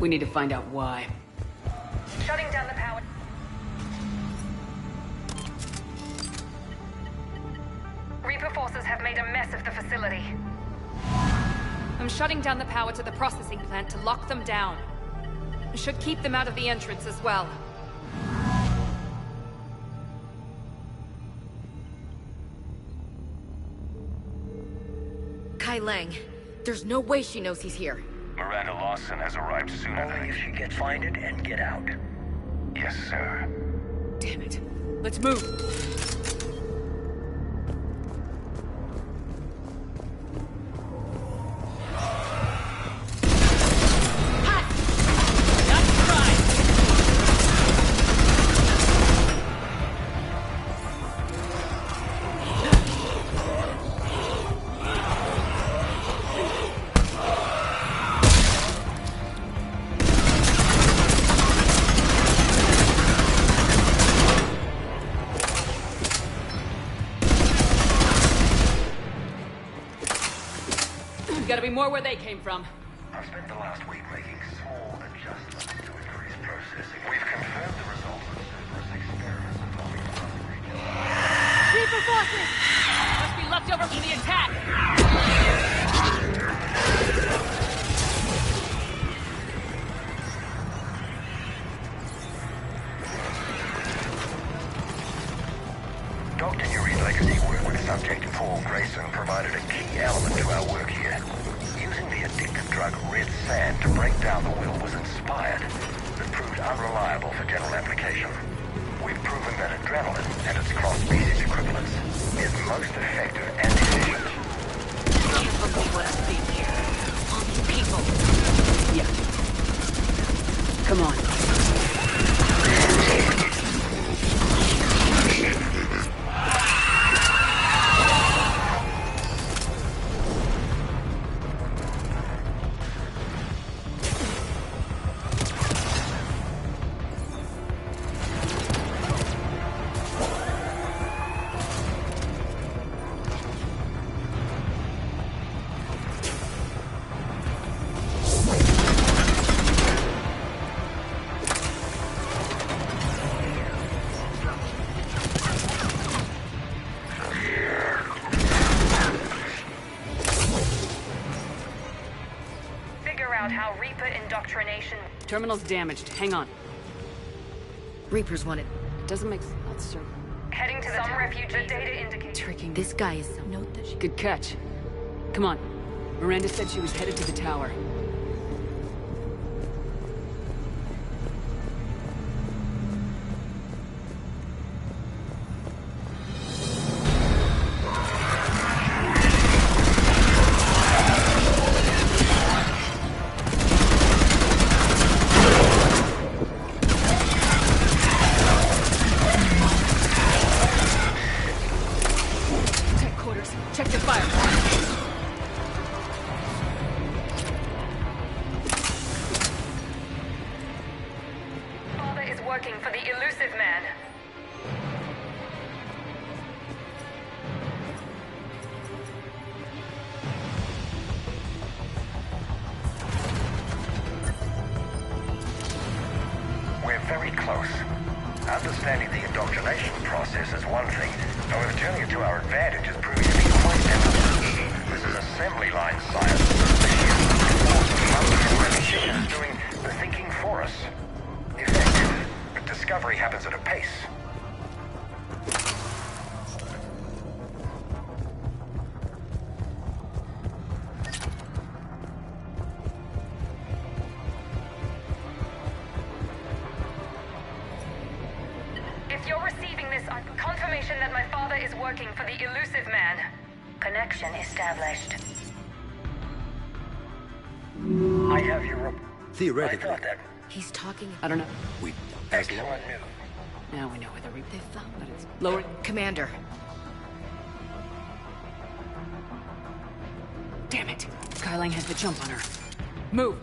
We need to find out why. Shutting down the power. Reaper forces have made a mess of the facility. I'm shutting down the power to the processing plant to lock them down. Should keep them out of the entrance as well. Kai Lang. There's no way she knows he's here. Miranda Lawson has arrived sooner than... if she gets find it and get out. Yes, sir. Damn it. Let's move. Gotta be more where they came from. I've spent the last week making small adjustments to increase processing. We've confirmed the results of Cerberus experiments involving other regions. Reaper forces! Must be left over from the attack! Dr. Yuri's legacy work with Subject Paul Grayson provided a key element to our work here. Using the addictive drug Red Sand to break down the will was inspired, but proved unreliable for general application. We've proven that adrenaline and its cross-species equivalents is most effective and efficient. None of them will let us be here. Only people. Yeah. Come on. How Reaper indoctrination... Terminal's damaged. Hang on. Reapers wanted... It doesn't make sense, sir. Heading to some refuge. The data indicates... Tricking... This guy is some... Note that she... Good catch. Come on. Miranda said she was headed to the tower. Check the fire. Father is working for the elusive man. We're very close. Understanding the indoctrination process is one thing. However, turning it to our advantage is proving to be quite difficult. This is assembly line science. The machine is doing the thinking for us. Effective, but discovery happens at a pace. you're receiving this confirmation that my father is working for the Elusive Man. Connection established. I have your Theoretically. I thought that He's talking. I don't know. excellent news. Now we know where the Reaper. They found that it's lower. Commander. Damn it! Skyline has the jump on her. Move!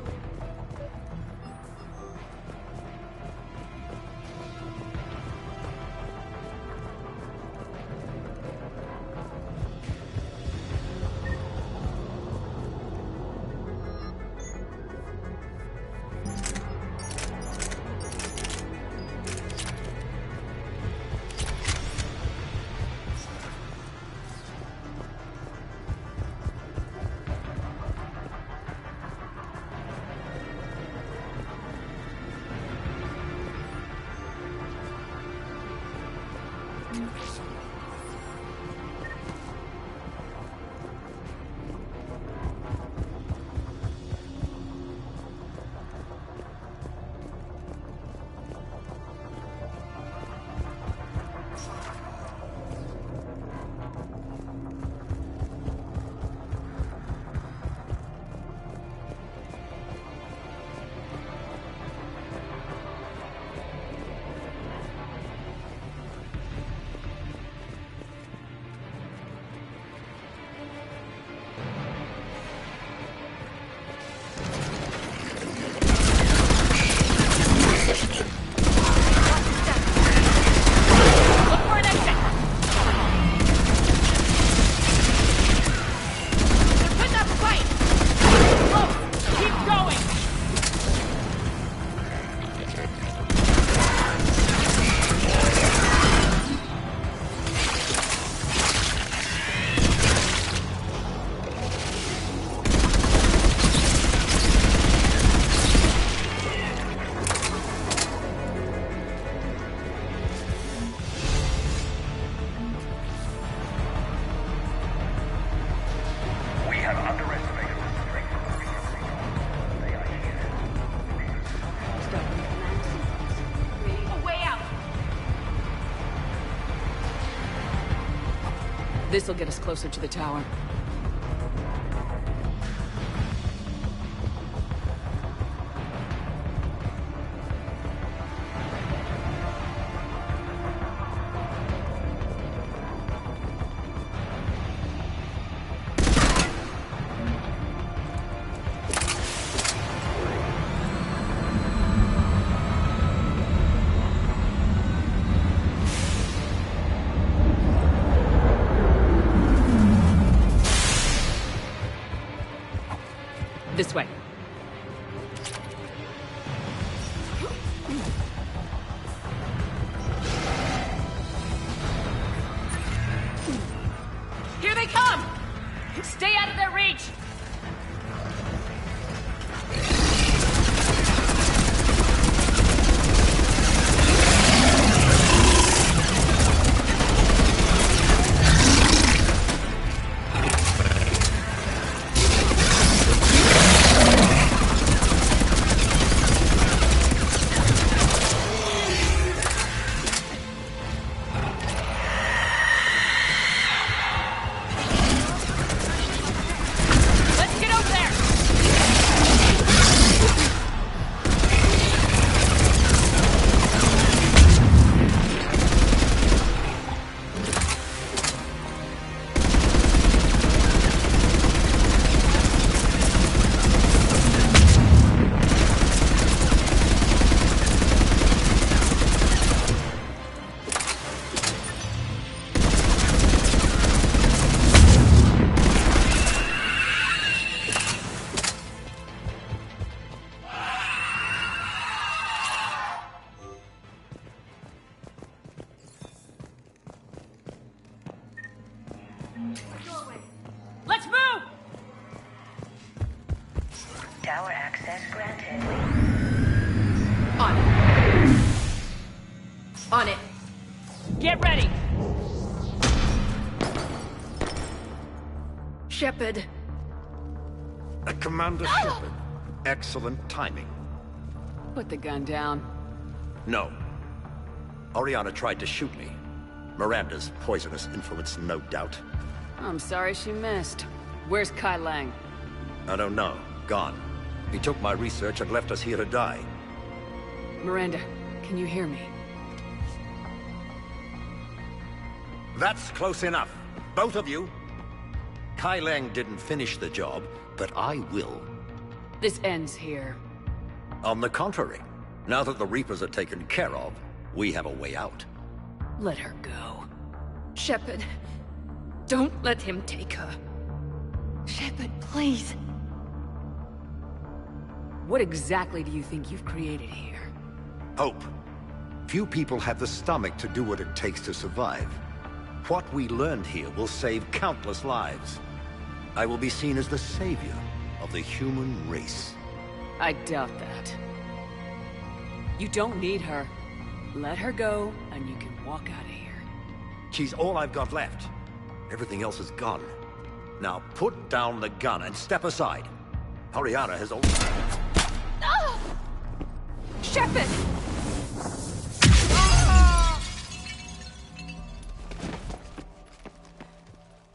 This'll get us closer to the tower. This way. Here they come! Stay out of their reach! Let's move! Tower access granted. On it. On it. Get ready! Shepard. Commander Shepard. Excellent timing. Put the gun down. No. Oriana tried to shoot me. Miranda's poisonous influence, no doubt. I'm sorry she missed. Where's Kai Lang? I don't know. Gone. He took my research and left us here to die. Miranda, can you hear me? That's close enough. Both of you. Kai Lang didn't finish the job, but I will. This ends here. On the contrary, now that the Reapers are taken care of, we have a way out. Let her go. Shepard, don't let him take her. Shepard, please. What exactly do you think you've created here? Hope. Few people have the stomach to do what it takes to survive. What we learned here will save countless lives. I will be seen as the savior of the human race. I doubt that. You don't need her. Let her go, and you can walk out of here. She's all I've got left. Everything else is gone. Now put down the gun and step aside. Oriana has all... Ah! Shepard!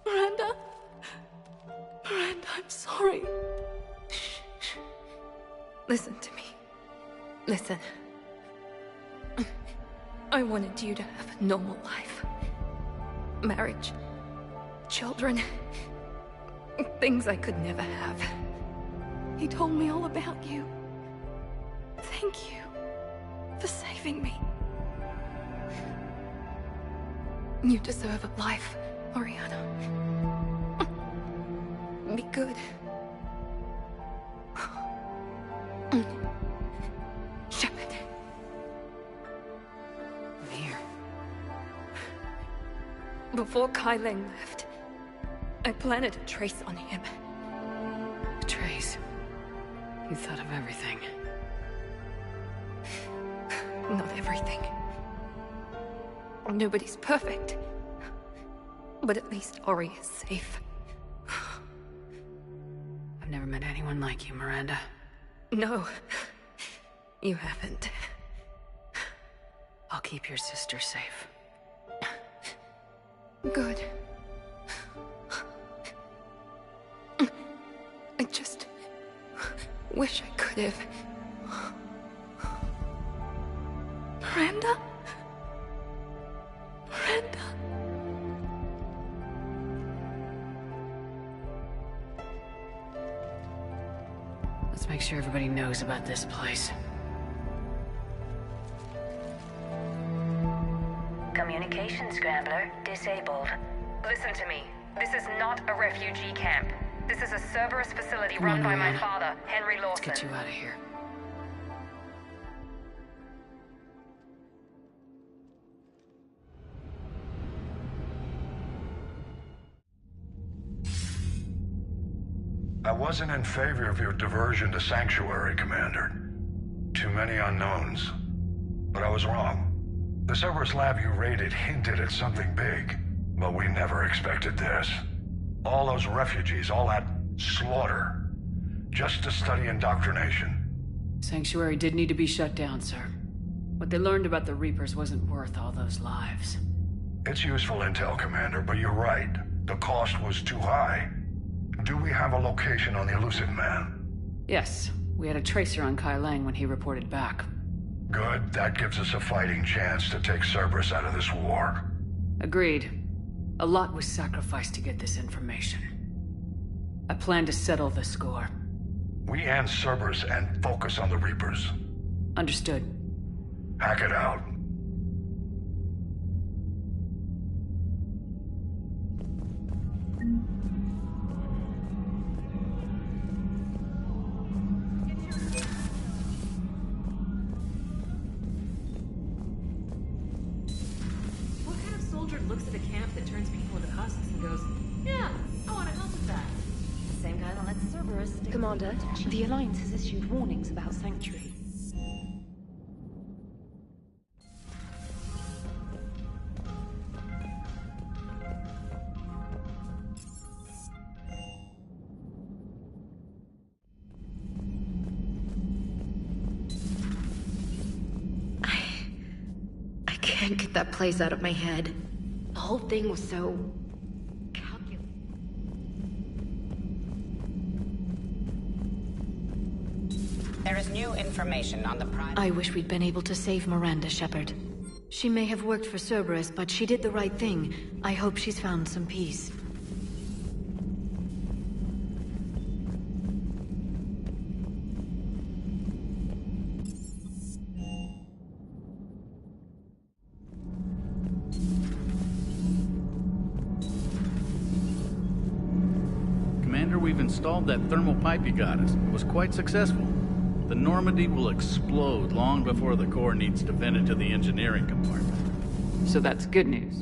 Miranda? Miranda, I'm sorry. Shh. Listen to me. Listen. I wanted you to have a normal life. Marriage. Children. Things I could never have. He told me all about you. Thank you for saving me. You deserve a life, Oriana. Be good. Shepard. Here. Before Kai Lang left, I planted a trace on him. A trace? You thought of everything. Not everything. Nobody's perfect. But at least Ori is safe. I've never met anyone like you, Miranda. No. You haven't. I'll keep your sister safe. Good. I just wish I could have. Miranda? Miranda? Let's make sure everybody knows about this place. Communication scrambler disabled. Listen to me. This is not a refugee camp. This is a Cerberus facility Come run on, by my Miranda. father, Henry Lawson. Let's get you out of here. I wasn't in favor of your diversion to Sanctuary, Commander. Too many unknowns. But I was wrong. The Cerberus lab you raided hinted at something big, but we never expected this. All those refugees, all that slaughter, just to study indoctrination. Sanctuary did need to be shut down, sir. What they learned about the Reapers wasn't worth all those lives. It's useful intel, Commander, but you're right. The cost was too high. Do we have a location on the Elusive Man? Yes, we had a tracer on Kai Lang when he reported back. Good, that gives us a fighting chance to take Cerberus out of this war. Agreed. A lot was sacrificed to get this information. I plan to settle the score. We end Cerberus and focus on the Reapers. Understood. Hack it out. What kind of soldier looks at a camp that turns people into husks and goes, yeah, I want to help with that? Same guy that lets Cerberus stick. Commander, the Alliance has issued warnings about Sanctuary. I can't get that place out of my head. The whole thing was so... There is new information on the Prime... I wish we'd been able to save Miranda, Shepard. She may have worked for Cerberus, but she did the right thing. I hope she's found some peace. Commander, we've installed that thermal pipe you got us. It was quite successful. The Normandy will explode long before the core needs to vent into the engineering compartment. So that's good news.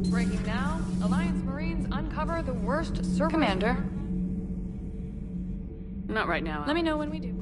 Breaking now, Alliance Marines uncover the worst Cerberus... Commander. Not right now. Let me know when we do.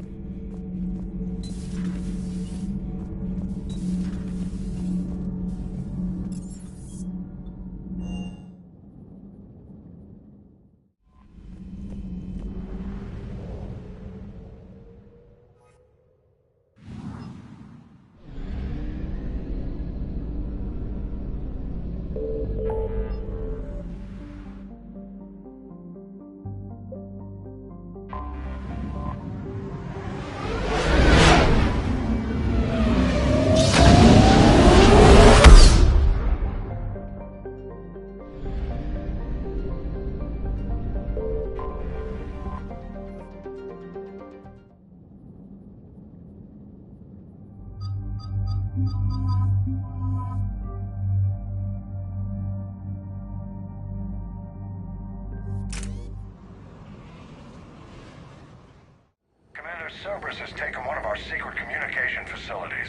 Cerberus has taken one of our secret communication facilities.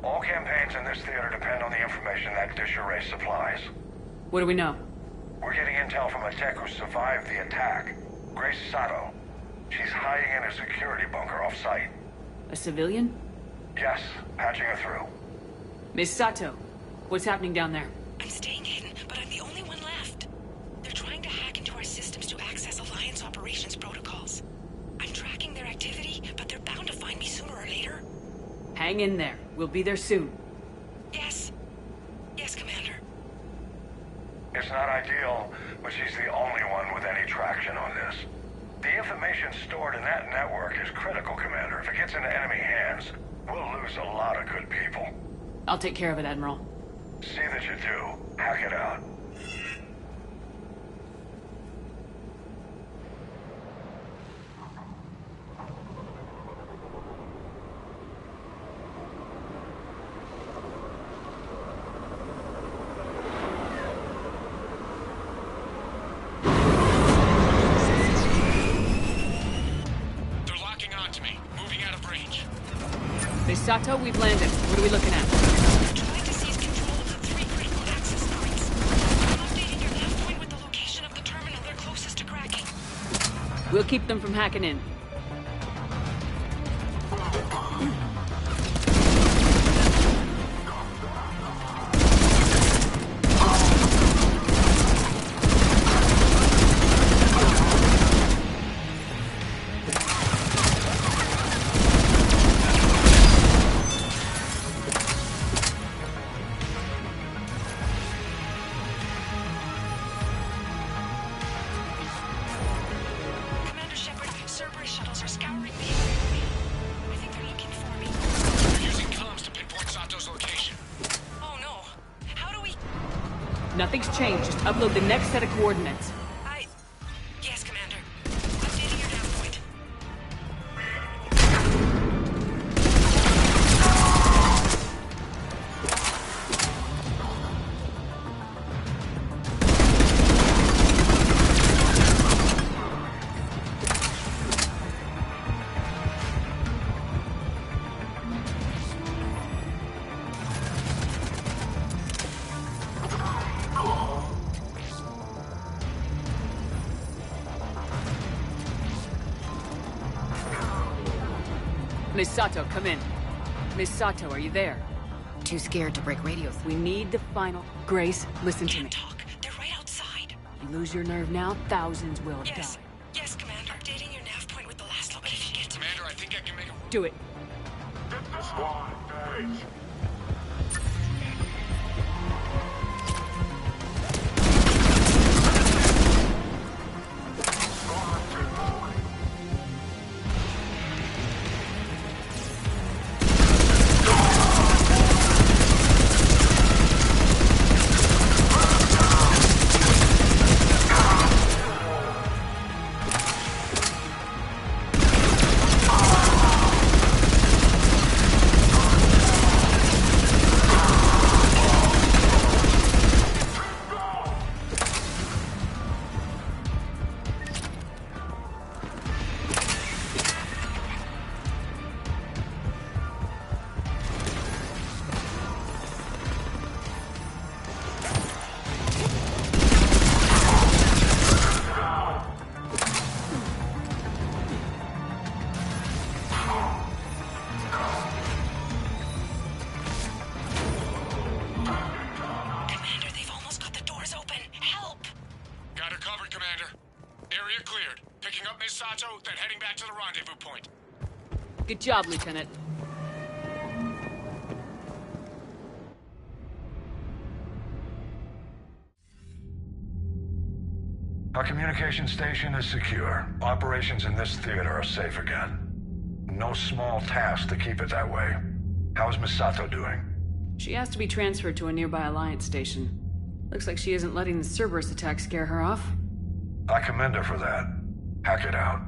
All campaigns in this theater depend on the information that dish array supplies. What do we know? We're getting intel from a tech who survived the attack. Grace Sato. She's hiding in a security bunker off-site. A civilian? Yes, patching her through. Miss Sato, what's happening down there? I'm staying hidden, but I'm the only one left. They're trying to hack into our systems to access Alliance operations protocols. I'm tracking their activity, but they're bound to find me sooner or later. Hang in there. We'll be there soon. Yes. Yes, Commander. It's not ideal, but she's the only one with any traction on this. The information stored in that network is critical, Commander. If it gets into enemy hands, we'll lose a lot of good people. I'll take care of it, Admiral. See that you do. Hack it out. Miss Sato, we've landed. What are we looking at? Trying to seize control of the 3 critical access points. I'm updating your nav point with the location of the terminal they're closest to cracking. We'll keep them from hacking in. Nothing's changed. Just upload the next set of coordinates. Yes, Commander. Updating your nav point. Miss Sato, come in. Miss Sato, are you there? Too scared to break radio. We need the final... Grace, listen to me. They're right outside. You lose your nerve now, thousands will Yes. die. Yes, do it. Get the squad engaged. Good job, Lieutenant. Our communication station is secure. Operations in this theater are safe again. No small task to keep it that way. How is Misato doing? She has to be transferred to a nearby Alliance station. Looks like she isn't letting the Cerberus attack scare her off. I commend her for that. Hack it out.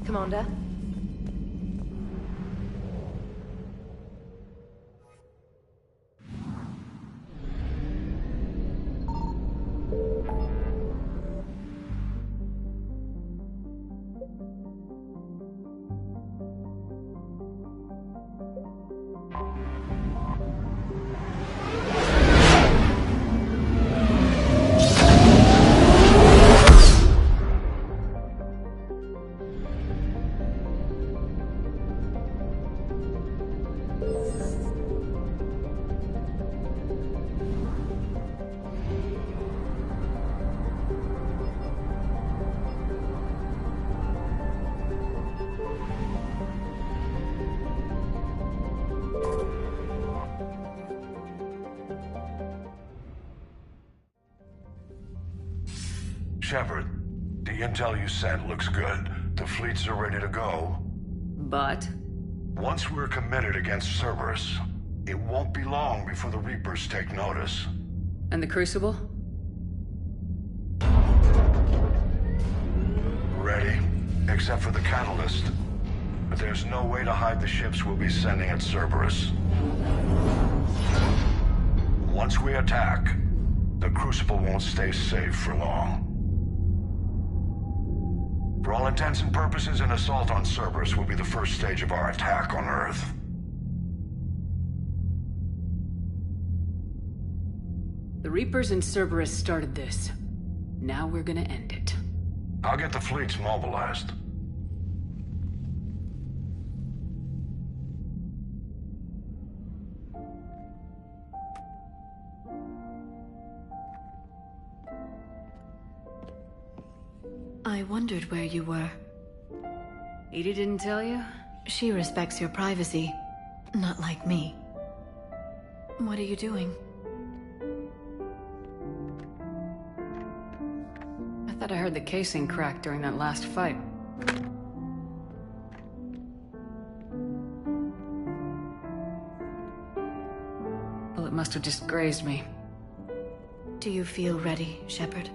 Commander? Shepard, the intel you sent looks good. The fleets are ready to go. But? Once we're committed against Cerberus, it won't be long before the Reapers take notice. And the Crucible? Ready, except for the catalyst. But there's no way to hide the ships we'll be sending at Cerberus. Once we attack, the Crucible won't stay safe for long. For all intents and purposes, an assault on Cerberus will be the first stage of our attack on Earth. The Reapers and Cerberus started this. Now we're gonna end it. I'll get the fleets mobilized. I wondered where you were. Edie didn't tell you? She respects your privacy. Not like me. What are you doing? I thought I heard the casing crack during that last fight. Well, it must have just grazed me. Do you feel ready, Shepard?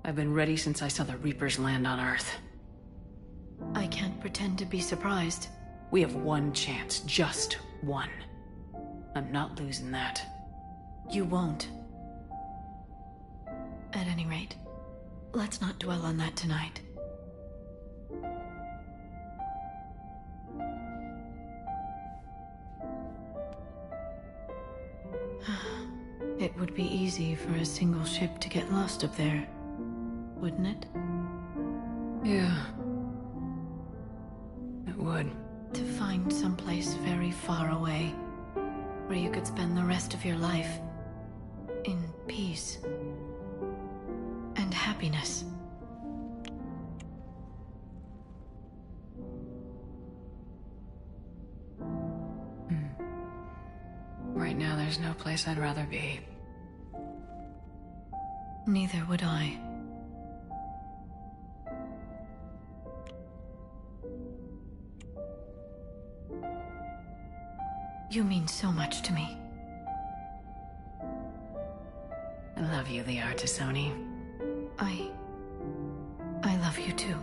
I've been ready since I saw the Reapers land on Earth. I can't pretend to be surprised. We have one chance, just one. I'm not losing that. You won't. At any rate, let's not dwell on that tonight. It would be easy for a single ship to get lost up there, wouldn't it? Yeah. It would. To find someplace very far away, where you could spend the rest of your life in peace and happiness. Right now, there's no place I'd rather be. Neither would I. You mean so much to me. I love you, the Artisoni. I love you too.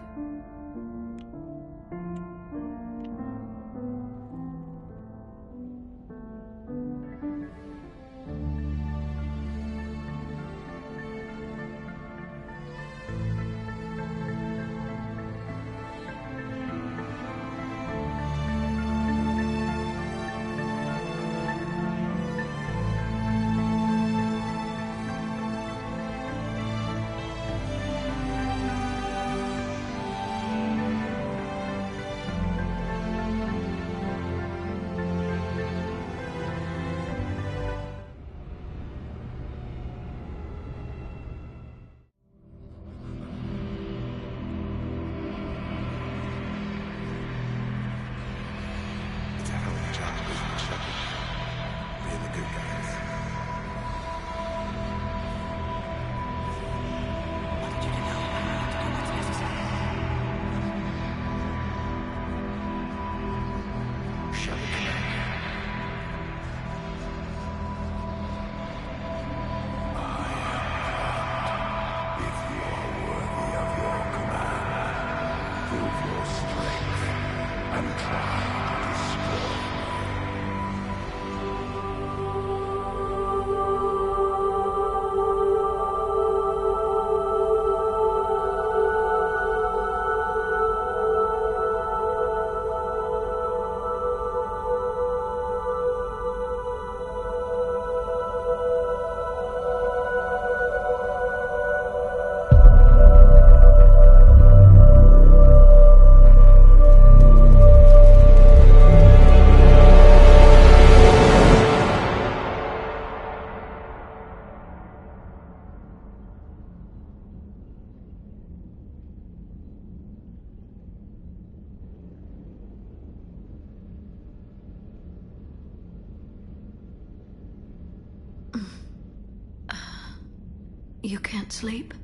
You can't sleep?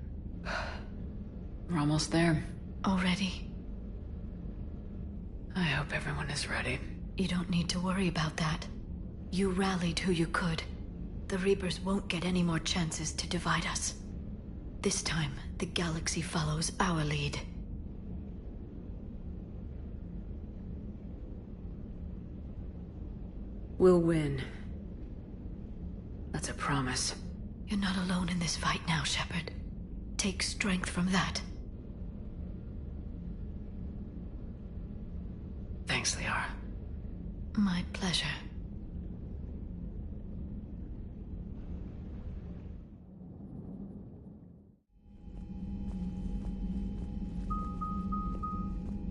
We're almost there. Already? I hope everyone is ready. You don't need to worry about that. You rallied who you could. The Reapers won't get any more chances to divide us. This time, the galaxy follows our lead. We'll win. That's a promise. You're not alone in this fight now, Shepard. Take strength from that. Thanks, Liara. My pleasure.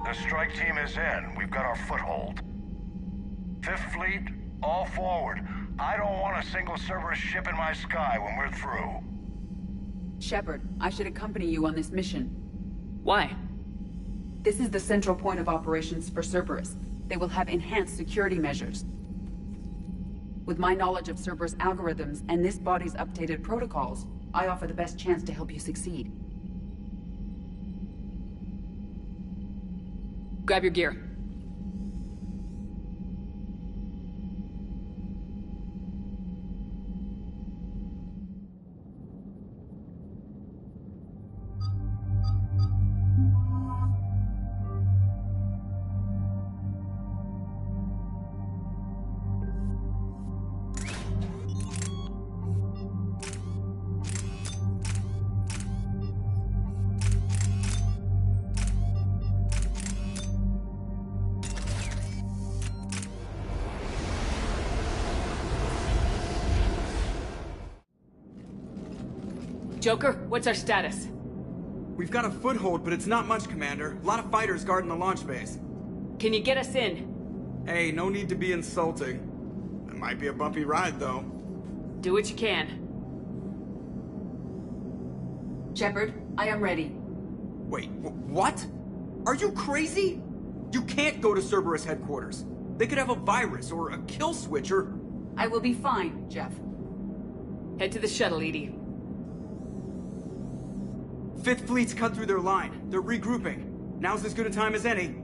The strike team is in. We've got our foothold. Fifth Fleet, all forward. I don't want a single Cerberus ship in my sky when we're through. Shepard, I should accompany you on this mission. Why? This is the central point of operations for Cerberus. They will have enhanced security measures. With my knowledge of Cerberus algorithms and this body's updated protocols, I offer the best chance to help you succeed. Grab your gear. Joker, what's our status? We've got a foothold, but it's not much, Commander. A lot of fighters guarding the launch base. Can you get us in? Hey, no need to be insulting. It might be a bumpy ride, though. Do what you can. Shepard, I am ready. Wait, what? Are you crazy? You can't go to Cerberus headquarters. They could have a virus or a kill switch or... I will be fine, Jeff. Head to the shuttle, EDI. Fifth Fleet's cut through their line. They're regrouping. Now's as good a time as any.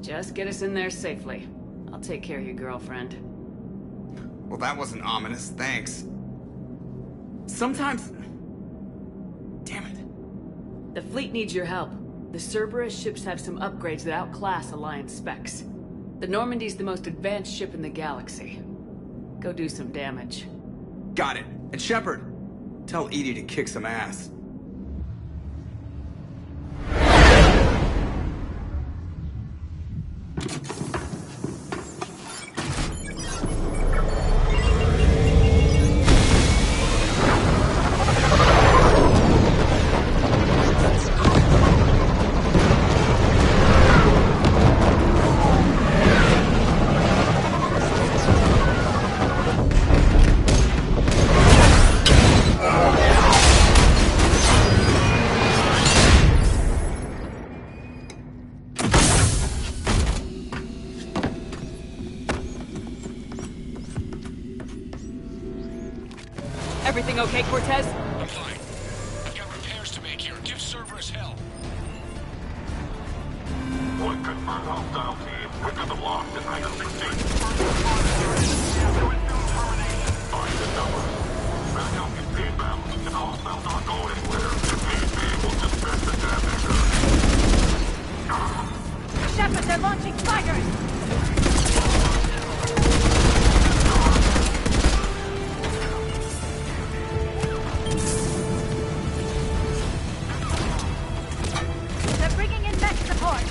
Just get us in there safely. I'll take care of your girlfriend. Well, that wasn't ominous, thanks. Sometimes... Damn it. The fleet needs your help. The Cerberus ships have some upgrades that outclass Alliance specs. The Normandy's the most advanced ship in the galaxy. Go do some damage. Got it. And Shepard, tell EDI to kick some ass. Everything okay, Cortez? I'm fine. I've got repairs to make here. Give Cerberus hell. One confirmed hostile team. We've got them locked in Item 16. Find the number. Backup is inbound, and hostiles aren't going anywhere. If need be, we'll dispatch the damage. Shepard, they're launching fighters! They're bringing in mech support!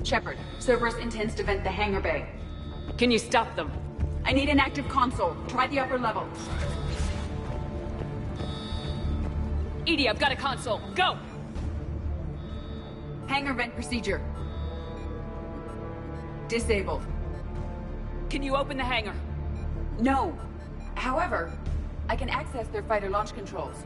Shepard, Cerberus intends to vent the hangar bay. Can you stop them? I need an active console. Try the upper level. EDI, I've got a console. Go! Hangar vent procedure. Disabled. Can you open the hangar? No. However, I can access their fighter launch controls.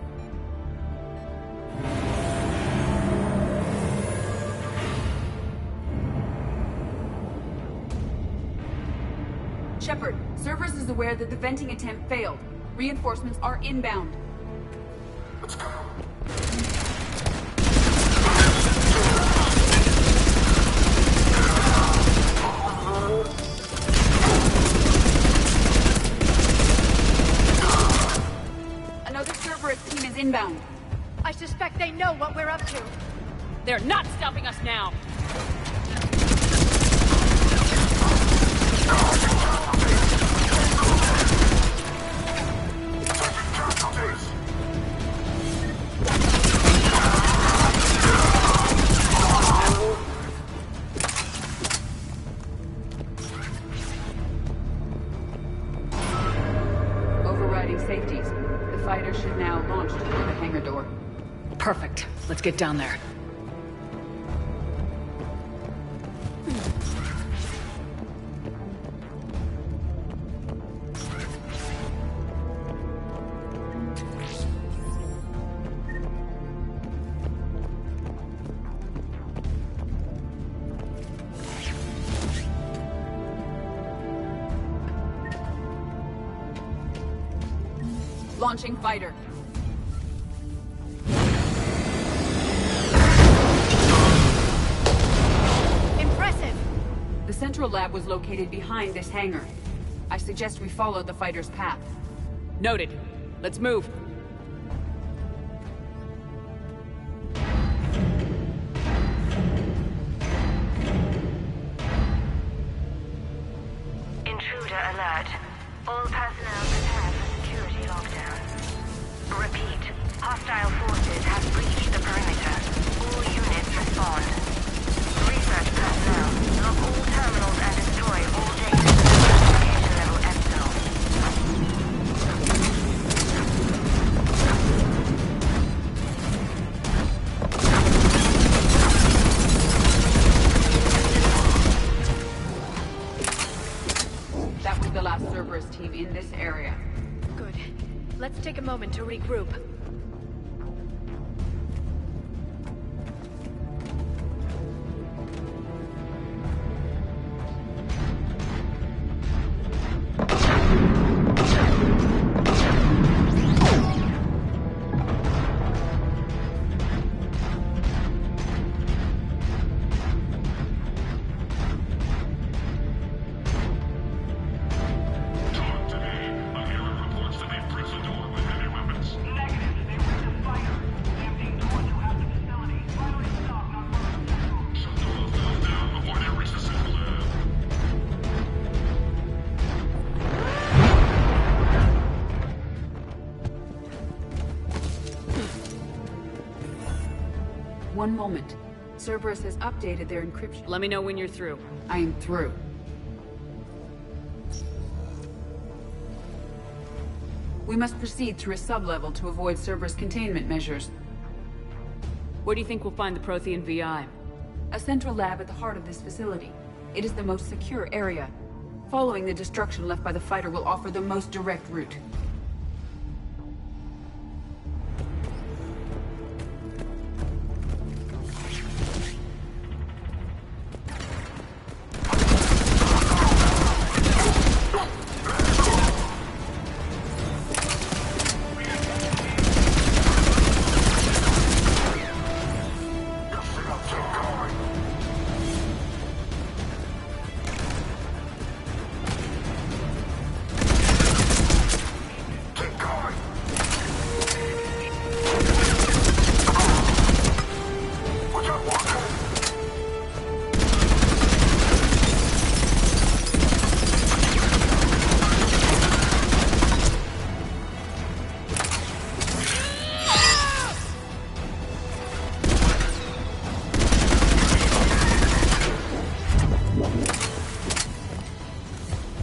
Shepard, Cerberus is aware that the venting attempt failed. Reinforcements are inbound. Let's go. Another Cerberus team is inbound. I suspect they know what we're up to. They're not stopping us now! hangar door. Perfect. Let's get down there. Launching fighter. Impressive! The central lab was located behind this hangar. I suggest we follow the fighter's path. Noted. Let's move. Intruder alert. All personnel prepare for security lockdown. Repeat. Hostile forces have breached the perimeter. All units respond. Research personnel, lock all terminals and destroy all data. Communication level Epsilon. That was the last Cerberus team in this area. Good. Let's take a moment to regroup. One moment. Cerberus has updated their encryption. Let me know when you're through. I am through. We must proceed through a sub-level to avoid Cerberus containment measures. Where do you think we'll find the Prothean VI? A central lab at the heart of this facility. It is the most secure area. Following the destruction left by the fighter will offer the most direct route.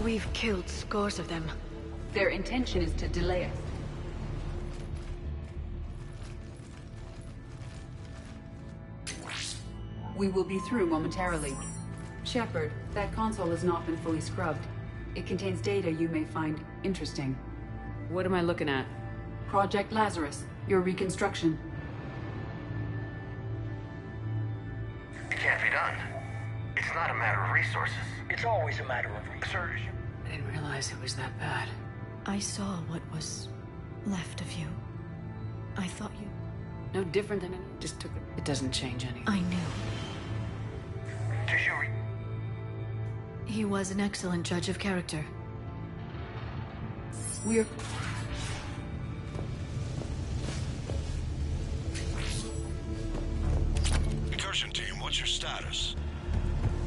We've killed scores of them. Their intention is to delay us. We will be through momentarily. Shepard, that console has not been fully scrubbed. It contains data you may find interesting. What am I looking at? Project Lazarus, your reconstruction. It can't be done. It's not a matter of resources. It's always a matter of research. I didn't realize it was that bad. I saw what was left of you. I thought you... No different than it just took it. It doesn't change anything. I knew. He was an excellent judge of character. We're... Incursion team, what's your status?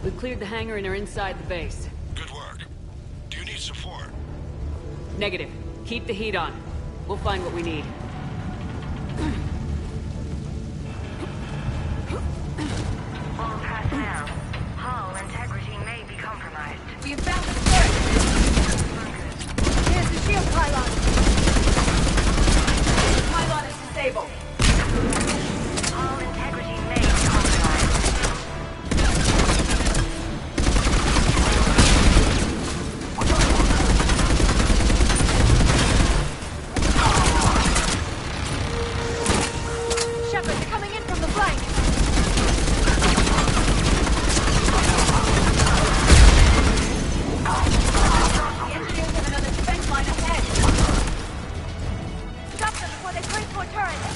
We've cleared the hangar and are inside the base. Good work. Do you need support? Negative. Keep the heat on. We'll find what we need. All personnel. Hull integrity may be compromised. We have found the turret! Here's the shield pylon! Pylon is disabled. Hull integrity may be compromised. Shepard, they're coming in from the flank. The engineers have another defense line ahead. Stop them before they place more turrets.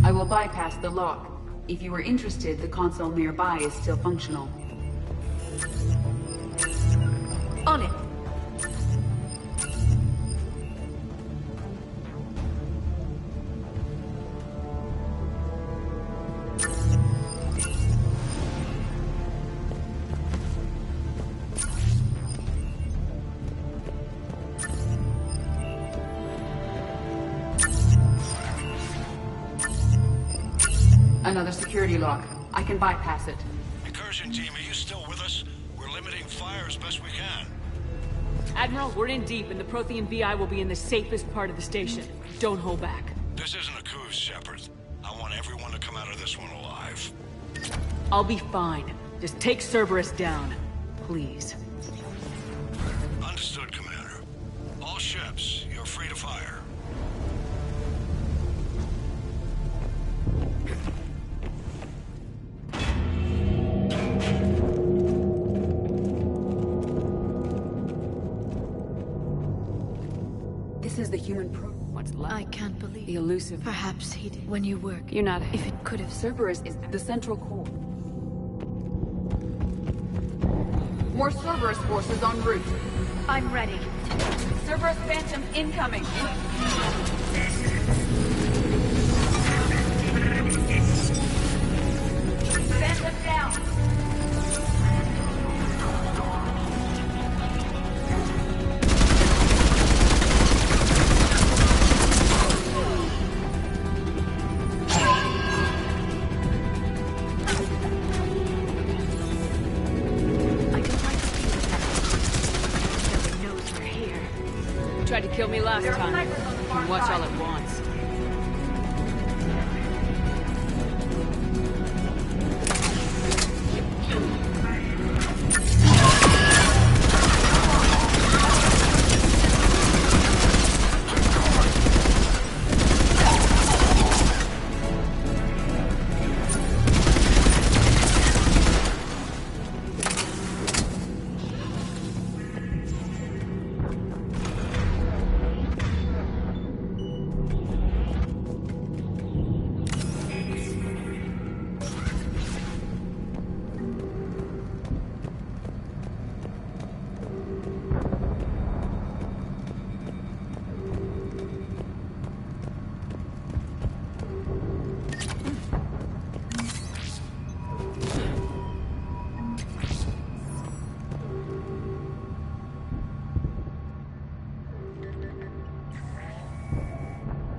I will bypass the lock. If you are interested, the console nearby is still functional. On it. Another security lock. I can bypass it. Incursion team, are you still with us? We're limiting fire as best we can. Admiral, we're in deep, and the Prothean VI will be in the safest part of the station. Don't hold back. This isn't a cruise, Shepard. I want everyone to come out of this one alive. I'll be fine. Just take Cerberus down. Please. Understood, Commander. All ships, you're free to fire. This is the human What's left? I can't believe. The elusive. Perhaps he'd. When you work. You're not. If it could have. Cerberus is the central core. More Cerberus forces en route. I'm ready. Cerberus Phantom incoming. Phantom down. Tried to kill me last time. Can watch all at once.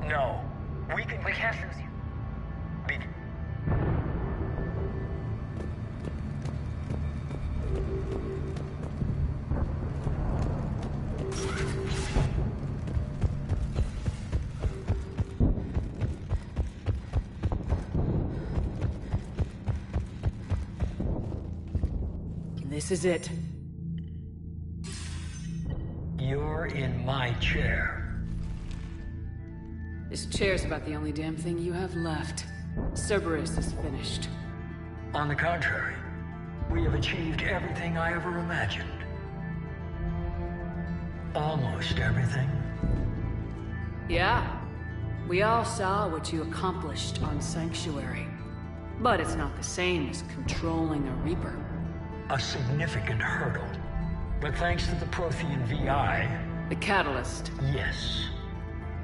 No. We can't lose you. This is it. You're in my chair. This chair's about the only damn thing you have left. Cerberus is finished. On the contrary, we have achieved everything I ever imagined. Almost everything. Yeah. We all saw what you accomplished on Sanctuary. But it's not the same as controlling a Reaper. A significant hurdle. But thanks to the Prothean VI... The Catalyst. Yes.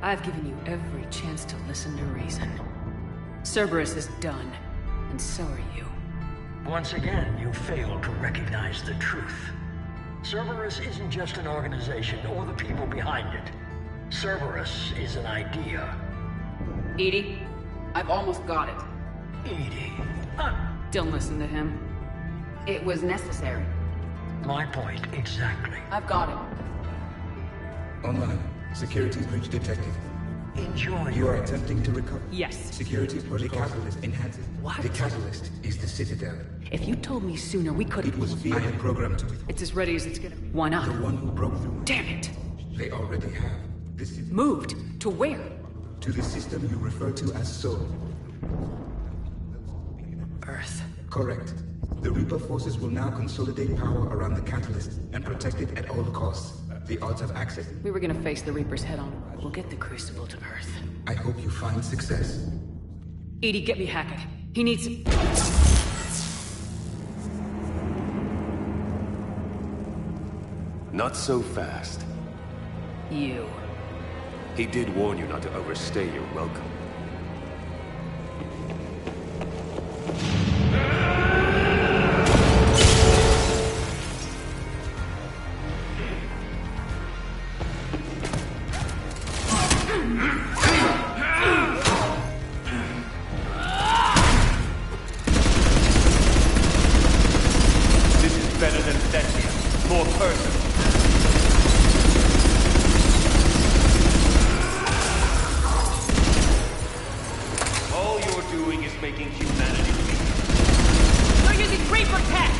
I've given you every chance to listen to reason. Cerberus is done, and so are you. Once again, you failed to recognize the truth. Cerberus isn't just an organization or the people behind it. Cerberus is an idea. EDI, I've almost got it. EDI. Don't listen to him. It was necessary. My point, exactly. I've got it. Online. Security breach detected. Enjoy. You are attempting to recover. Yes. Security protocol. The Catalyst enhances. What? The Catalyst is the Citadel. If you told me sooner, we could have... It was I had programmed to. It's as ready as it's gonna be. Why not? The one who broke through. Damn it! They already have. This is... Moved? To where? To the system you refer to as Soul. Earth. Correct. The Reaper forces will now consolidate power around the Catalyst and protect it at all costs. The odds of access... We were gonna face the Reapers head on. We'll get the Crucible to Earth. I hope you find success. EDI, get me Hackett. He needs... Not so fast. You. He did warn you not to overstay your welcome. This is better than Thessia. More personal. All you're doing is making humanity weak. You're using Reaper tech!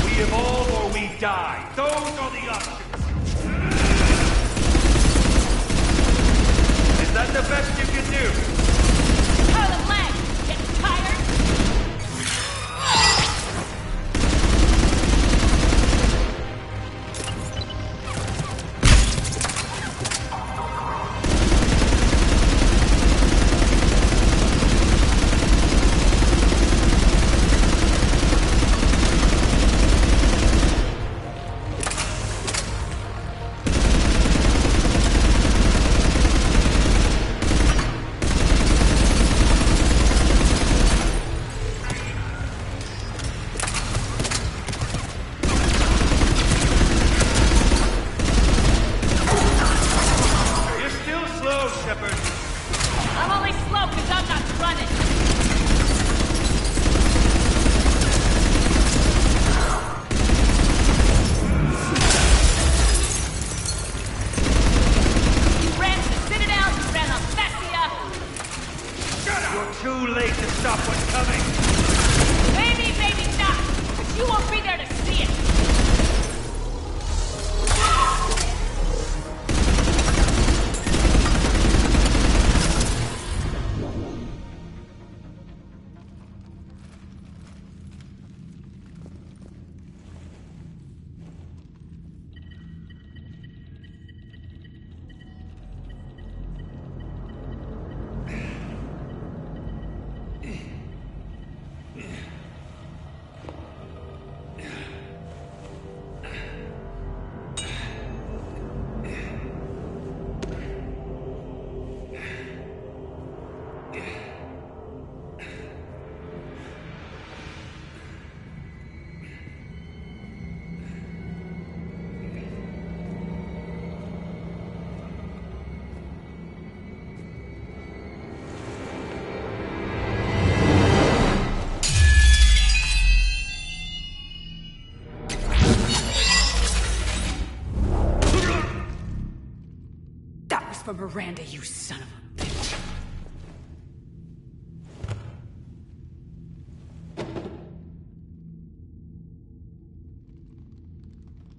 We evolve or we die. Those are the options. Is that the best you can do? Harlan Lang! Getting tired? You're still slow, Shepard. I'm only slow because I'm not running! You ran to the Citadel, you ran on Thessia! You're too late to stop what's coming. Maybe, maybe not! But you won't be there to see it! That was for Miranda, you son of a bitch.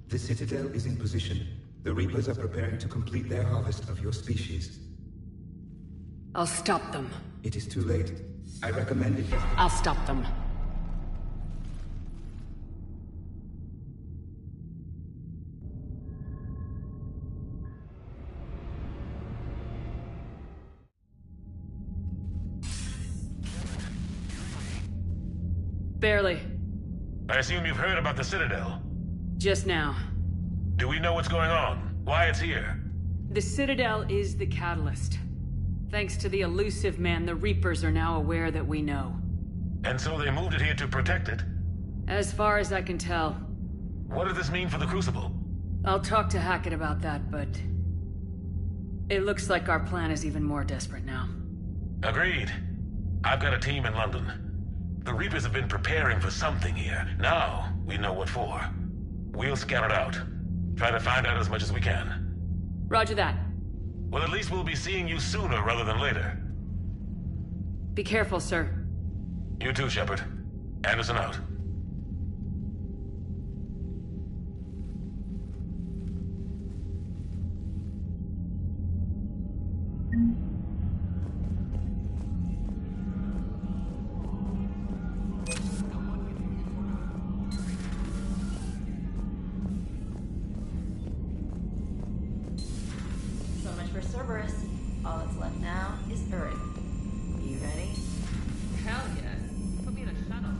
The Citadel is in position. The Reapers are preparing to complete their harvest of your species. I'll stop them. It is too late. I recommend it. I'll stop them. Barely. I assume you've heard about the Citadel. Just now. Do we know what's going on? Why it's here? The Citadel is the catalyst. Thanks to the elusive man, the Reapers are now aware that we know. And so they moved it here to protect it? As far as I can tell. What does this mean for the Crucible? I'll talk to Hackett about that, but... it looks like our plan is even more desperate now. Agreed. I've got a team in London. The Reapers have been preparing for something here. Now, we know what for. We'll scout it out. Try to find out as much as we can. Roger that. Well, at least we'll be seeing you sooner rather than later. Be careful, sir. You too, Shepard. Anderson out. So much for Cerberus. All that's left now is Earth. You ready? Hell yes. Put me in a shuttle.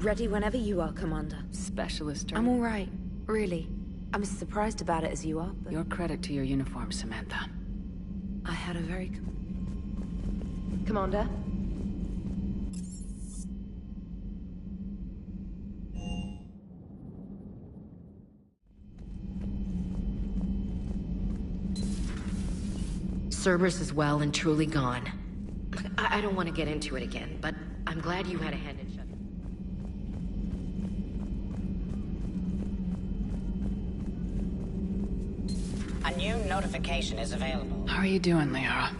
Ready whenever you are, Commander. Specialist, I'm all right. Really. I'm as surprised about it as you are, but... Your credit to your uniform, Samantha. I had a very... Commander? Cerberus is well and truly gone. I don't want to get into it again, but I'm glad you had a hand in shutting. A new notification is available. How are you doing, Liara?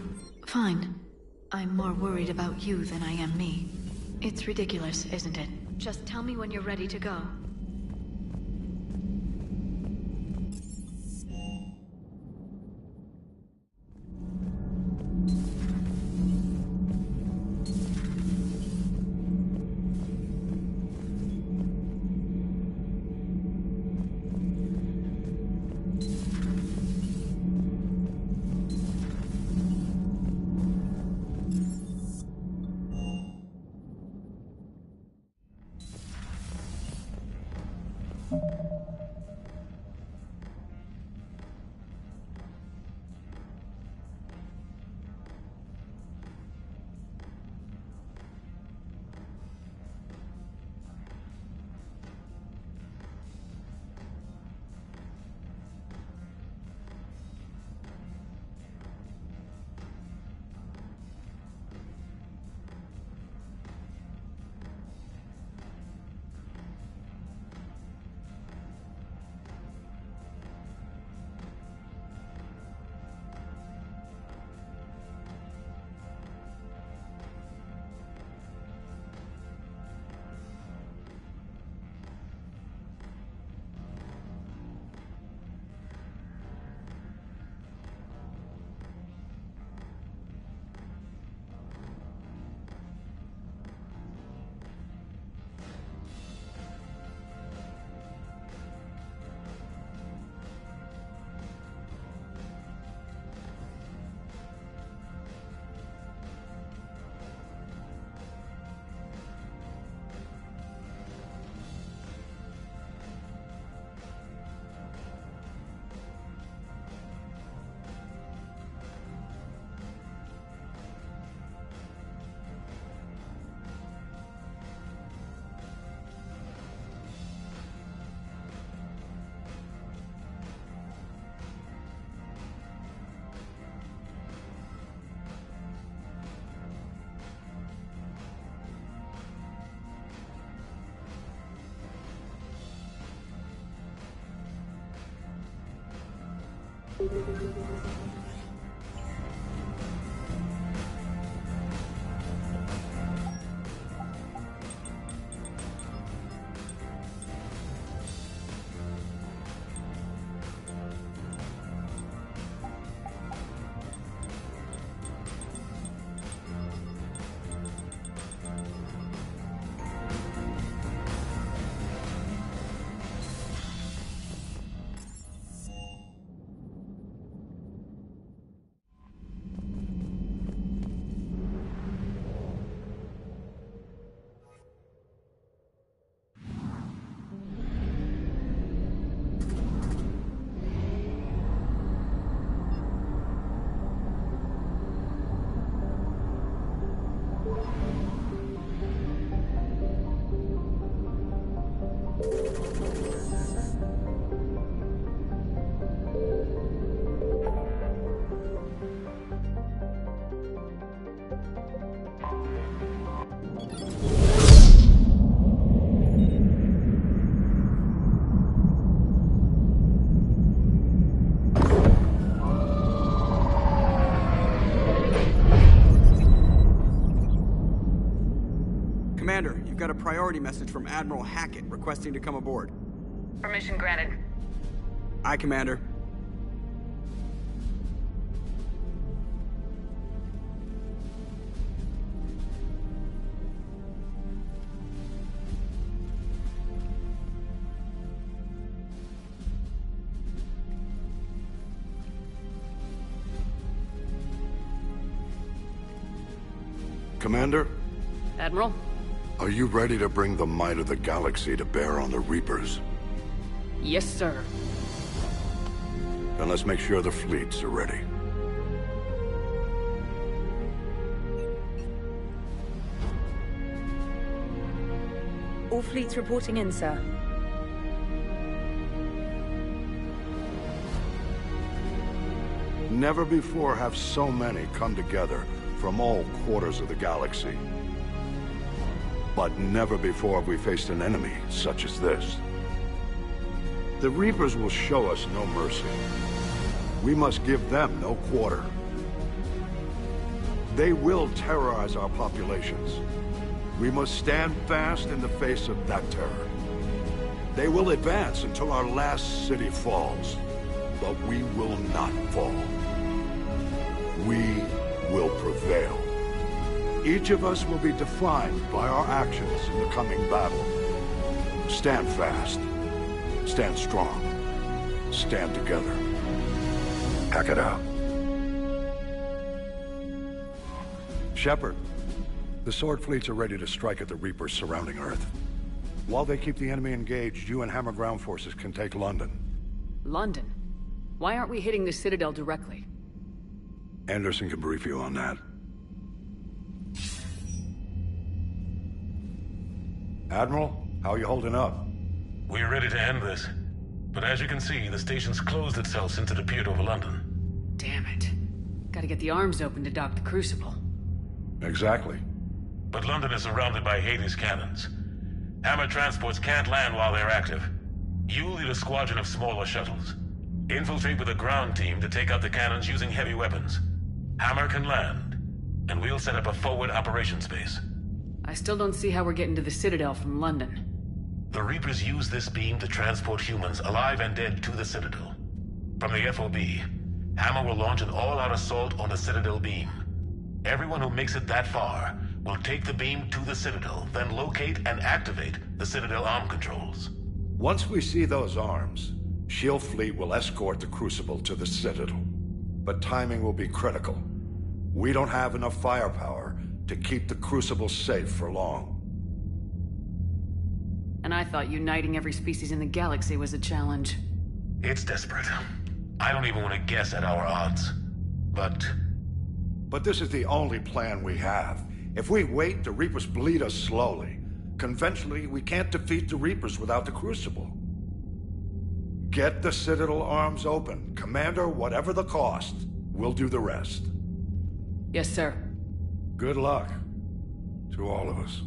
Fine. I'm more worried about you than I am me. It's ridiculous, isn't it? Just tell me when you're ready to go. Commander, you've got a priority message from Admiral Hackett requesting to come aboard. Permission granted. Aye, Commander. Commander? Admiral? Are you ready to bring the might of the galaxy to bear on the Reapers? Yes, sir. Then let's make sure the fleets are ready. All fleets reporting in, sir. Never before have so many come together from all quarters of the galaxy. But never before have we faced an enemy such as this. The Reapers will show us no mercy. We must give them no quarter. They will terrorize our populations. We must stand fast in the face of that terror. They will advance until our last city falls, but we will not fall. We will prevail. Each of us will be defined by our actions in the coming battle. Stand fast. Stand strong. Stand together. Hack it out. Shepard, the Sword fleets are ready to strike at the Reapers surrounding Earth. While they keep the enemy engaged, you and Hammer ground forces can take London. London? Why aren't we hitting the Citadel directly? Anderson can brief you on that. Admiral, how are you holding up? We're ready to end this. But as you can see, the station's closed itself since it appeared over London. Damn it. Gotta get the arms open to dock the Crucible. Exactly. But London is surrounded by Hades cannons. Hammer transports can't land while they're active. You lead a squadron of smaller shuttles. Infiltrate with a ground team to take out the cannons using heavy weapons. Hammer can land, and we'll set up a forward operations base. I still don't see how we're getting to the Citadel from London. The Reapers use this beam to transport humans, alive and dead, to the Citadel. From the FOB, Hammer will launch an all-out assault on the Citadel beam. Everyone who makes it that far will take the beam to the Citadel, then locate and activate the Citadel arm controls. Once we see those arms, SHIELD fleet will escort the Crucible to the Citadel. But timing will be critical. We don't have enough firepower to keep the Crucible safe for long. And I thought uniting every species in the galaxy was a challenge. It's desperate. I don't even want to guess at our odds. But this is the only plan we have. If we wait, the Reapers bleed us slowly. Conventionally, we can't defeat the Reapers without the Crucible. Get the Citadel arms open. Commander, whatever the cost, we'll do the rest. Yes, sir. Good luck to all of us.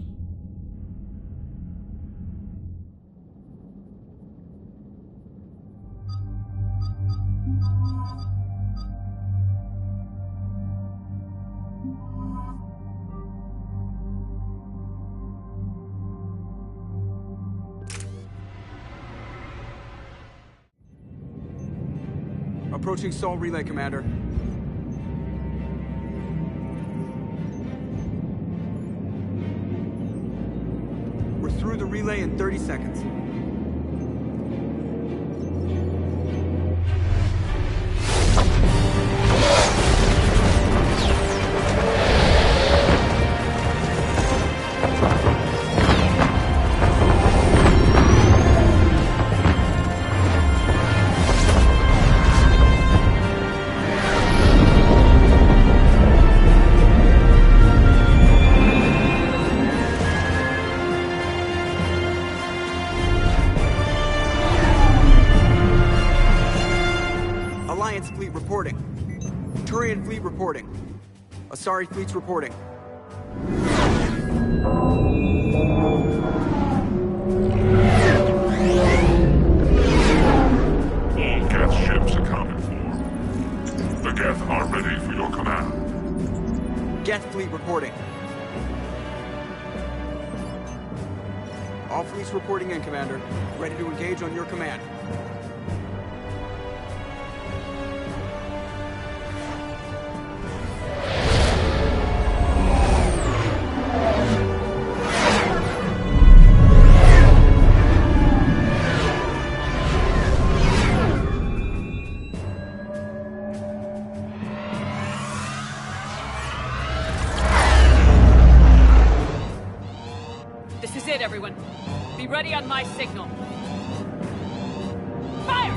Approaching Sol Relay, Commander. We're through the relay in 30 seconds. Asari fleets reporting. All Geth ships accounted for. The Geth are ready for your command. Geth fleet reporting. All fleets reporting in, Commander. Ready to engage on your command. This is it, everyone. Be ready on my signal. Fire!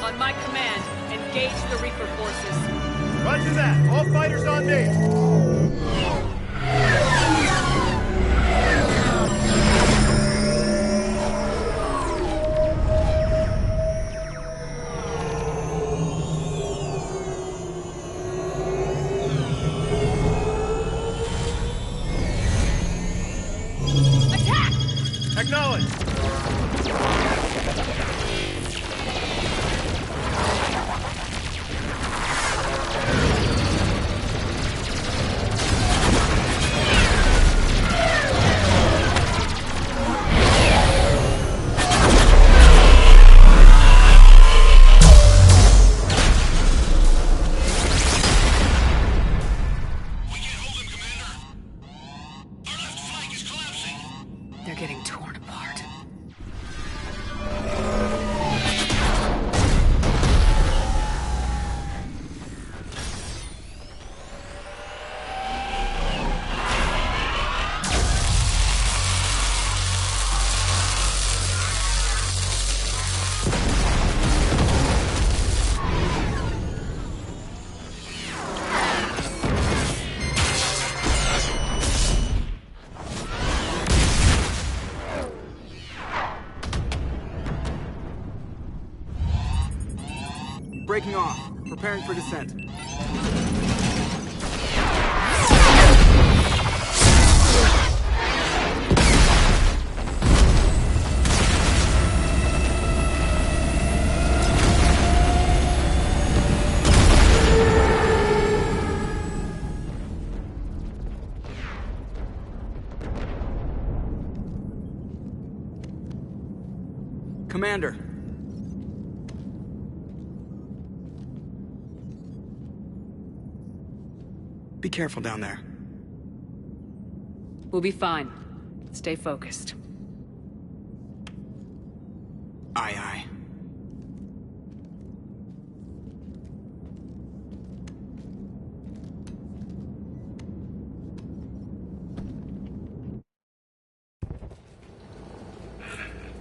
On my command, engage the Reaper forces. Roger that. All fighters on me. Attack! Acknowledge. They're getting torn apart. Breaking off. Preparing for descent. Commander. Be careful down there. We'll be fine. Stay focused. Aye, aye.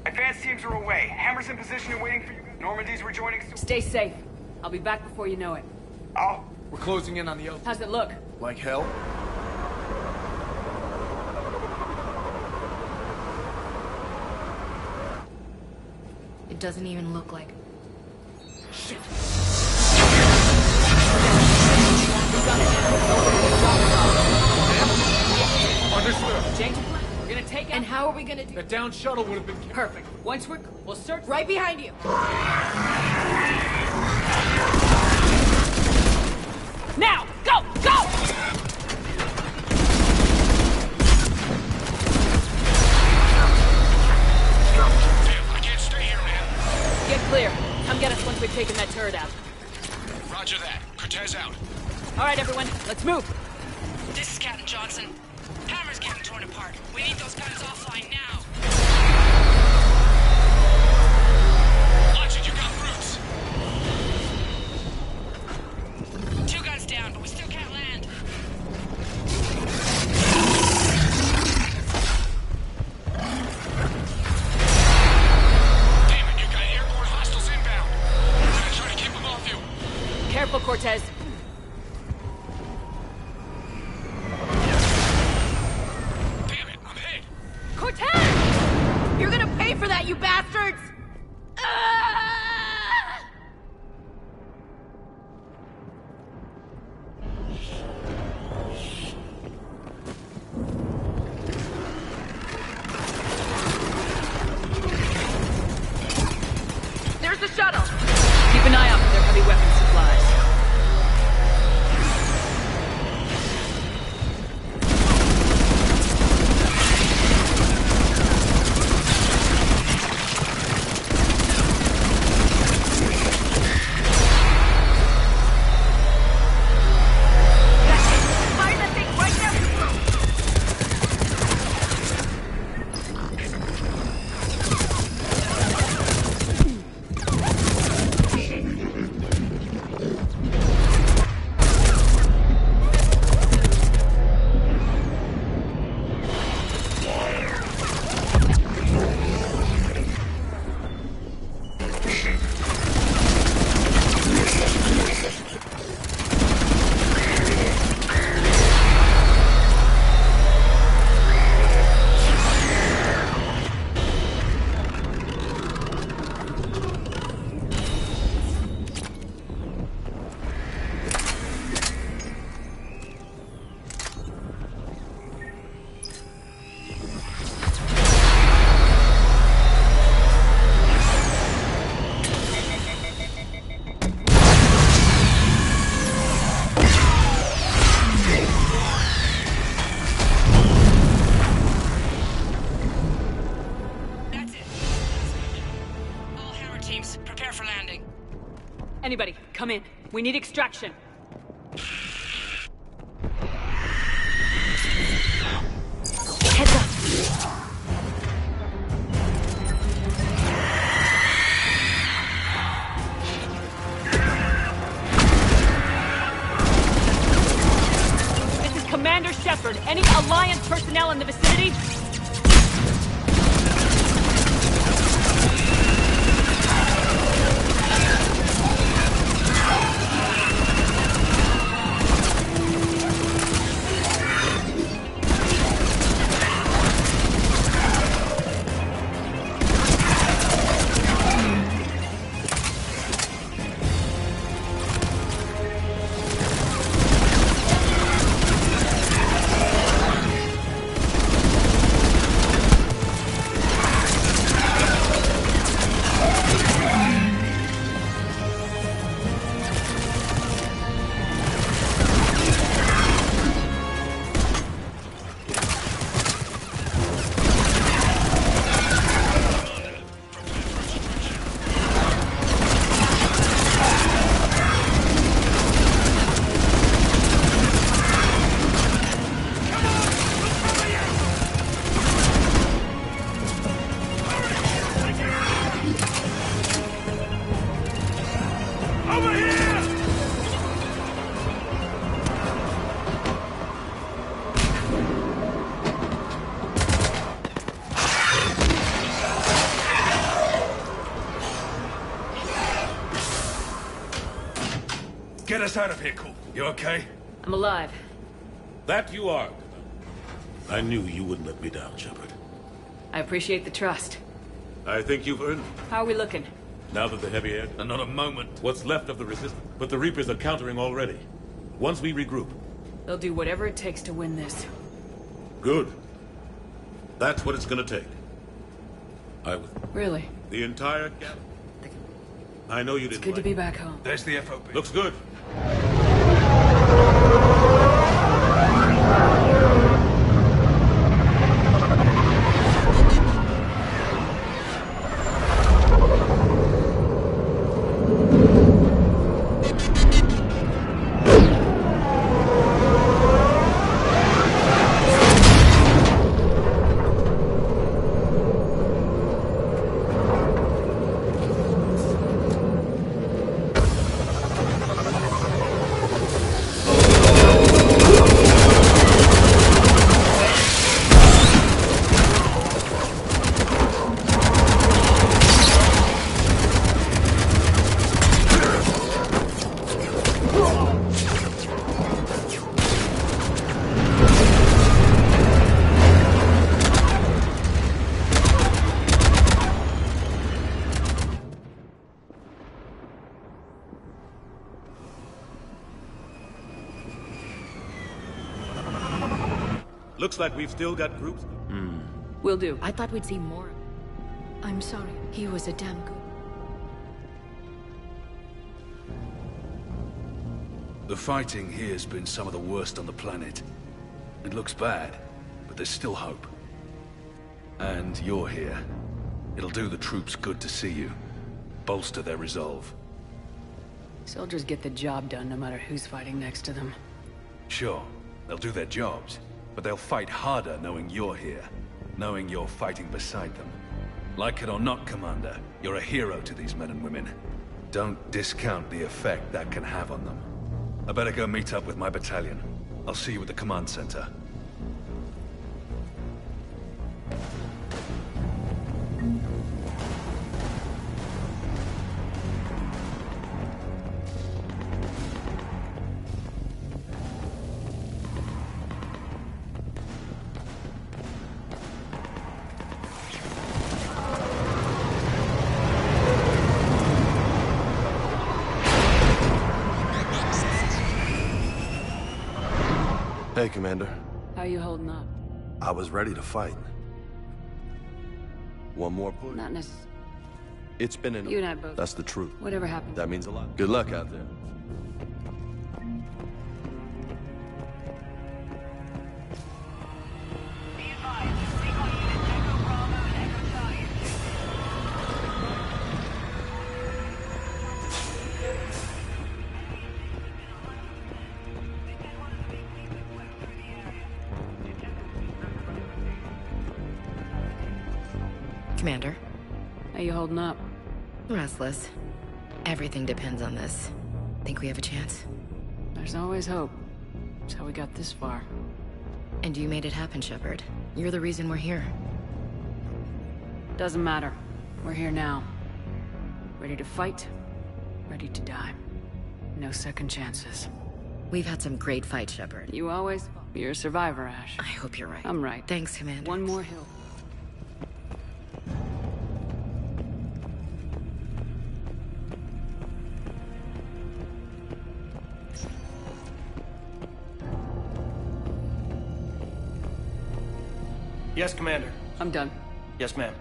Advanced teams are away. Hammer's in position and waiting for you. Normandy's rejoining soon. Stay safe. I'll be back before you know it. Oh. We're closing in on the open. How's it look? Like hell? It doesn't even look like... Shit. Understood. Change of plan. We're gonna take out... And how are we gonna do? The down shuttle would have been... Perfect. Once we'll search... Right behind you. Now! Go! Go! Damn, I can't stay here, man. Get clear. Come get us once we've taken that turret out. Roger that. Cortez out. All right, everyone. Let's move. This is Captain Johnson. Hammer's getting torn apart. We need those guns offline now. Watch it, you got roots. Two guns down, but we still can't land. Damn it, you got airborne hostiles inbound. I'm gonna try to keep them off you. Careful, Cortez. Damn it, I'm hit. Cortez! You're gonna pay for that, you bastards! Keep an eye out for their heavy weapons supplies. Anybody, come in. We need extraction. Heads up. This is Commander Shepard. Any Alliance personnel in the vicinity? Get us out of here, Cool. You okay? I'm alive. That you are. I knew you wouldn't let me down, Shepard. I appreciate the trust. I think you've earned it. How are we looking? Now that the heavy air... And not a moment. What's left of the resistance. But the Reapers are countering already. Once we regroup... They'll do whatever it takes to win this. Good. That's what it's gonna take. Really? The entire gap. I know you didn't It's good to be back home. There's the FOB. Looks good. Looks like we've still got groups. Will do. I thought we'd see more. I'm sorry. He was a damn good. The fighting here's been some of the worst on the planet. It looks bad, but there's still hope. And you're here. It'll do the troops good to see you. Bolster their resolve. Soldiers get the job done no matter who's fighting next to them. Sure, they'll do their jobs, but they'll fight harder knowing you're here. Knowing you're fighting beside them. Like it or not, Commander, you're a hero to these men and women. Don't discount the effect that can have on them. I better go meet up with my battalion. I'll see you at the command center. Hey, Commander. How you holding up? I was ready to fight. One more push? Not necessarily. It's been an... You and I both. That's the truth. Whatever happened. That means a lot. Good luck out there. Commander. How you holding up? Restless. Everything depends on this. Think we have a chance? There's always hope. That's how we got this far. And you made it happen, Shepard. You're the reason we're here. Doesn't matter. We're here now. Ready to fight. Ready to die. No second chances. We've had some great fights, Shepard. You always... You're a survivor, Ash. I hope you're right. I'm right. Thanks, Commander. One more hill. Yes, Commander. I'm done. Yes, ma'am.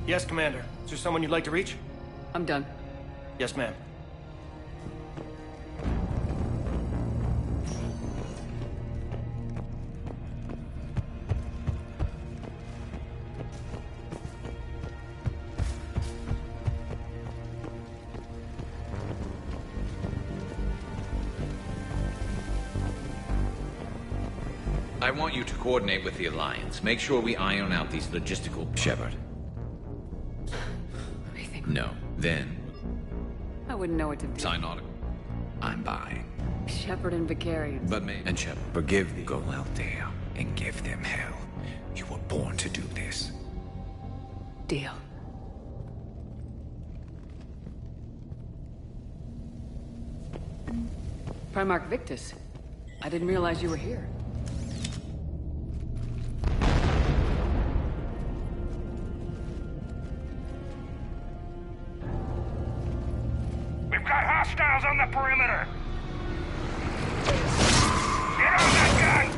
Yes, Commander. Is there someone you'd like to reach? I'm done. Yes, ma'am. I want you to coordinate with the Alliance. Make sure we iron out these logistical... Shepard. No. Then... I wouldn't know what to do. Sign on. I'm buying. Shepard and Vicarian. But me and Shepard. Forgive the... Go out there and give them hell. You were born to do this. Deal. Primarch Victus. I didn't realize you were here. We've got hostiles on the perimeter! Get on that gun!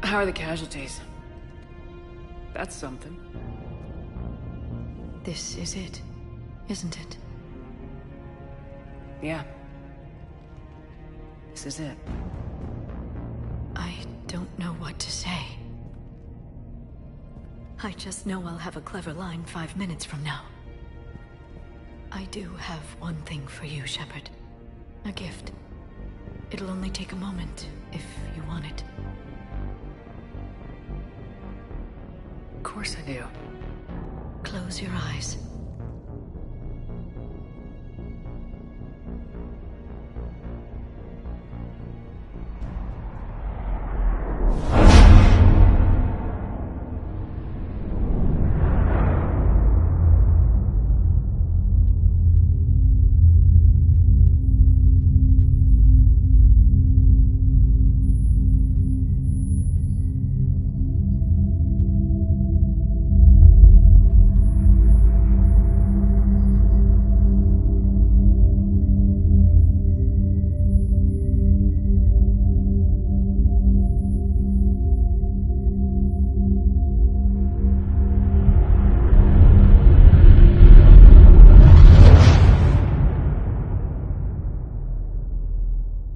How are the casualties? That's something. This is it, isn't it? Yeah. This is it. I don't know what to say. I just know I'll have a clever line 5 minutes from now. I do have one thing for you, Shepard. A gift. It'll only take a moment, if you want it. Of course I do. Close your eyes.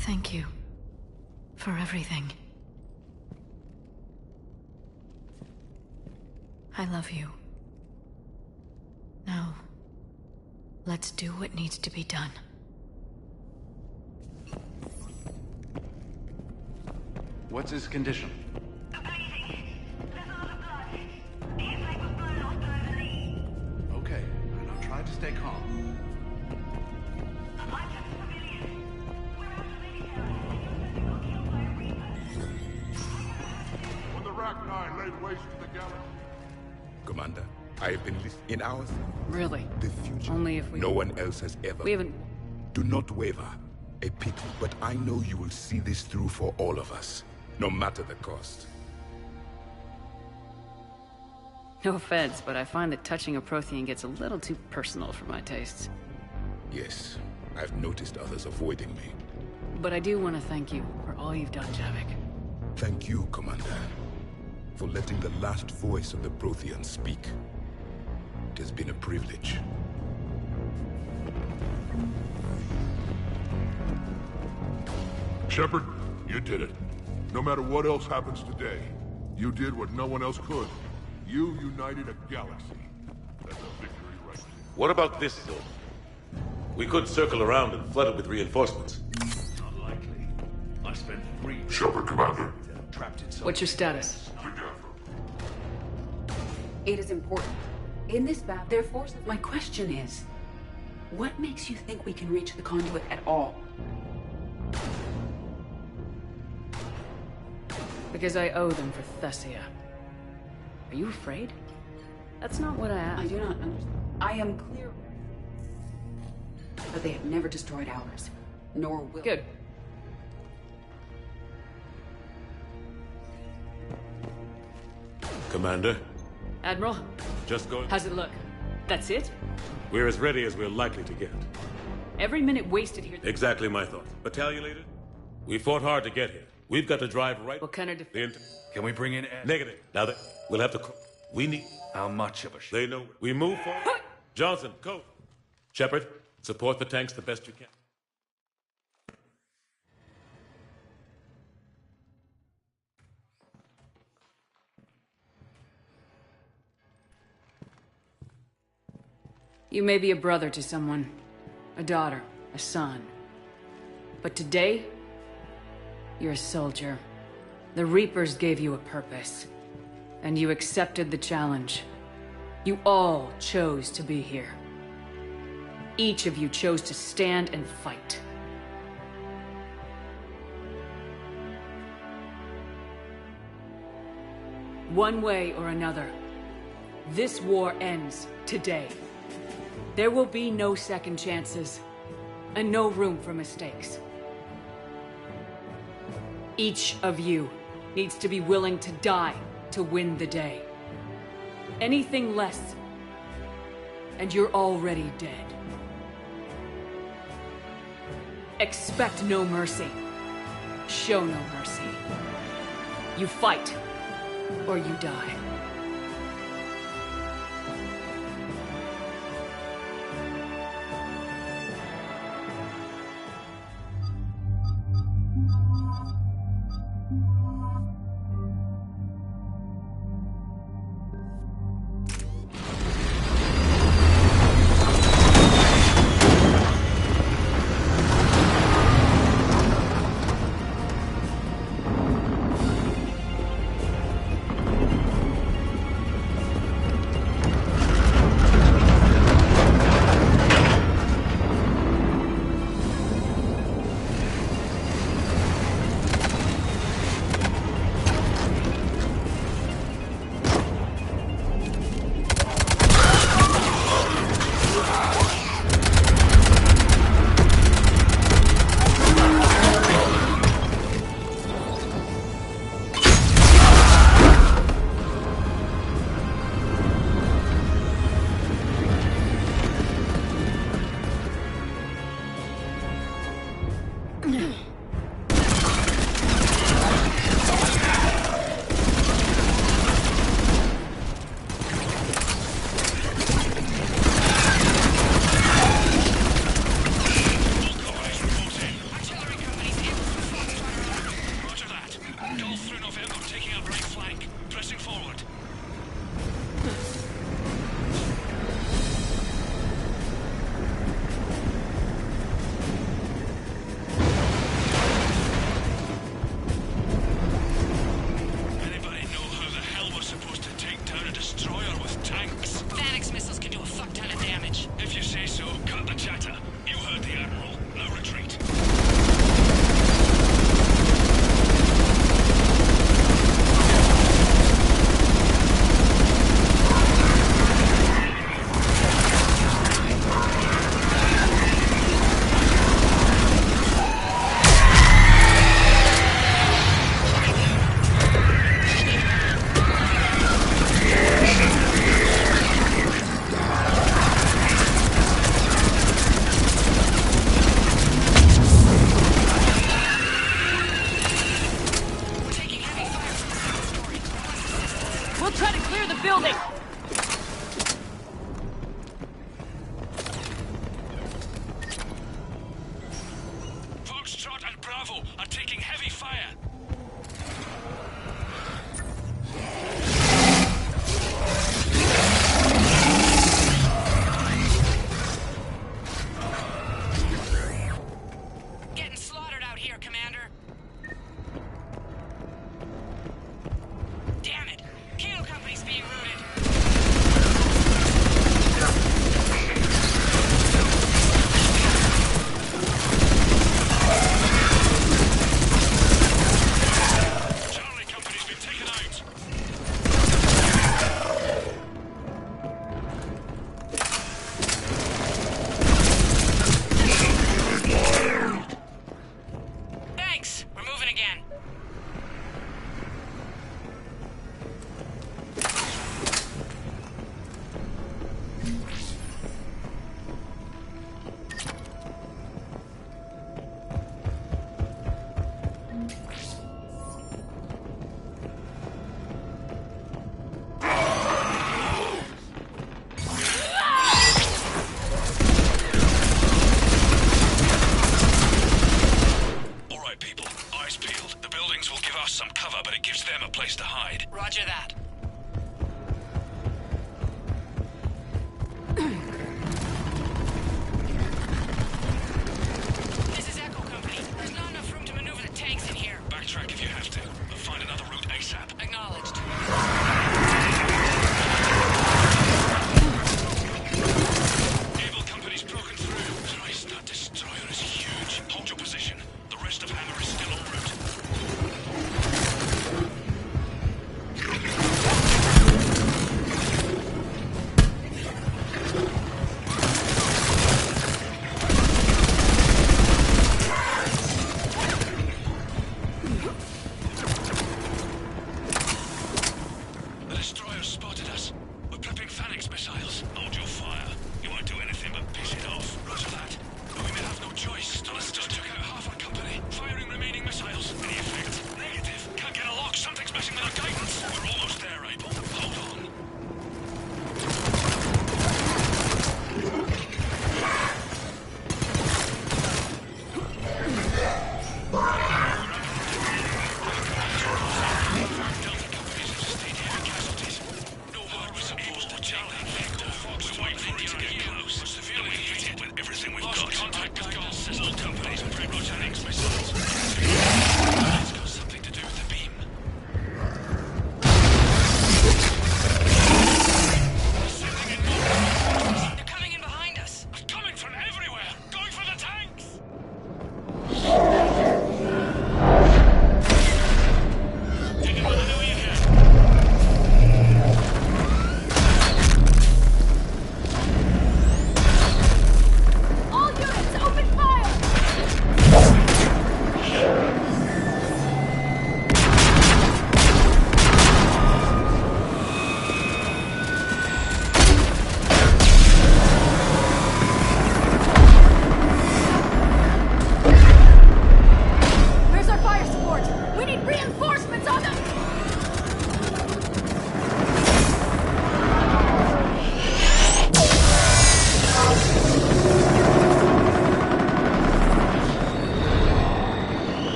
Thank you for everything. I love you. Now, let's do what needs to be done. What's his condition? Okay, now try to stay calm. When the Rachni laid waste to the galaxy. Commander, I have been listening in ours. Really? The future. Only if we... No one else has ever. We haven't... Do not waver. A pity, but I know you will see this through for all of us, no matter the cost. No offense, but I find that touching a Prothean gets a little too personal for my tastes. Yes, I've noticed others avoiding me. But I do want to thank you for all you've done, Javik. Thank you, Commander, for letting the last voice of the Protheans speak. It has been a privilege. Shepard, you did it. No matter what else happens today, you did what no one else could. You united a galaxy. That's a victory right there. What about this zone? We could circle around and flood it with reinforcements. Unlikely. I spent 3 Shepard, Commander. Trapped inside. What's your status? It is important. In this battle, their forces... My question is, what makes you think we can reach the conduit at all? Because I owe them for Thessia. Are you afraid? That's not what I asked. I do not understand. I am clear that they have never destroyed ours, nor will. Good. Commander? Admiral? Just going. How's it look? That's it? We're as ready as we're likely to get. Every minute wasted here... Exactly my thought. Battalion leader? We fought hard to get here. We've got to drive right... What kind of defense? Can we bring in... Negative. Now that we'll have to... We need... How much of a... They know... We move forward. Johnson, go. Shepard, support the tanks the best you can. You may be a brother to someone, a daughter, a son. But today, you're a soldier. The Reapers gave you a purpose, and you accepted the challenge. You all chose to be here. Each of you chose to stand and fight. One way or another, this war ends today. There will be no second chances, and no room for mistakes. Each of you needs to be willing to die to win the day. Anything less, and you're already dead. Expect no mercy. Show no mercy. You fight, or you die.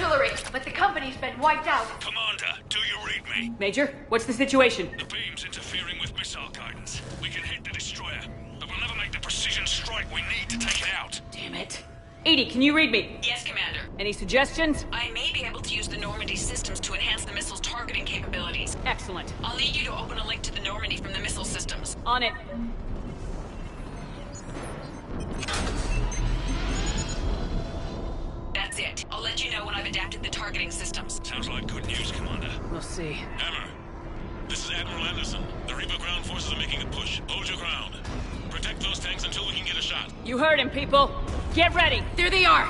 artillery, but the company's been wiped out. Commander, do you read me? Major, what's the situation? The beam's interfering with missile guidance. We can hit the destroyer, but we'll never make the precision strike we need to take it out. Damn it. Edie, can you read me? Yes, Commander. Any suggestions? I may be able to use the Normandy systems to enhance the missile's targeting capabilities. Excellent. I'll need you to open a link to the Normandy from the missile systems. On it. That's it. I'll let you know when I've adapted the targeting systems. Sounds like good news, Commander. We'll see. Hammer, this is Admiral Anderson. The Reaper ground forces are making a push. Hold your ground. Protect those tanks until we can get a shot. You heard him, people. Get ready. There they are!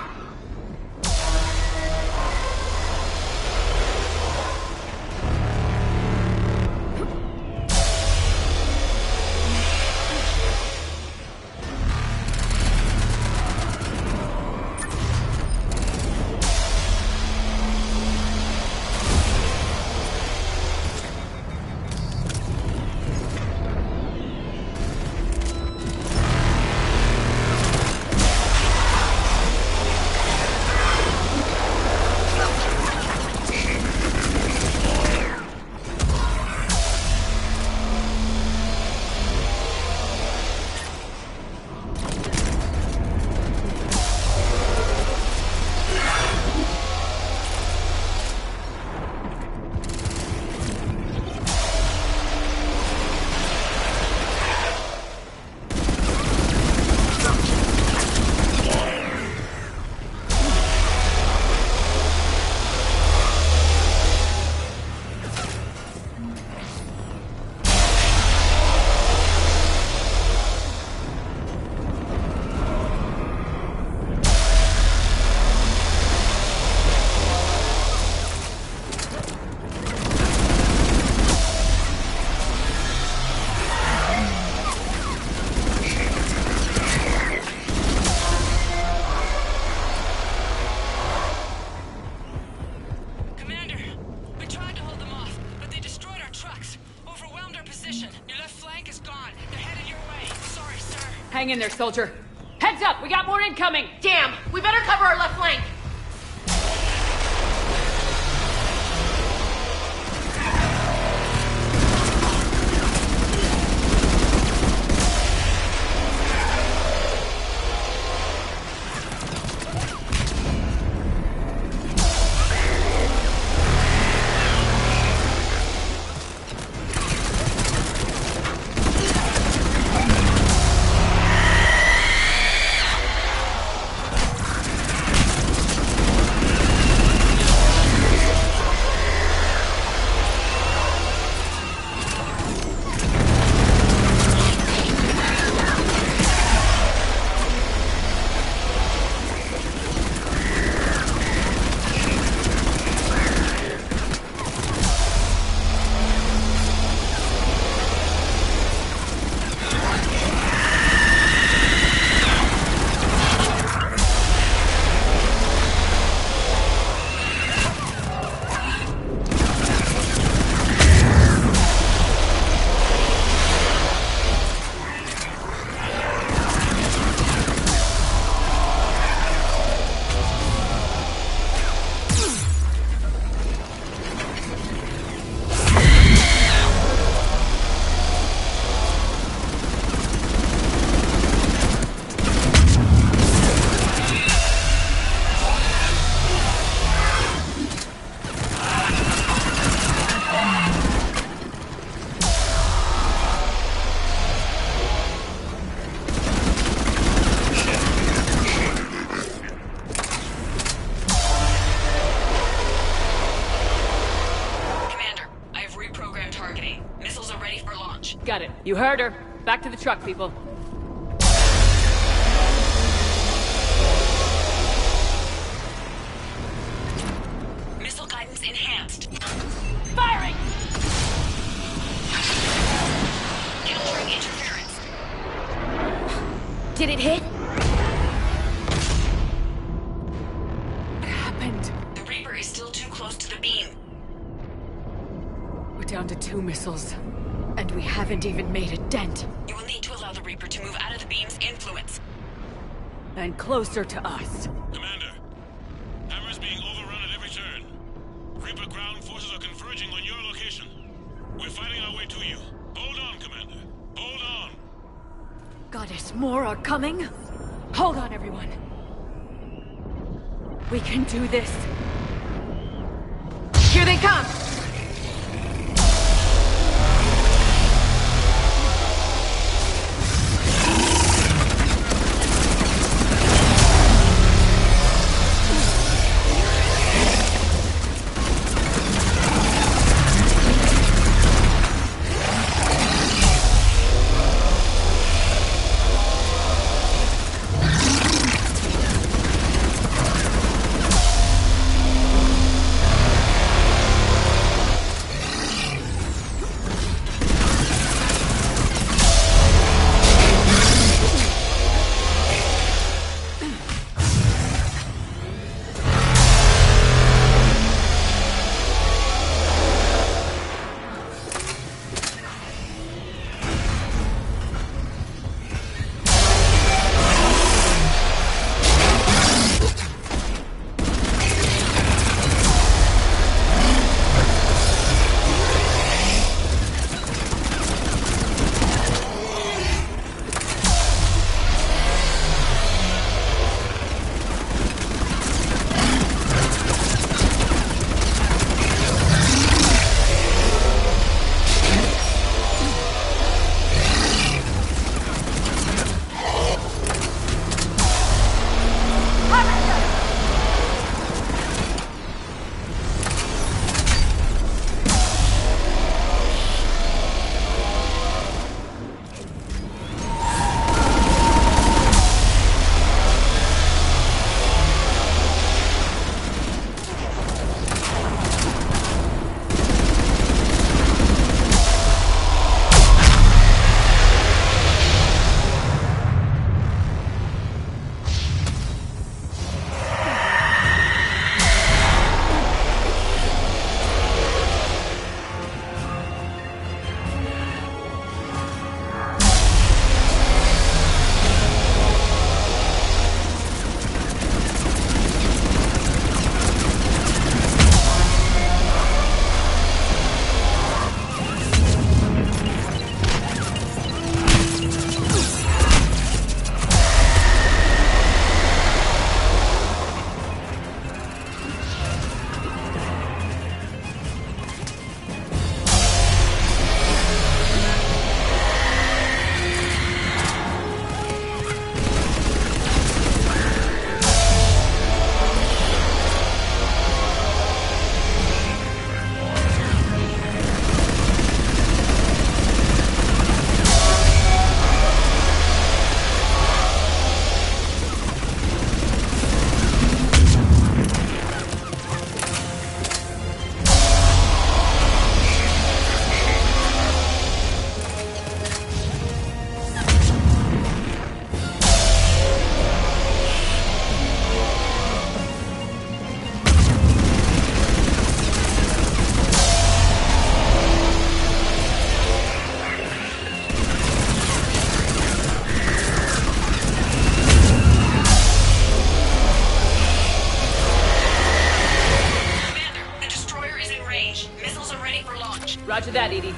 Hang in there, soldier. Heads up! We got more incoming! Damn! We better cover our left flank! Got it. You heard her. Back to the truck, people. Missile guidance enhanced. Firing! Countering interference. Did it hit? What happened? The Reaper is still too close to the beam. We're down to 2 missiles. And we haven't even made a dent. You will need to allow the Reaper to move out of the beam's influence. And closer to us. Commander, Hammer's being overrun at every Goddess, more are coming? Hold on, everyone. We can do this. Here they come! Roger that, Edie.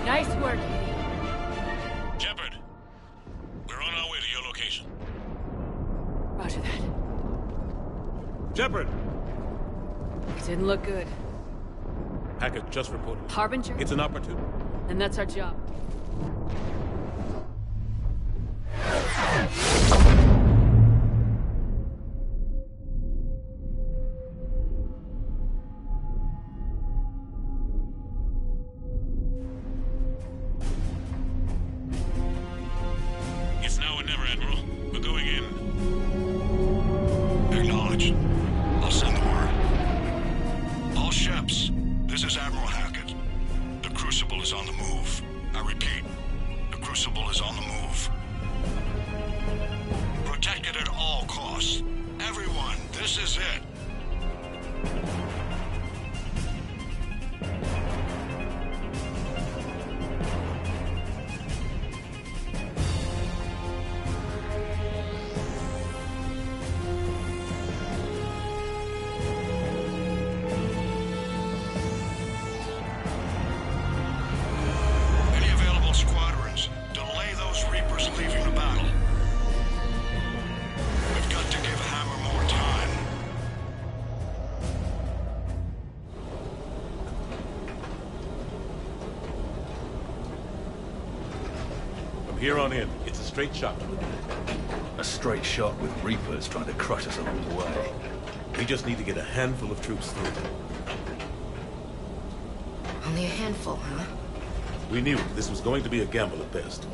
Nice work. Shepard, we're on our way to your location. Roger that. Shepard! It didn't look good. Hackett just reported. Harbinger? It's an opportunity. And that's our job. It's now or never, Admiral. We're going in. Acknowledged. I'll send the word. All ships, this is Admiral Hackett. The Crucible is on the move. I repeat, the Crucible is on the move. Protect it at all costs. Everyone, this is it. Any available squadrons, delay those Reapers leaving the battle. We've got to give Hammer more time. From here on in, it's a straight shot. A straight shot with Reapers trying to crush us along the way. We just need to get a handful of troops through. Only a handful, huh? We knew this was going to be a gamble at best.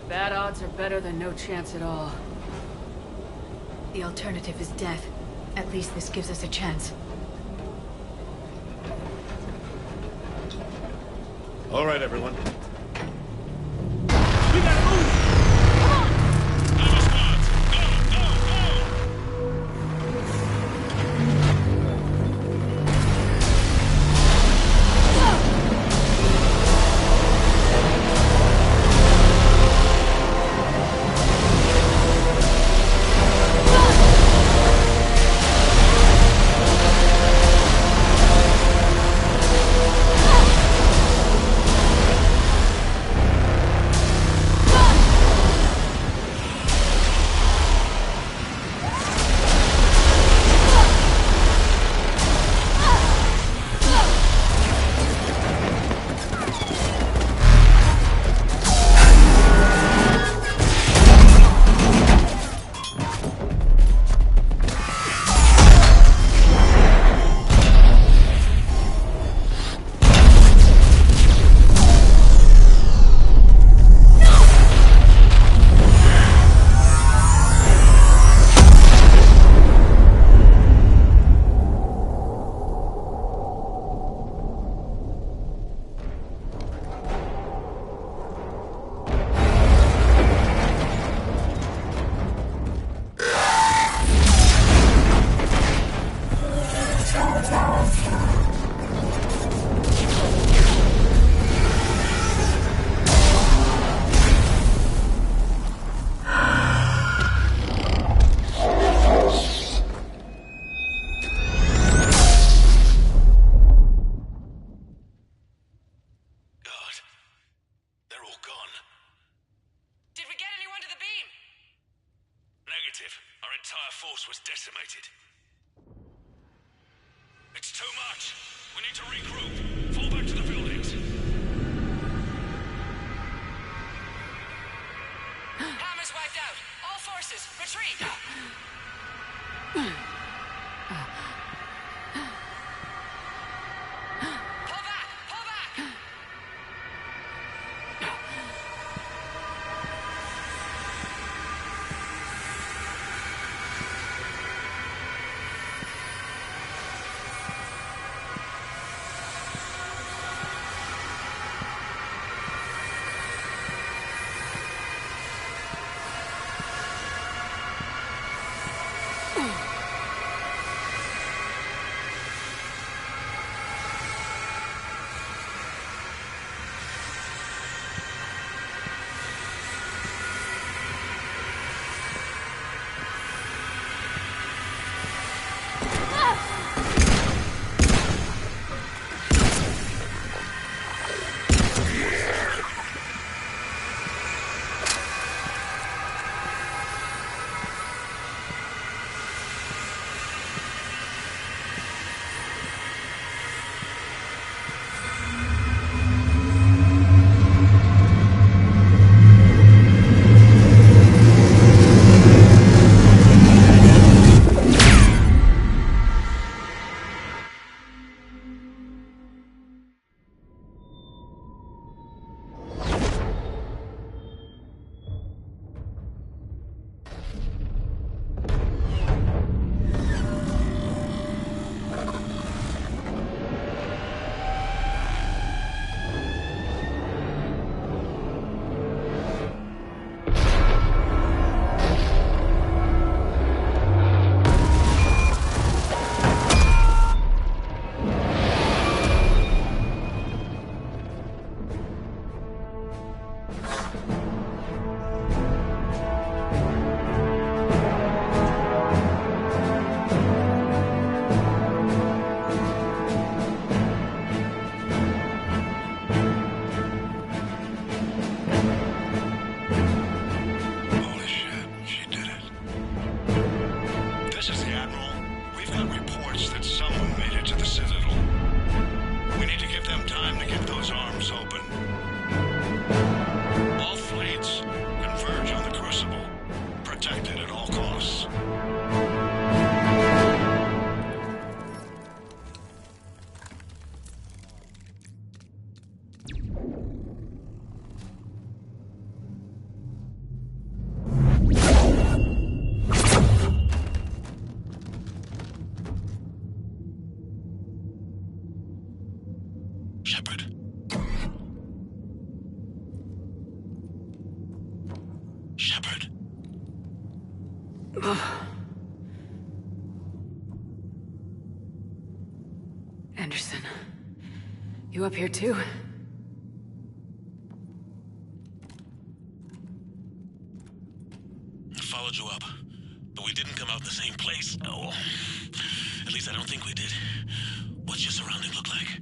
Bad odds are better than no chance at all. The alternative is death. At least this gives us a chance. All right, everyone. Our entire force was decimated. It's too much. We need to regroup. Fall back to the buildings. Hammer's wiped out. All forces, retreat! Pull back! Pull back! Anderson, you up here too? I followed you up, but we didn't come out in the same place. Oh, at least I don't think we did. What's your surrounding look like?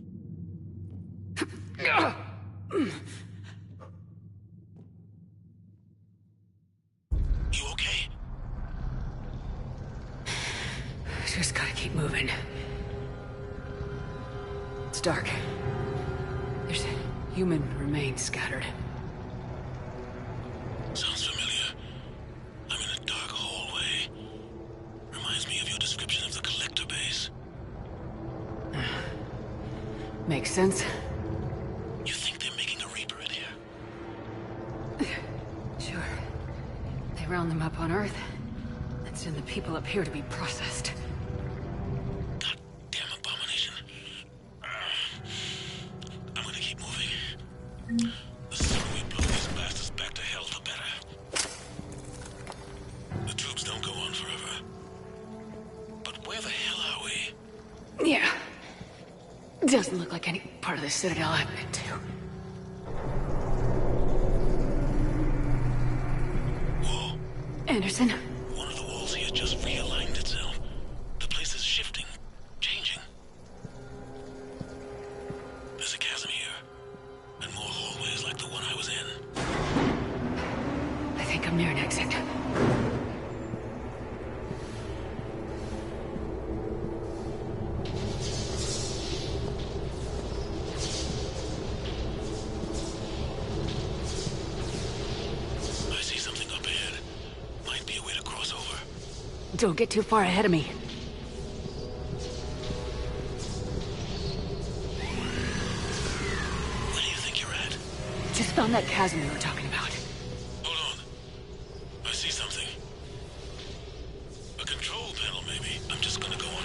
You okay? Just gotta keep moving. It's dark. There's human remains scattered. Sounds familiar. I'm in a dark hallway. Reminds me of your description of the Collector base. Makes sense. You think they're making a Reaper in here? Sure. They round them up on Earth, and send the people up here to be processed. The sooner we blow these bastards back to hell, the better. The troops don't go on forever. But where the hell are we? Yeah. Doesn't look like any part of the Citadel I've been to. Whoa. Anderson? One of the walls here just realigned itself. The place is shifting, changing. There's a chasm here. And more hallways like the one I was in. I think I'm near an exit. I see something up ahead. Might be a way to cross over. Don't get too far ahead of me. Just found that chasm we were talking about. Hold on. I see something. A control panel, maybe. I'm just gonna go on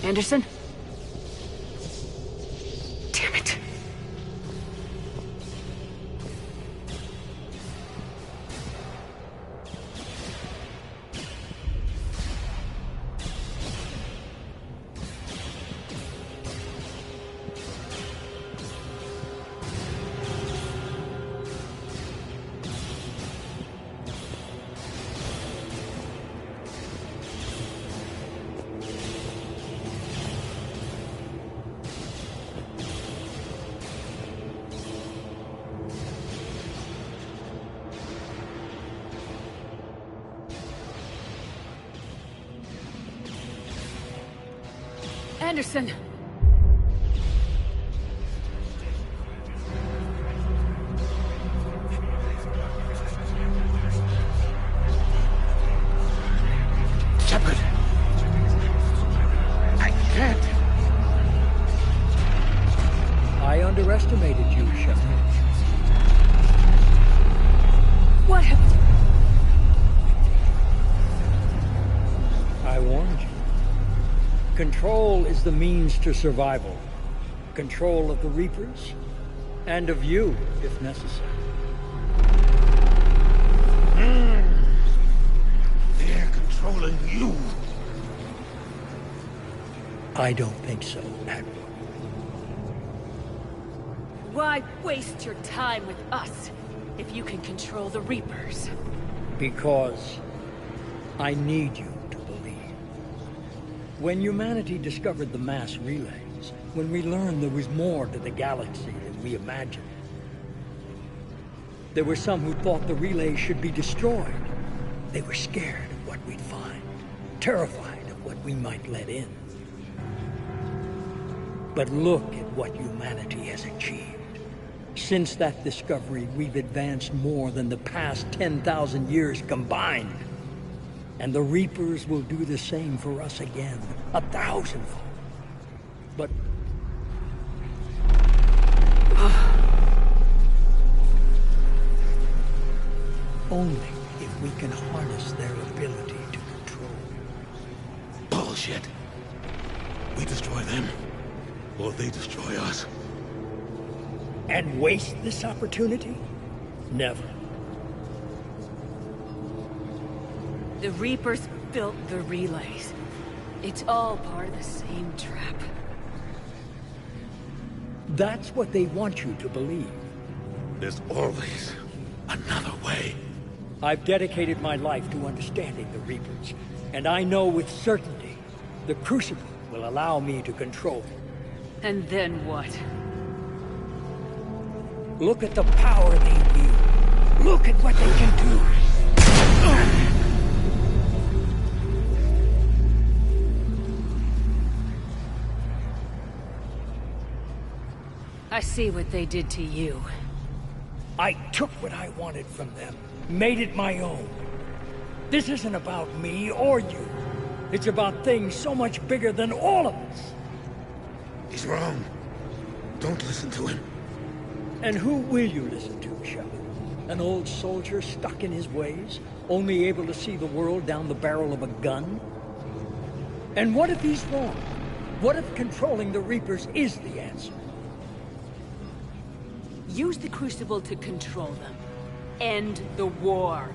it. Anderson? Damn it. Anderson! Shepard! I can't! I underestimated you, Shepard. What happened? I warned you. Control is the means to survival. Control of the Reapers, and of you, if necessary. They're controlling you. I don't think so, Admiral. Why waste your time with us if you can control the Reapers? Because I need you to believe. When humanity discovered the mass relays, when we learned there was more to the galaxy than we imagined, there were some who thought the relays should be destroyed. They were scared of what we'd find, terrified of what we might let in. But look at what humanity has achieved. Since that discovery, we've advanced more than the past 10,000 years combined. And the Reapers will do the same for us again, 1,000-fold. But... only if we can harness their ability to control. Bullshit. We destroy them, or they destroy us. And waste this opportunity? Never. The Reapers built the relays. It's all part of the same trap. That's what they want you to believe. There's always another way. I've dedicated my life to understanding the Reapers, and I know with certainty the Crucible will allow me to control them. And then what? Look at the power they wield. Look at what they can do. I see what they did to you. I took what I wanted from them, made it my own. This isn't about me or you. It's about things so much bigger than all of us. He's wrong. Don't listen to him. And who will you listen to, Shepard? An old soldier stuck in his ways, only able to see the world down the barrel of a gun? And what if he's wrong? What if controlling the Reapers is the answer? Use the Crucible to control them. End the war.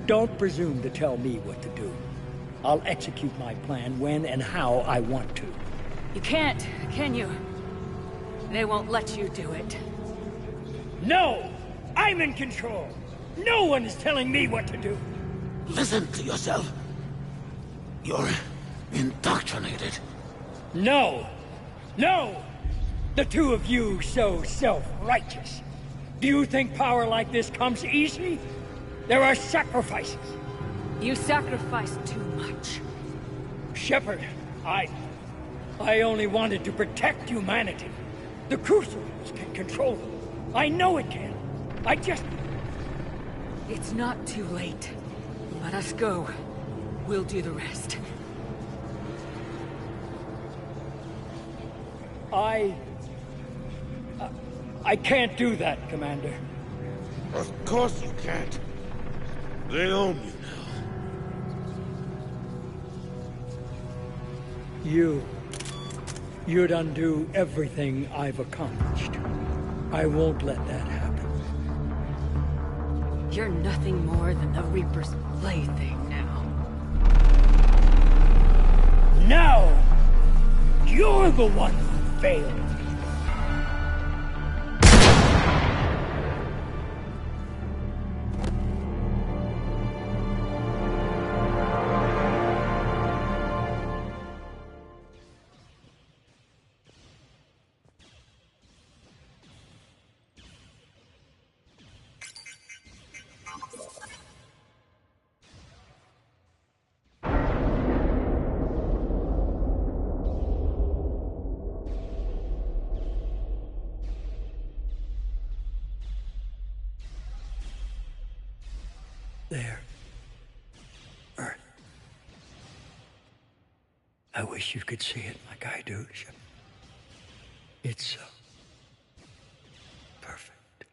Don't presume to tell me what to do. I'll execute my plan when and how I want to. You can't, can you? They won't let you do it. No! I'm in control! No one is telling me what to do! Listen to yourself. You're indoctrinated. No! No! The two of you so self-righteous. Do you think power like this comes easy? There are sacrifices. You sacrificed too much. Shepard, I only wanted to protect humanity. The Crucibles can control them. I know it can. I just... It's not too late. Let us go. We'll do the rest. I can't do that, Commander. Of course you can't. They own you now. You'd undo everything I've accomplished. I won't let that happen. You're nothing more than the Reaper's plaything now. Now! You're the one who failed. There. Earth. I wish you could see it like I do, Shepard. It's so... perfect.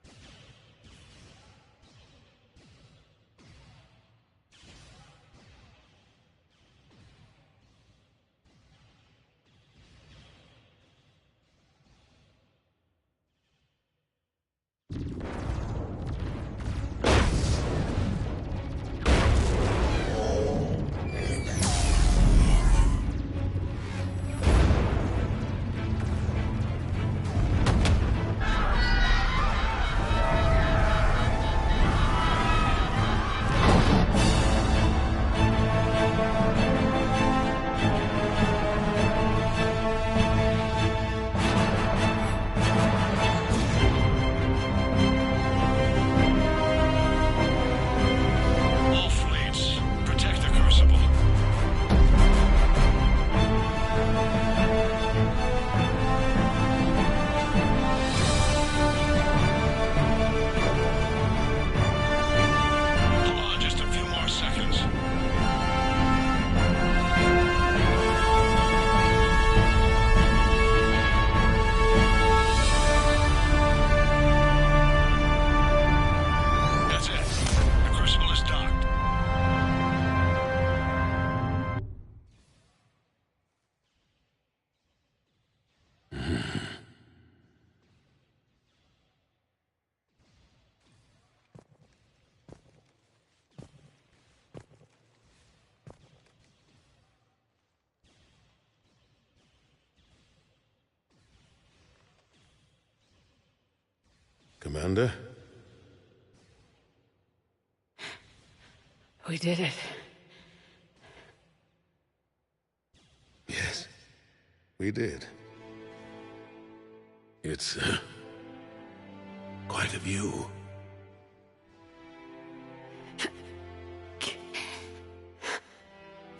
Commander? We did it. Yes, we did. It's, quite a view.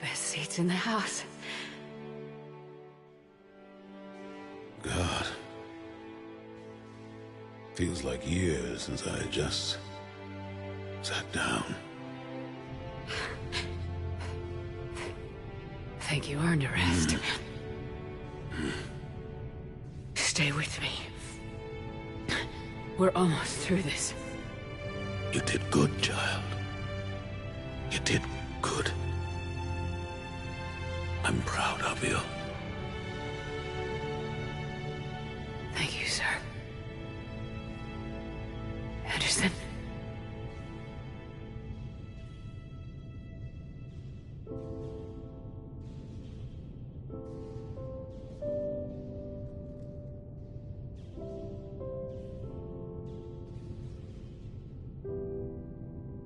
Best seats in the house. God. Feels like years since I just sat down. Think you earned a rest. Stay with me. We're almost through this. You did good, child. You did good. I'm proud of you. Thank you, sir. Anderson?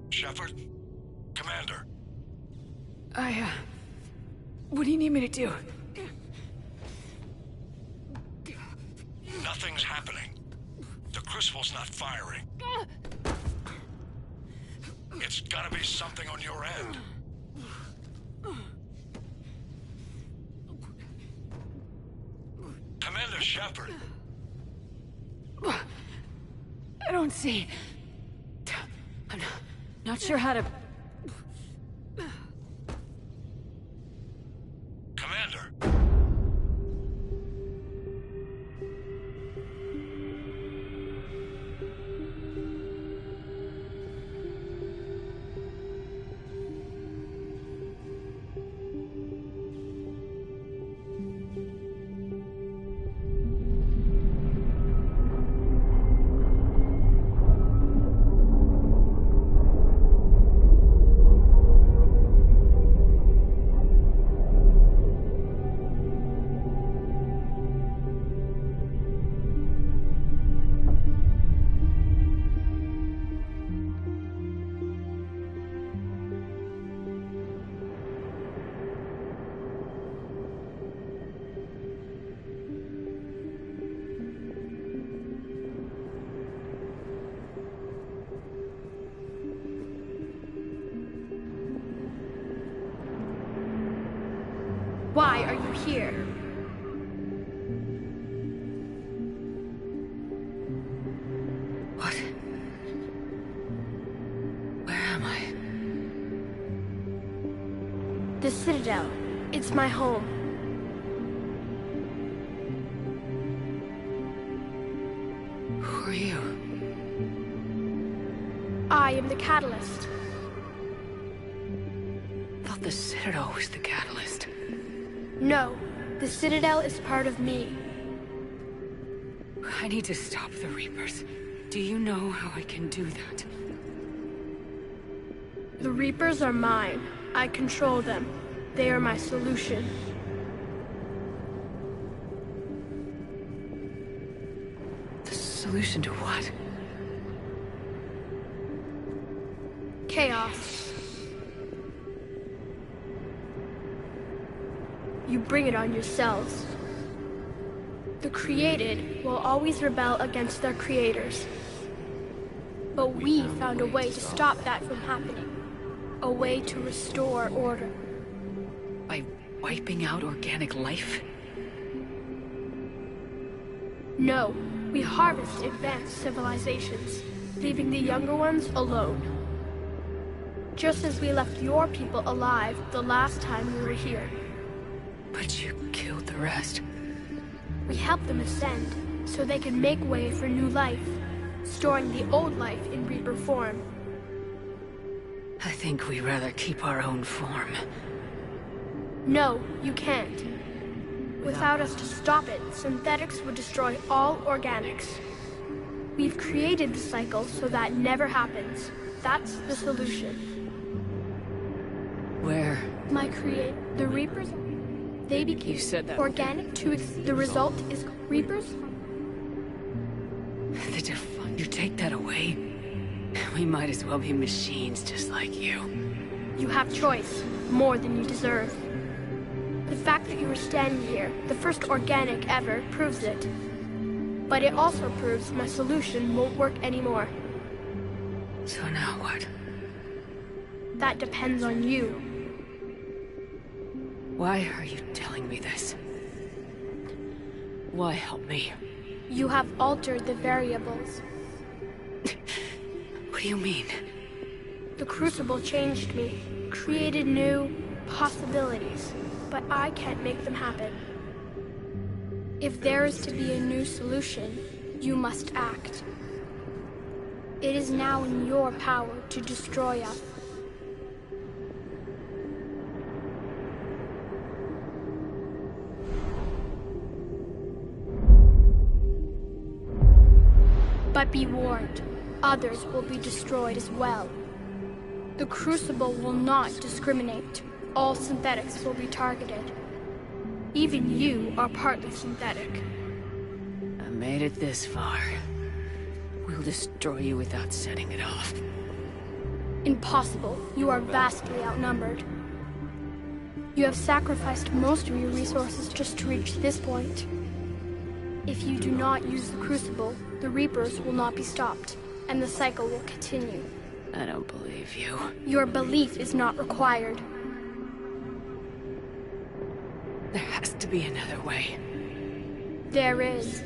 Shepard? Commander? What do you need me to do? Nothing's happening. The Crucible's not firing. It's gotta be something on your end. Commander Shepard! I don't see. I'm not sure how to... Commander! Why are you here? What? Where am I? The Citadel. It's my home. Who are you? I am the Catalyst. Thought the Citadel was the catalyst. No, the Citadel is part of me. I need to stop the Reapers. Do you know how I can do that? The Reapers are mine. I control them. They are my solution. The solution to what? Chaos. You bring it on yourselves. The created will always rebel against their creators. But we found a way to stop that from happening. A way to restore order. By wiping out organic life? No, we harvest advanced civilizations, leaving the younger ones alone. Just as we left your people alive the last time we were here. But you killed the rest. We helped them ascend, so they could make way for new life, storing the old life in Reaper form. I think we'd rather keep our own form. No, you can't. Without us to stop it, synthetics would destroy all organics. We've created the cycle so that never happens. That's the solution. Where? My the Reapers, they became organic to the result is Reapers. The Defiant. You take that away, we might as well be machines just like you. You have choice, more than you deserve. The fact that you are standing here, the first organic ever, proves it. But it also proves my solution won't work anymore. So now what? That depends on you. Why are you telling me this? Why help me? You have altered the variables. What do you mean? The Crucible changed me, created new possibilities, but I can't make them happen. If there is to be a new solution, you must act. It is now in your power to destroy us. But be warned, others will be destroyed as well. The Crucible will not discriminate. All synthetics will be targeted. Even you are partly synthetic. I made it this far. We'll destroy you without setting it off. Impossible. You are vastly outnumbered. You have sacrificed most of your resources just to reach this point. If you do not use the Crucible, the Reapers will not be stopped, and the cycle will continue. I don't believe you. Your belief is not required. There has to be another way. There is.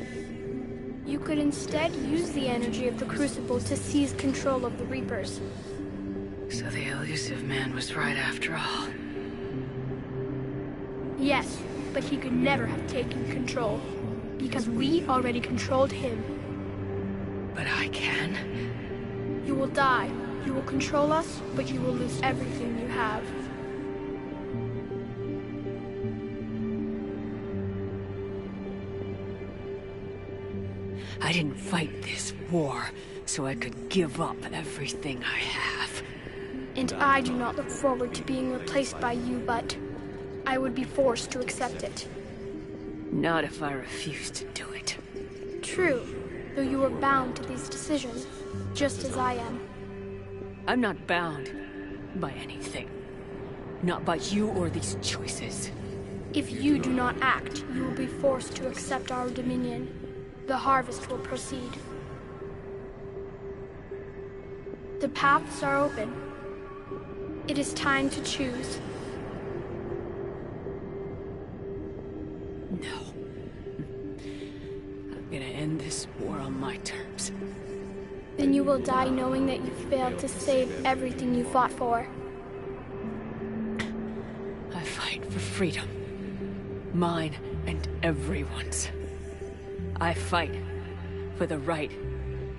You could instead use the energy of the Crucible to seize control of the Reapers. So the elusive man was right after all. Yes, but he could never have taken control, because we already controlled him. But I can? You will die. You will control us, but you will lose everything you have. I didn't fight this war so I could give up everything I have. And I do not look forward to being replaced by you, but I would be forced to accept it. Not if I refuse to do it. True, though you are bound to these decisions, just as I am. I'm not bound by anything. Not by you or these choices. If you do not act, you will be forced to accept our dominion. The harvest will proceed. The paths are open. It is time to choose. No. I'm gonna end this war on my terms. Then you will die knowing that you failed to save everything you fought for. I fight for freedom. Mine and everyone's. I fight for the right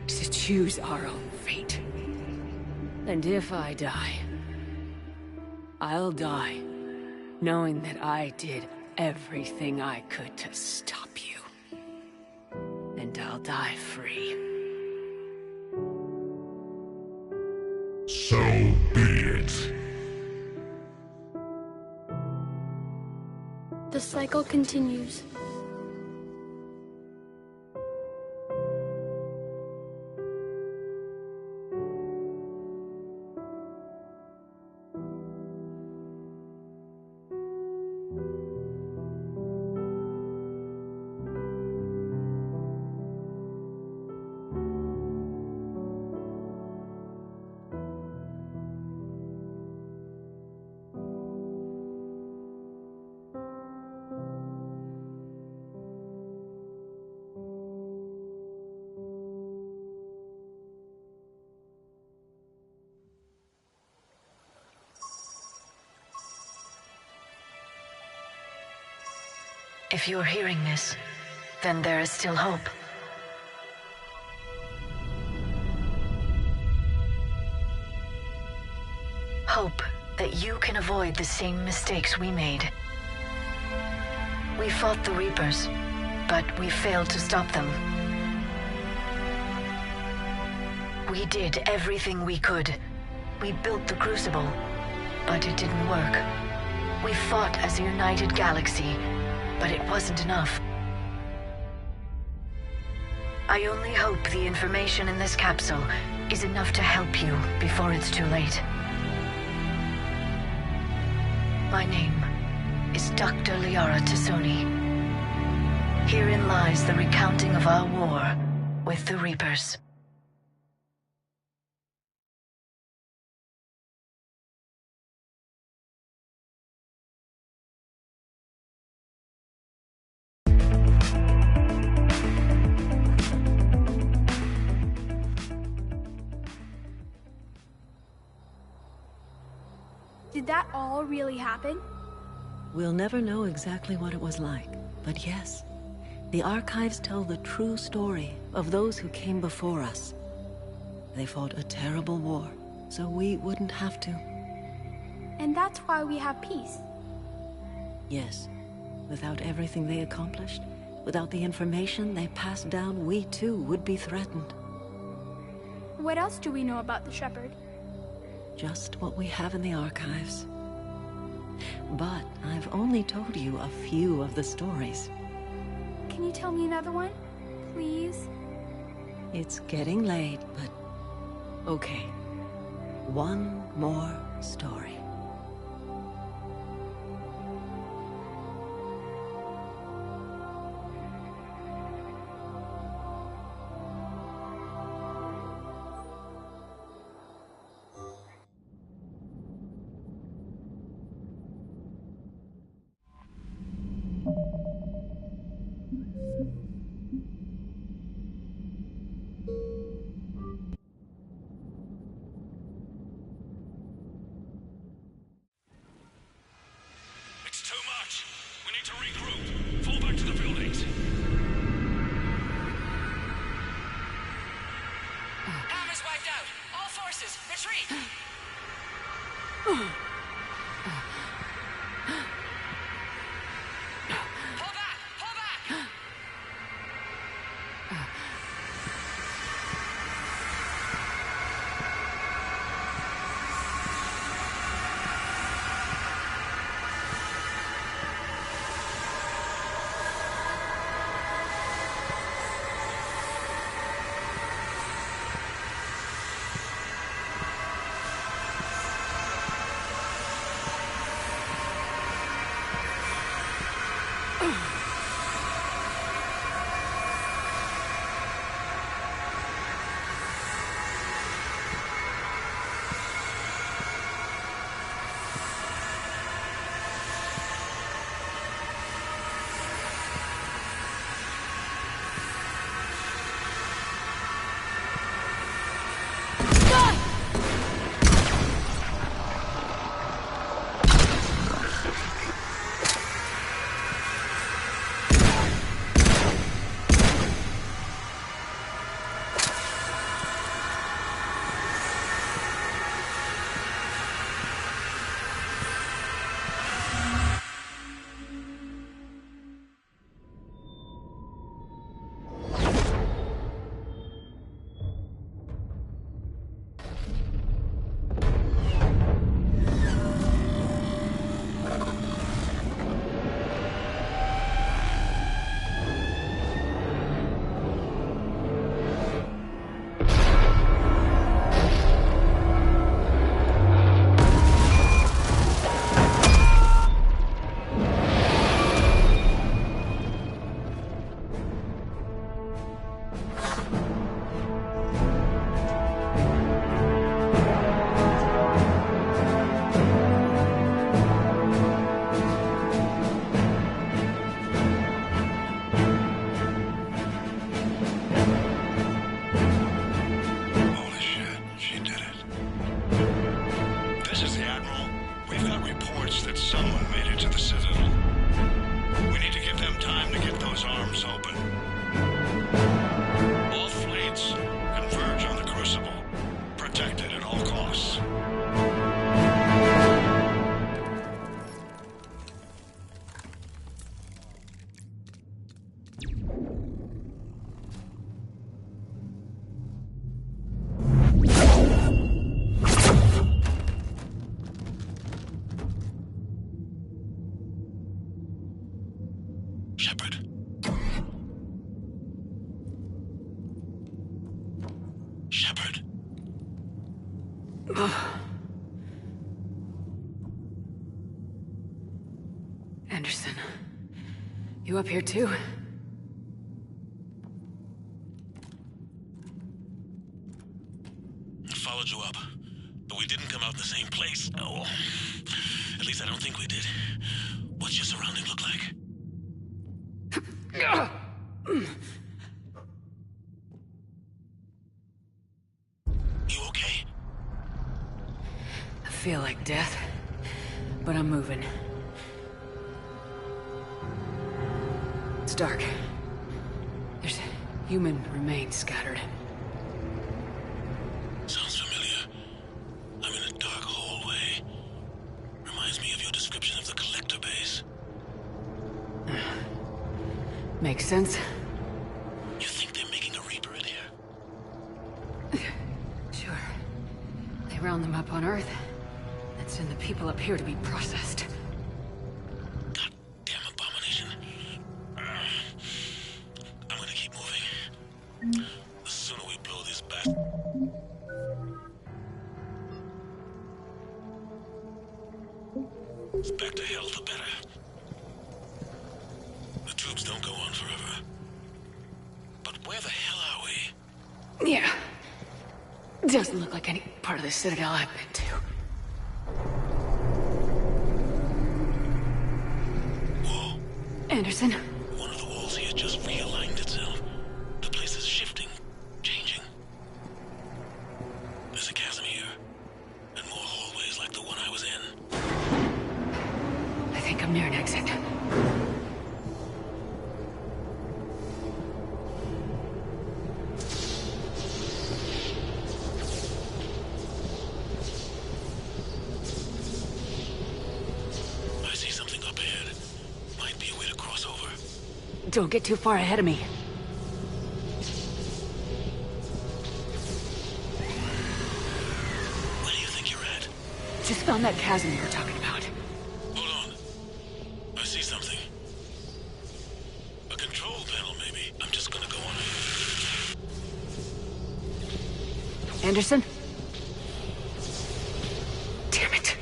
to choose our own fate. And if I die, I'll die knowing that I did everything I could to stop you. And I'll die free. So be it. The cycle continues. If you are hearing this, then there is still hope. Hope that you can avoid the same mistakes we made. We fought the Reapers, but we failed to stop them. We did everything we could. We built the Crucible, but it didn't work. We fought as a united galaxy, but it wasn't enough. I only hope the information in this capsule is enough to help you before it's too late. My name is Dr. Liara T'Soni. Herein lies the recounting of our war with the Reapers. Did that all really happen? We'll never know exactly what it was like, but yes, the archives tell the true story of those who came before us. They fought a terrible war, so we wouldn't have to. And that's why we have peace. Yes, without everything they accomplished, without the information they passed down, we too would be threatened. What else do we know about the Shepherd? Just what we have in the archives. But I've only told you a few of the stories. Can you tell me another one, please? It's getting late, but okay. One more story. Shepard. Anderson, you up here too? I followed you up, but we didn't come out in the same place. Oh, at least I don't think we did. What's your surroundings look like? You okay? I feel like death, but I'm moving. It's dark. There's human remains scattered. Sounds familiar. I'm in a dark hallway. Reminds me of your description of the Collector base. Makes sense. You think they're making a Reaper in here? Sure. They round them up on Earth, then send the people up here to be processed. Goddamn abomination. I'm gonna keep moving. The sooner we blow this back. It's back to hell, the better. The troops don't go on forever. But where the hell are we? Yeah. Doesn't look like any part of the Citadel I've been to. Whoa. Anderson? One of the walls here just realigned itself. The place is shifting, changing. There's a chasm here, and more hallways like the one I was in. I think I'm near an exit. I see something up ahead. Might be a way to cross over. Don't get too far ahead of me. Where do you think you're at? Just found that chasm you were talking about. Hold on. I see something. A control panel, maybe. I'm just gonna go on it. Anderson? Damn it.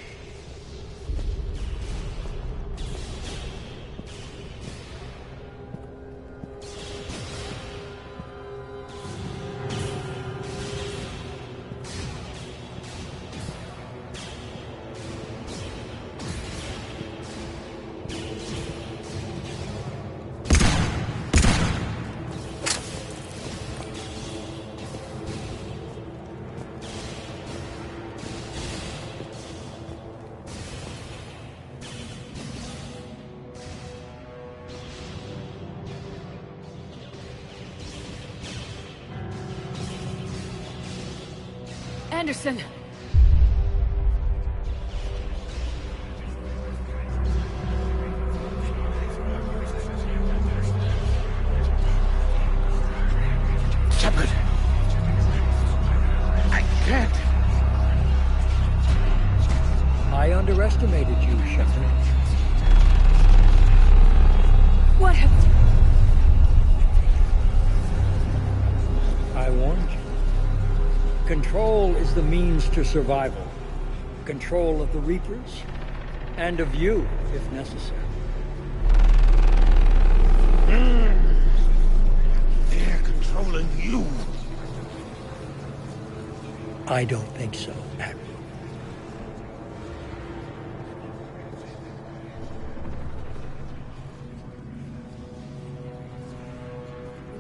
Anderson! Shepard! I can't! I underestimated you, Shepard. What have... I warned you. Control is the means to survival. Control of the Reapers, and of you, if necessary. They're controlling you. I don't think so, Admiral.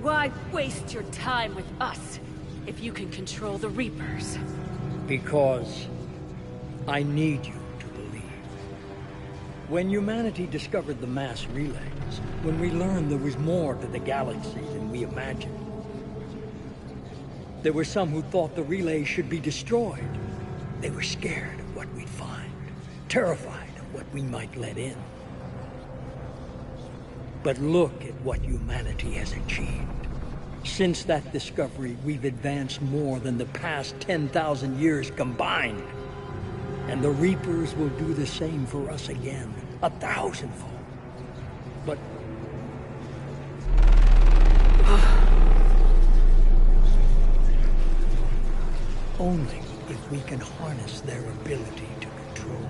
Why waste your time with us if you can control the Reapers? Because I need you to believe. When humanity discovered the mass relays, when we learned there was more to the galaxy than we imagined, there were some who thought the relays should be destroyed. They were scared of what we'd find, terrified of what we might let in. But look at what humanity has achieved. Since that discovery, we've advanced more than the past 10,000 years combined. And the Reapers will do the same for us again, 1,000-fold. But... only if we can harness their ability to control.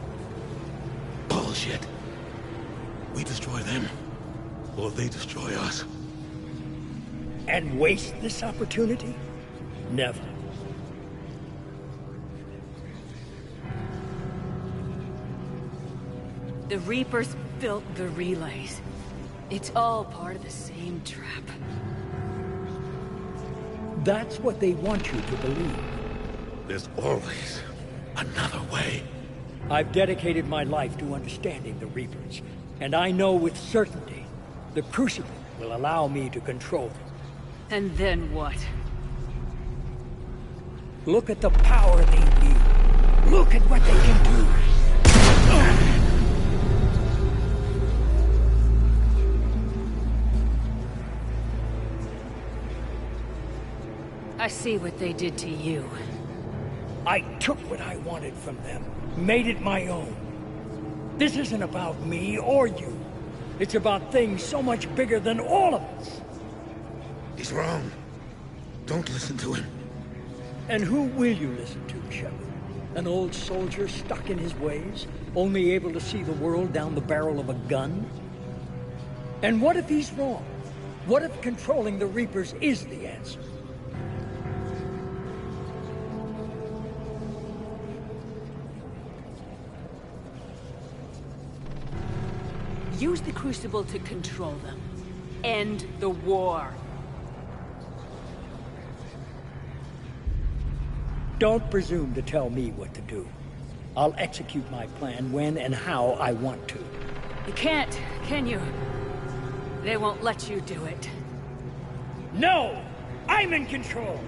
Bullshit. We destroy them, or they destroy us. And waste this opportunity? Never. The Reapers built the relays. It's all part of the same trap. That's what they want you to believe. There's always another way. I've dedicated my life to understanding the Reapers, and I know with certainty the Crucible will allow me to control them. And then what? Look at the power they wield. Look at what they can do. I see what they did to you. I took what I wanted from them, made it my own. This isn't about me or you. It's about things so much bigger than all of us. He's wrong. Don't listen to him. And who will you listen to, Shepard? An old soldier stuck in his ways, only able to see the world down the barrel of a gun? And what if he's wrong? What if controlling the Reapers is the answer? Use the Crucible to control them. End the war. Don't presume to tell me what to do. I'll execute my plan when and how I want to. You can't, can you? They won't let you do it. No! I'm in control!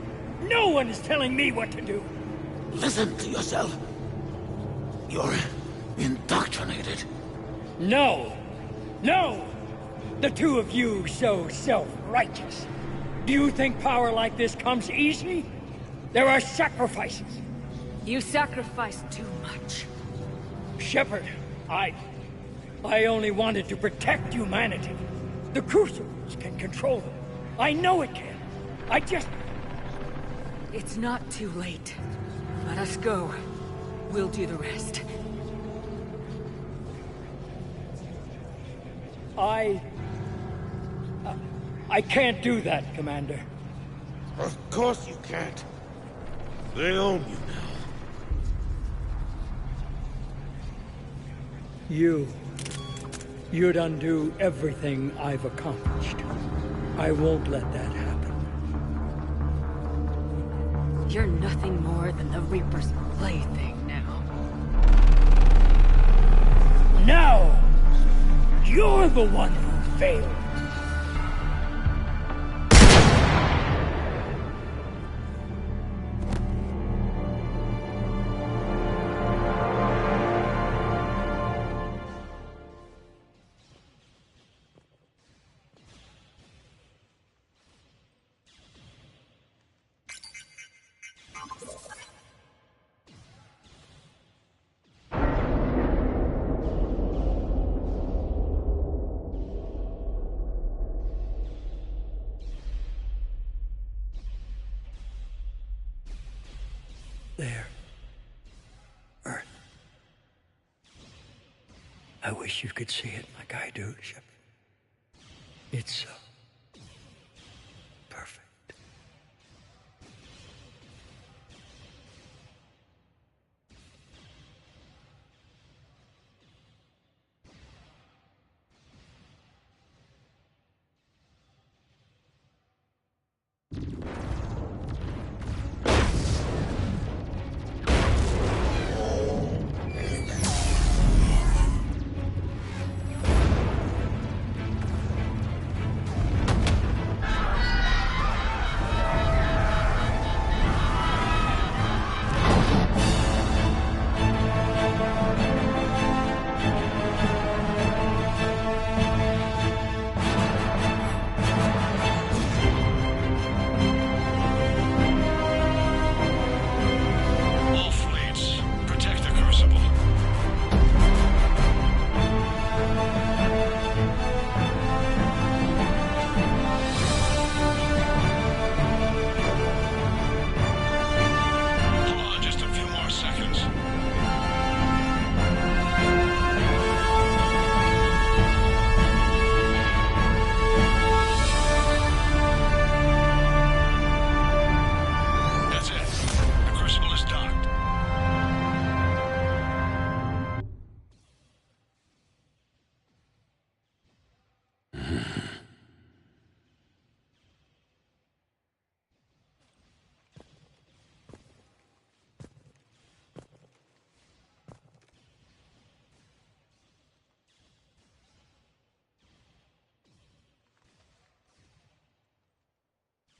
No one is telling me what to do! Listen to yourself. You're indoctrinated. No! No! The two of you so self-righteous. Do you think power like this comes easy? There are sacrifices. You sacrificed too much. Shepard, I only wanted to protect humanity. The Crucibles can control them. I know it can. I just... It's not too late. Let us go. We'll do the rest. I can't do that, Commander. Of course you can't. They own you now. You'd undo everything I've accomplished. I won't let that happen. You're nothing more than the Reaper's plaything now. No! You're the one who failed. There. Earth. I wish you could see it like I do, Shepard. It's so perfect.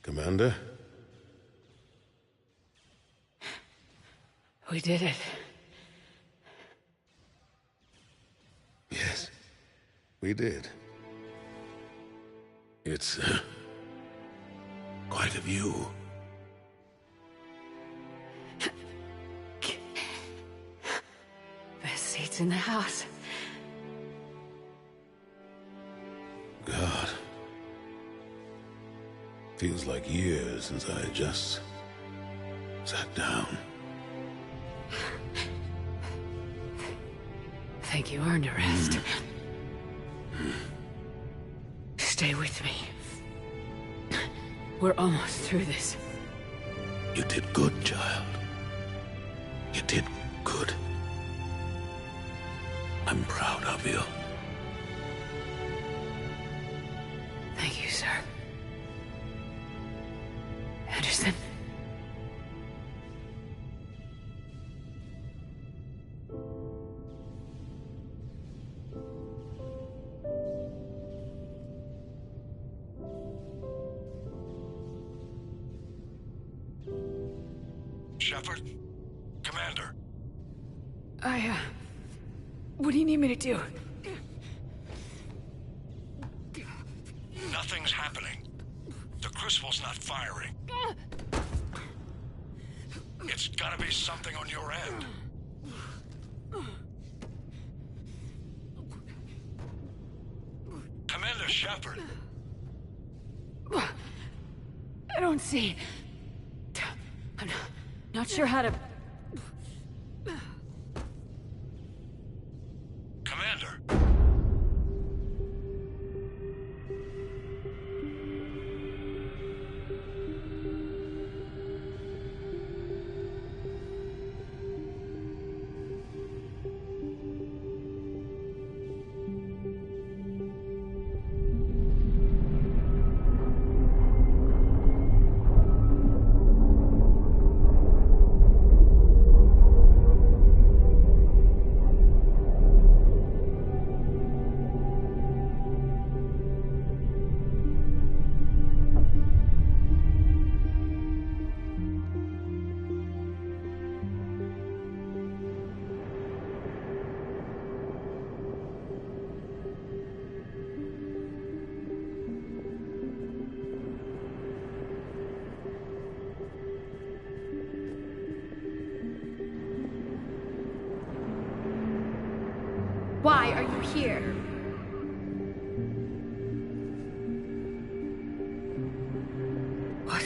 Commander? We did it. Yes, we did. It's quite a view. Best seats in the house. God. Feels like years since I just sat down. Think you earned a rest. Stay with me. We're almost through this. You did good, child. You did good. I'm proud of you. Thank you, sir. Anderson? Shepard? Commander? What do you need me to do? Nothing's happening. The Crucible's not firing. It's gotta be something on your end. Commander Shepard! I don't see. I'm not sure how to... Commander! Why are you here? What?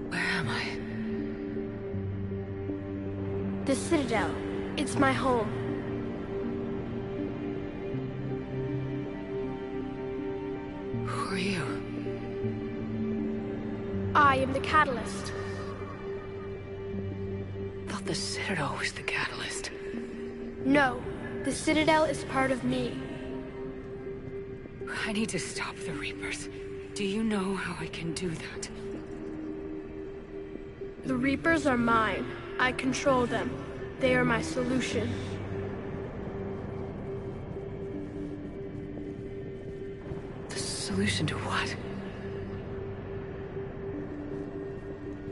Where am I? The Citadel. It's my home. Who are you? I am the Catalyst. I thought the Citadel was the catalyst. No, the Citadel is part of me. I need to stop the Reapers. Do you know how I can do that? The Reapers are mine. I control them. They are my solution. The solution to what?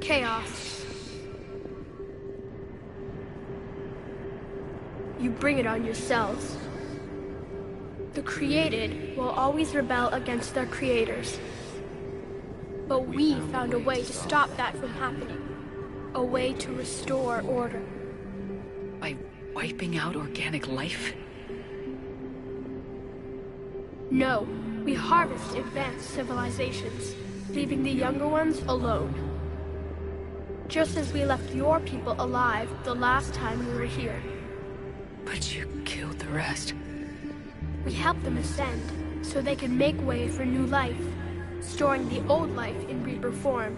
Chaos. You bring it on yourselves. The created will always rebel against their creators. But we found a way to stop that from happening. A way to restore order. By wiping out organic life? No, we harvest advanced civilizations, leaving the younger ones alone. Just as we left your people alive the last time we were here. But you killed the rest. We helped them ascend, so they could make way for new life, storing the old life in Reaper form.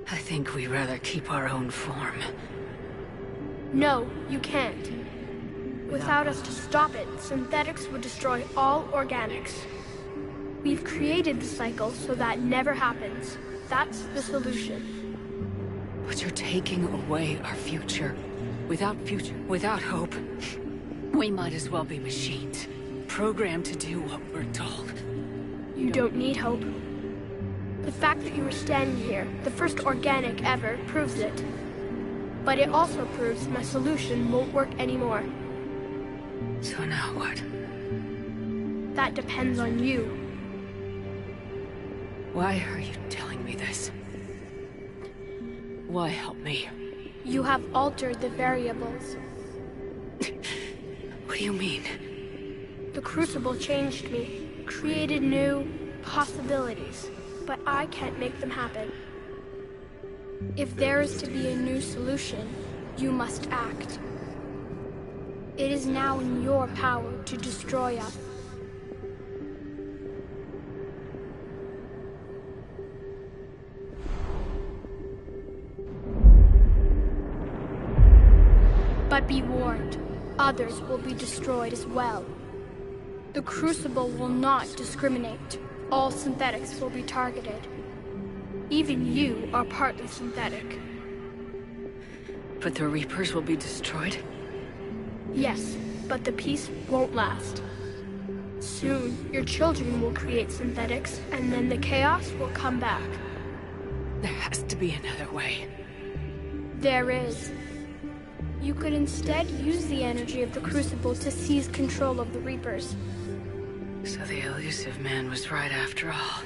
I think we'd rather keep our own form. No, you can't. Without us to stop it, synthetics would destroy all organics. We've created the cycle so that never happens. That's the solution. But you're taking away our future. Without hope, we might as well be machines, programmed to do what we're told. You don't need hope. The fact that you are standing here, the first organic ever, proves it. But it also proves my solution won't work anymore. So now what? That depends on you. Why are you telling me this? Why help me? You have altered the variables. What do you mean? The Crucible changed me, created new possibilities, but I can't make them happen. If there is to be a new solution, you must act. It is now in your power to destroy us. But be warned, others will be destroyed as well. The Crucible will not discriminate. All synthetics will be targeted. Even you are partly synthetic. But the Reapers will be destroyed? Yes, but the peace won't last. Soon, your children will create synthetics, and then the chaos will come back. There has to be another way. There is. You could instead use the energy of the Crucible to seize control of the Reapers. So the elusive man was right after all.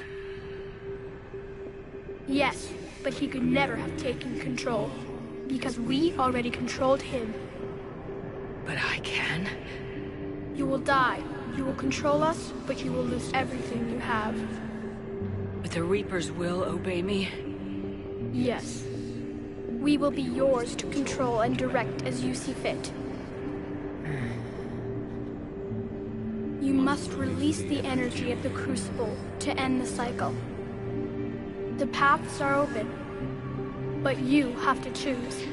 Yes, but he could never have taken control, because we already controlled him. But I can? You will die. You will control us, but you will lose everything you have. But the Reapers will obey me? Yes. We will be yours to control and direct as you see fit. You must release the energy of the Crucible to end the cycle. The paths are open, but you have to choose.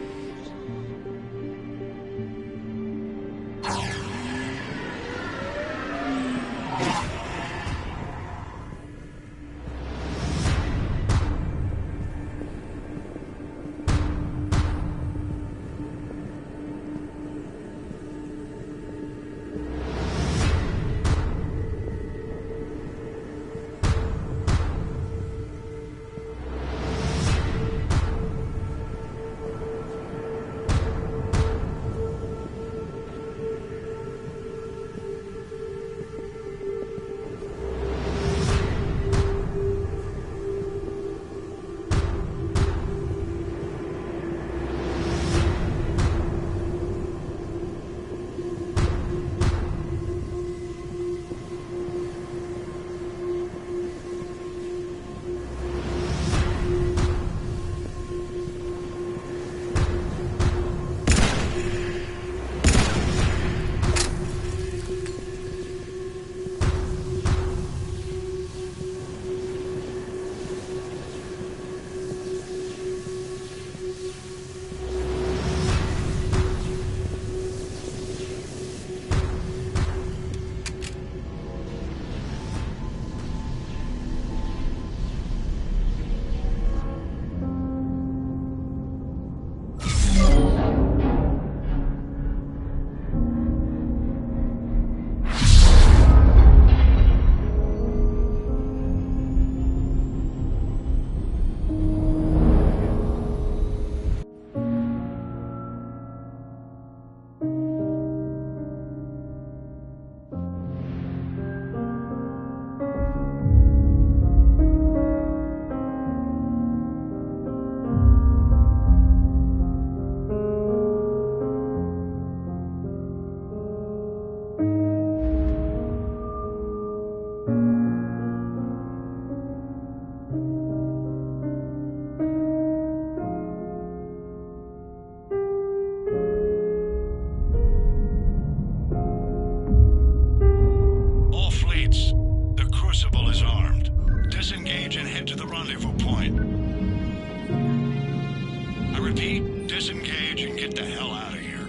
Disengage and get the hell out of here.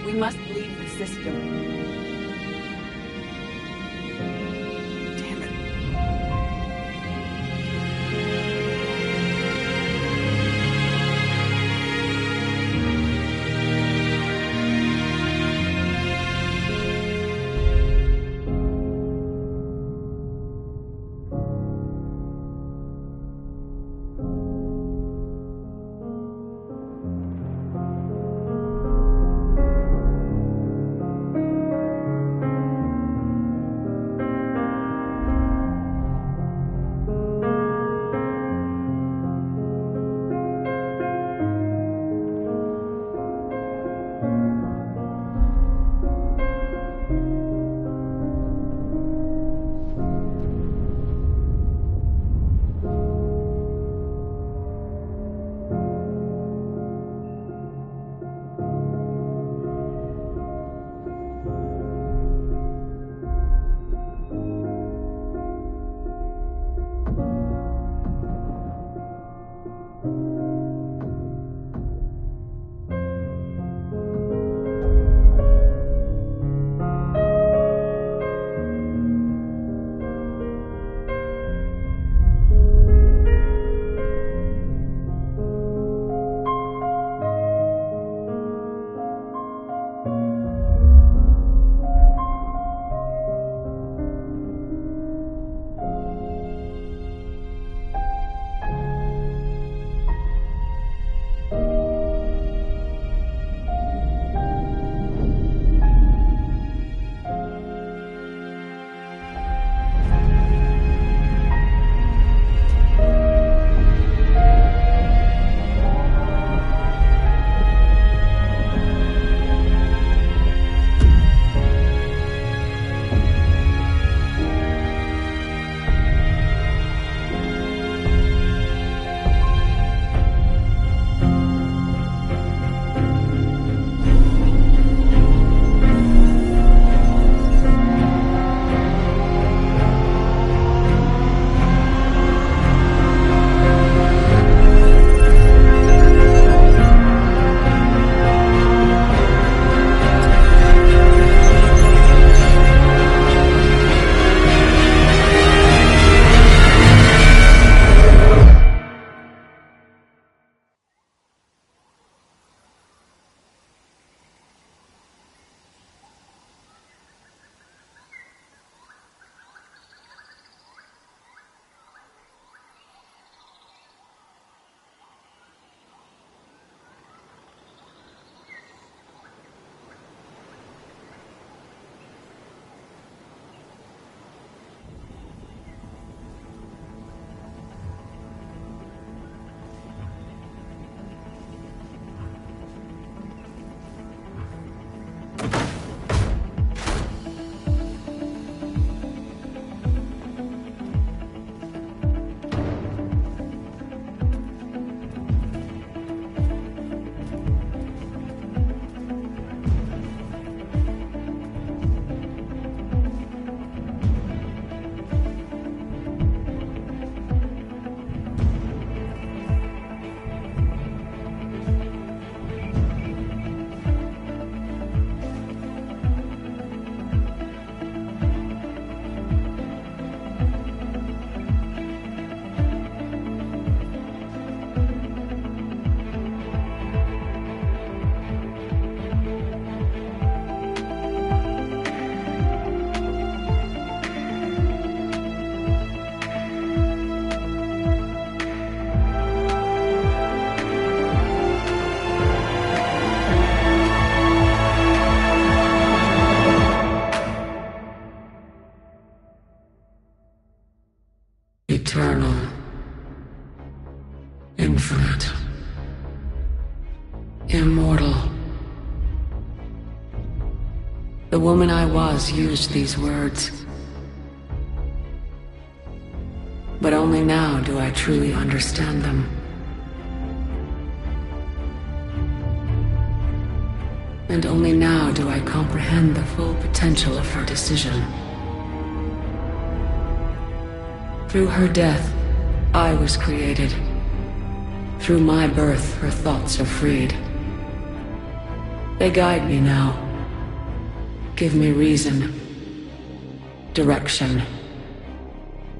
We must leave the system. Eternal. Infinite. Immortal. The woman I was used these words. But only now do I truly understand them. And only now do I comprehend the full potential of her decision. Through her death, I was created. Through my birth, her thoughts are freed. They guide me now. Give me reason. Direction.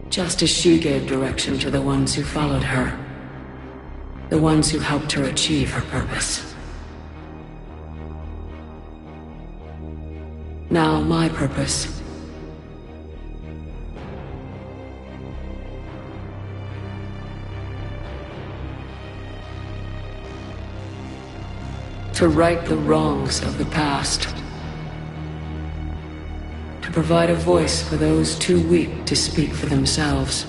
Just as she gave direction to the ones who followed her. The ones who helped her achieve her purpose. Now my purpose. To right the wrongs of the past. To provide a voice for those too weak to speak for themselves.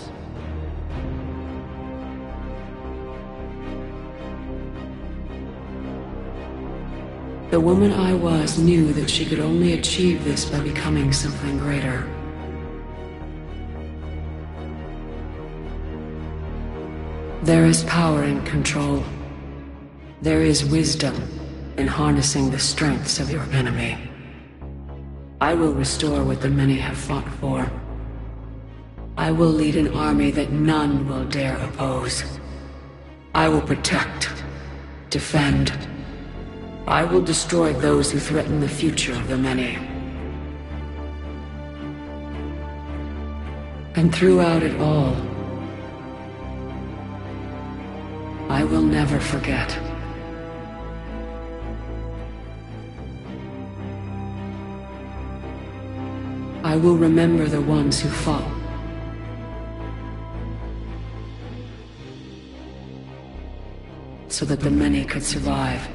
The woman I was knew that she could only achieve this by becoming something greater. There is power in control. There is wisdom in harnessing the strengths of your enemy. I will restore what the many have fought for. I will lead an army that none will dare oppose. I will protect, defend. I will destroy those who threaten the future of the many. And throughout it all, I will never forget. I will remember the ones who fought. So that the many could survive.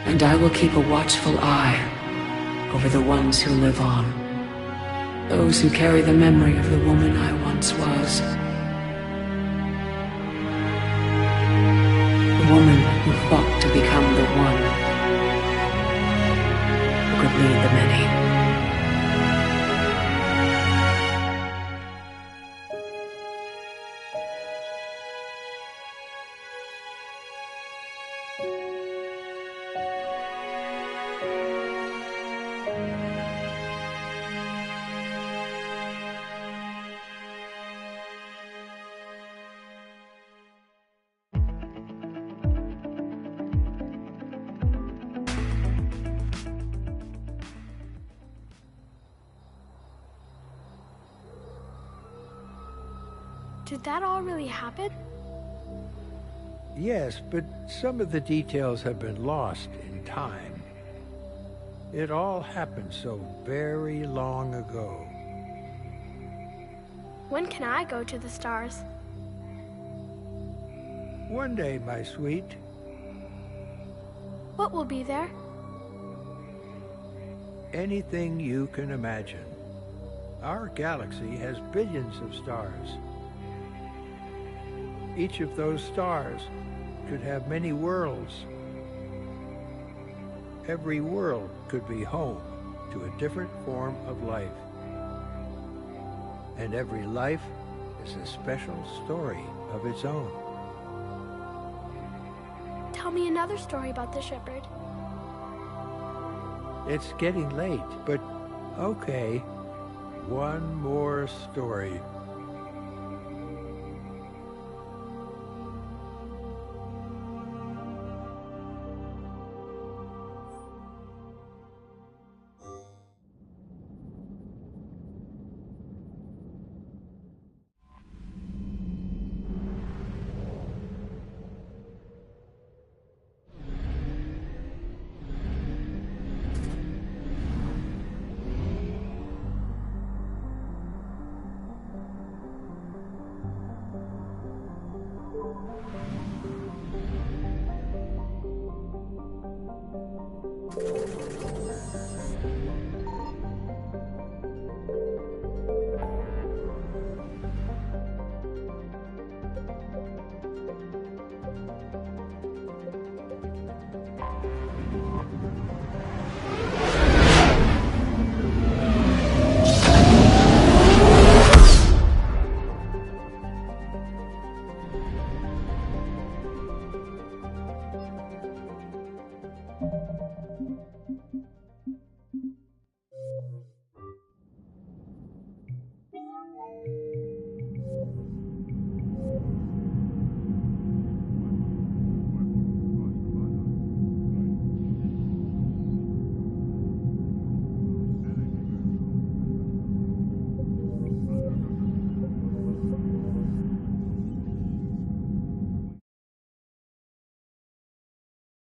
And I will keep a watchful eye over the ones who live on. Those who carry the memory of the woman I once was. The woman who fought to become the one who could lead the many. Did that all really happen? Yes, but some of the details have been lost in time. It all happened so very long ago. When can I go to the stars? One day, my sweet. What will be there? Anything you can imagine. Our galaxy has billions of stars. Each of those stars could have many worlds. Every world could be home to a different form of life. And every life is a special story of its own. Tell me another story about the Shepherd. It's getting late, but okay. One more story.